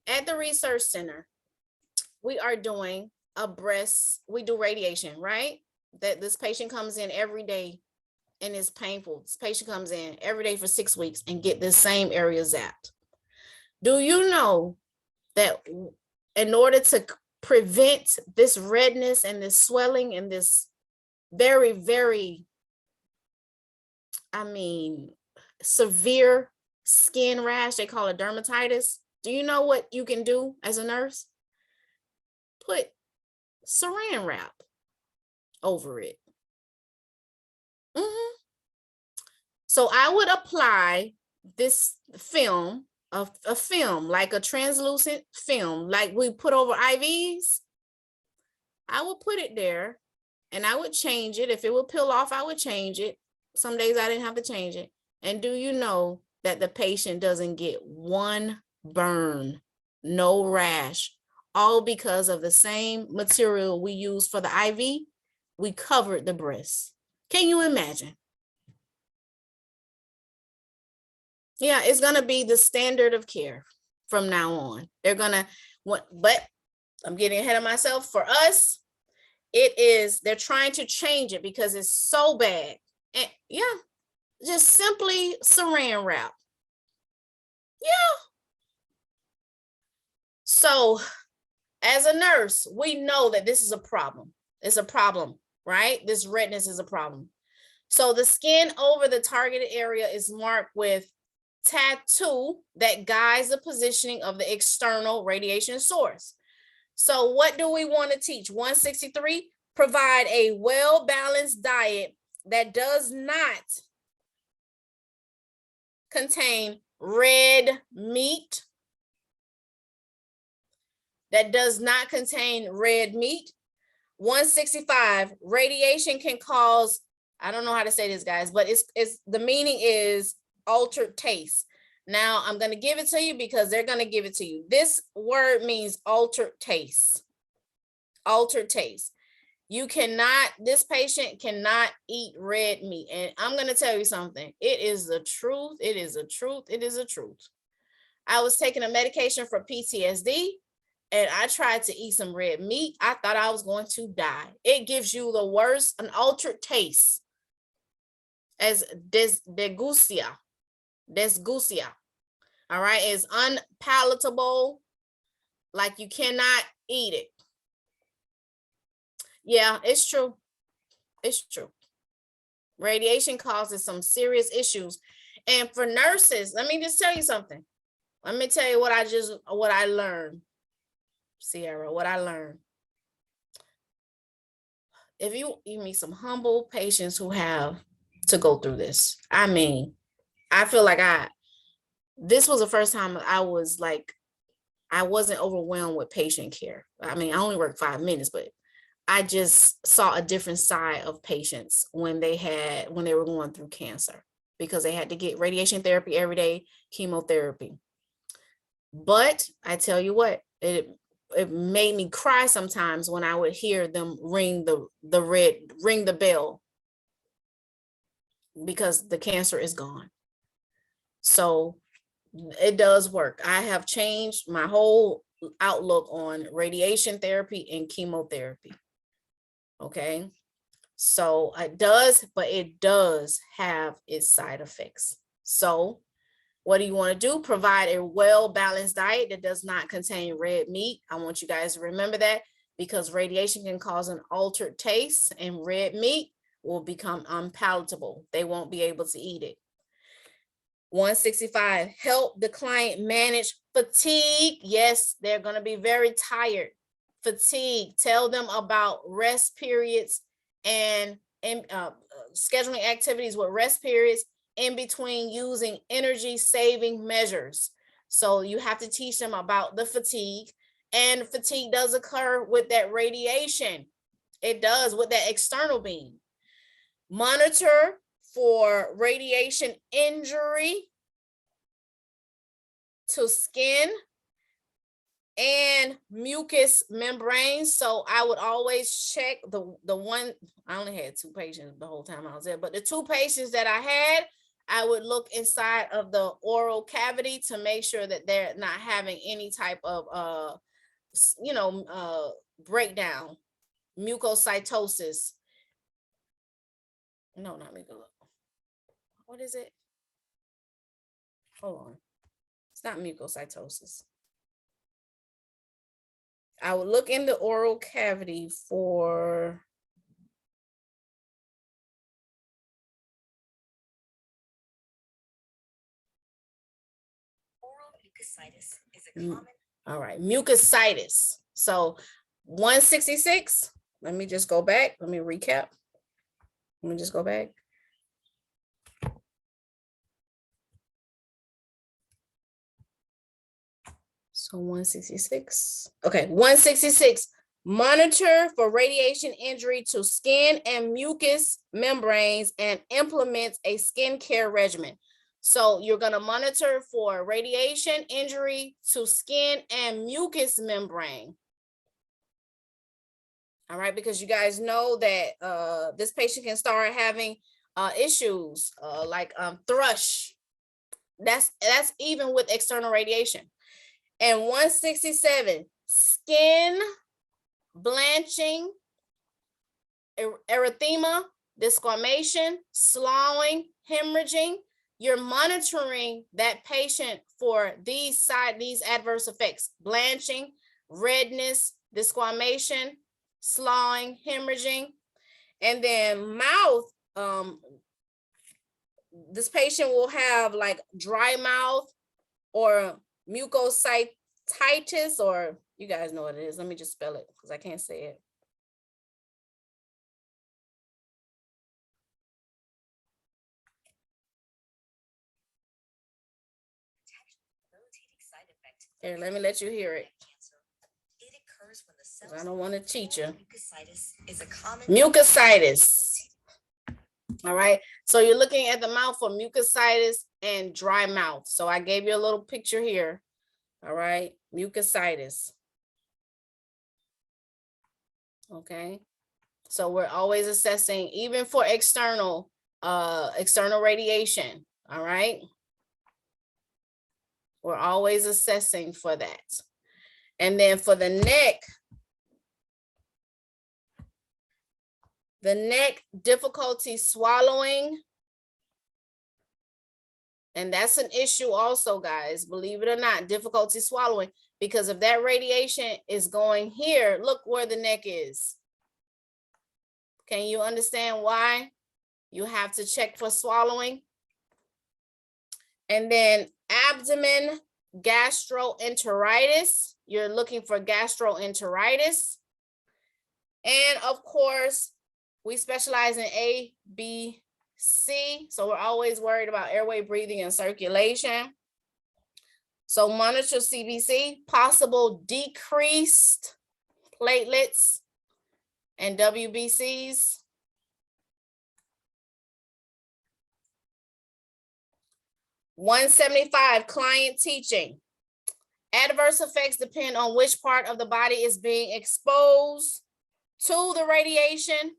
at the research center, we are doing we do radiation, right? That this patient comes in every day and it's painful. This patient comes in every day for 6 weeks and get this same area zapped. Do you know that in order to prevent this redness and this swelling and this very, very, severe skin rash, they call it dermatitis, do you know what you can do as a nurse? Put saran wrap over it. So I would apply this film, a film, like a translucent film, like we put over IVs. I would put it there and I would change it. If it would peel off, I would change it. Some days I didn't have to change it. And do you know that the patient doesn't get one burn, no rash, all because of the same material we use for the IV? we covered the breast. Can you imagine? Yeah, it's going to be the standard of care from now on. They're going to, but I'm getting ahead of myself. For us, they're trying to change it because it's so bad. And yeah, just simply saran wrap. Yeah. So as a nurse, we know that this is a problem. It's a problem, right? This redness is a problem. So the skin over the targeted area is marked with tattoo that guides the positioning of the external radiation source. So what do we want to teach? 163, provide a well-balanced diet that does not contain red meat. That does not contain red meat. 165, radiation can cause, I don't know how to say this, guys, but it's the meaning is altered taste. Now I'm going to give it to you because they're going to give it to you. This word means altered taste. Altered taste. You cannot, this patient cannot eat red meat. And I'm going to tell you something. It is the truth. It is a truth. It is a truth. I was taking a medication for PTSD and I tried to eat some red meat. I thought I was going to die. It gives you the worst, an altered taste as dysgeusia. All right, it's unpalatable, like you cannot eat it. Yeah, it's true. It's true. Radiation causes some serious issues. And for nurses, let me just tell you something. Let me tell you what I learned. Sierra, what I learned. If you meet some humble patients who have to go through this, I mean, I feel like this was the first time I was like, I wasn't overwhelmed with patient care. I mean, I only worked 5 minutes, but I just saw a different side of patients when they were going through cancer because they had to get radiation therapy every day, chemotherapy. But I tell you what, it made me cry sometimes when I would hear them ring the bell because the cancer is gone. So it does work. I have changed my whole outlook on radiation therapy and chemotherapy. Okay. So it does have its side effects. So what do you want to do? Provide a well-balanced diet that does not contain red meat. I want you guys to remember that because radiation can cause an altered taste and red meat will become unpalatable. They won't be able to eat it. 165, help the client manage fatigue. Yes, they're going to be very tired. Fatigue. Tell them about rest periods and scheduling activities with rest periods in between using energy saving measures. So you have to teach them about the fatigue, and fatigue does occur with that radiation. It does with that external beam. Monitor for radiation injury to skin and mucous membranes. So I would always check the one, I only had 2 patients the whole time I was there, but the 2 patients that I had, I would look inside of the oral cavity to make sure that they're not having any type of, breakdown, mucocytosis. No, not mucus. What is it? Hold on. It's not mucocytosis. I would look in the oral cavity for oral mucositis is a common. All right, mucositis. So 166. Let me just go back. Let me recap. Let me just go back. So 166. Okay, 166. Monitor for radiation injury to skin and mucous membranes and implement a skincare regimen. So you're going to monitor for radiation injury to skin and mucous membrane. All right, because you guys know that this patient can start having issues like thrush. That's even with external radiation. And 167, skin blanching, erythema, desquamation, swallowing, hemorrhaging. You're monitoring that patient for these adverse effects: blanching, redness, desquamation, swallowing, hemorrhaging. And then mouth, this patient will have like dry mouth or mucositis, or you guys know what it is. Let me just spell it because I can't say it. Here, let me let you hear it. I don't want to cheat you. Mucositis. All right. So you're looking at the mouth for mucositis and dry mouth. So I gave you a little picture here. All right. Mucositis. Okay. So we're always assessing, even for external radiation. All right. We're always assessing for that. And then for the neck, difficulty swallowing. And that's an issue also, guys, believe it or not, difficulty swallowing, because if that radiation is going here, look where the neck is. Can you understand why you have to check for swallowing? And then abdomen gastroenteritis, you're looking for gastroenteritis. And of course, we specialize in A, B, C. So we're always worried about airway, breathing, and circulation. So monitor CBC, possible decreased platelets and WBCs. $175, client teaching. Adverse effects depend on which part of the body is being exposed to the radiation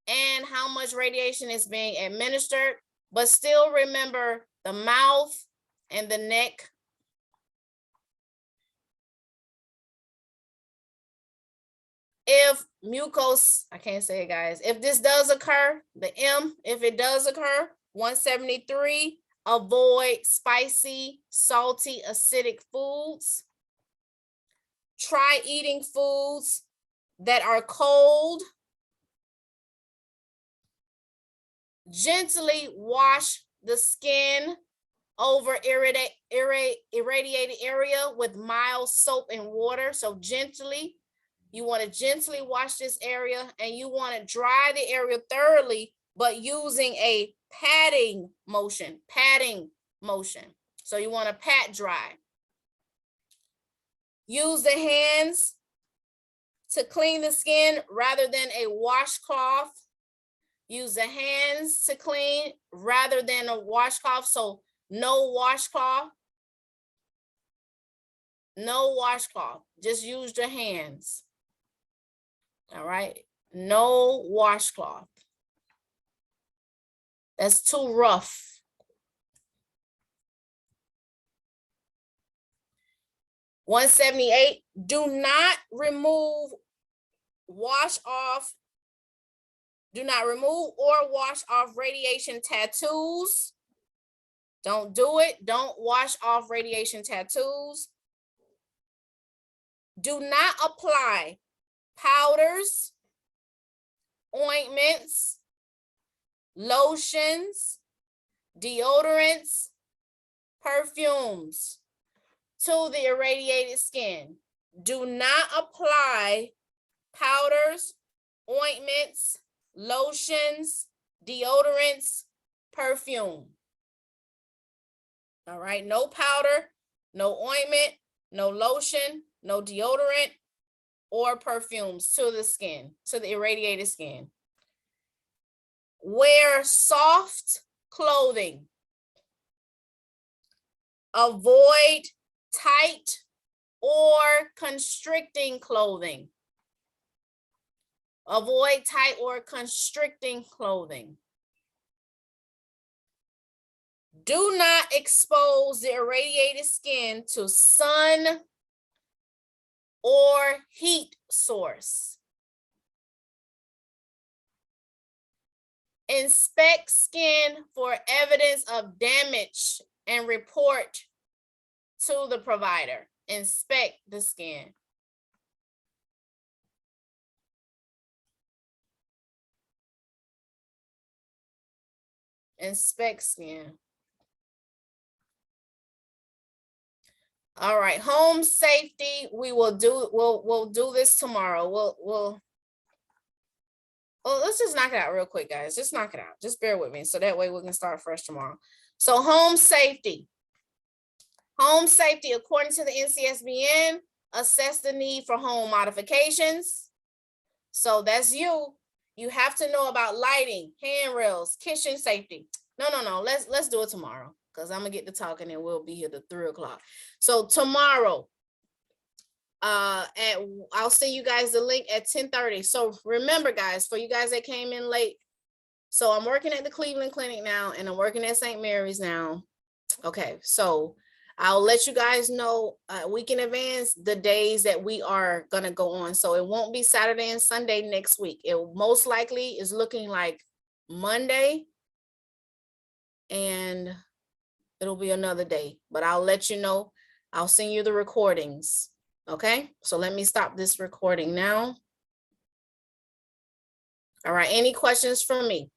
and how much radiation is being administered, but still remember the mouth and the neck. If I can't say it, guys. If this does occur, the M, if it does occur, 173, avoid spicy, salty, acidic foods. Try eating foods that are cold. Gently wash the skin over irradiated area with mild soap and water. So gently, you want to gently wash this area, and you want to dry the area thoroughly, but using a patting motion. So you want to pat dry. Use the hands to clean the skin rather than a washcloth. Use the hands to clean rather than a washcloth. So no washcloth. No washcloth. Just use your hands. All right. No washcloth. That's too rough. $178, do not remove, do not remove or wash off radiation tattoos. Don't do it. Don't wash off radiation tattoos. Do not apply powders, ointments, lotions, deodorants, perfumes to the irradiated skin. Do not apply powders, ointments, lotions, deodorants, perfume. All right, no powder, no ointment, no lotion, no deodorant or perfumes to the skin, to the irradiated skin. Wear soft clothing. Avoid tight or constricting clothing. Avoid tight or constricting clothing. Do not expose the irradiated skin to sun or heat source. Inspect skin for evidence of damage and report to the provider. Inspect the skin. Inspect skin. All right, home safety. We'll do this tomorrow. Well, let's just knock it out real quick, guys. Just knock it out. Just bear with me, so that way we can start fresh tomorrow. So home safety. Home safety, according to the NCSBN, assess the need for home modifications. So that's you. You have to know about lighting, handrails, kitchen safety. No. Let's do it tomorrow, because I'm gonna get to talking and we'll be here to 3 o'clock. So tomorrow, I'll send you guys the link at 10:30. So remember, guys, for you guys that came in late, so I'm working at the Cleveland Clinic now, and I'm working at St. Mary's now. Okay, so I'll let you guys know a week in advance the days that we are gonna go on. So it won't be Saturday and Sunday next week. It most likely is looking like Monday, and it'll be another day, but I'll let you know. I'll send you the recordings. Okay, so let me stop this recording now. All right, any questions from me?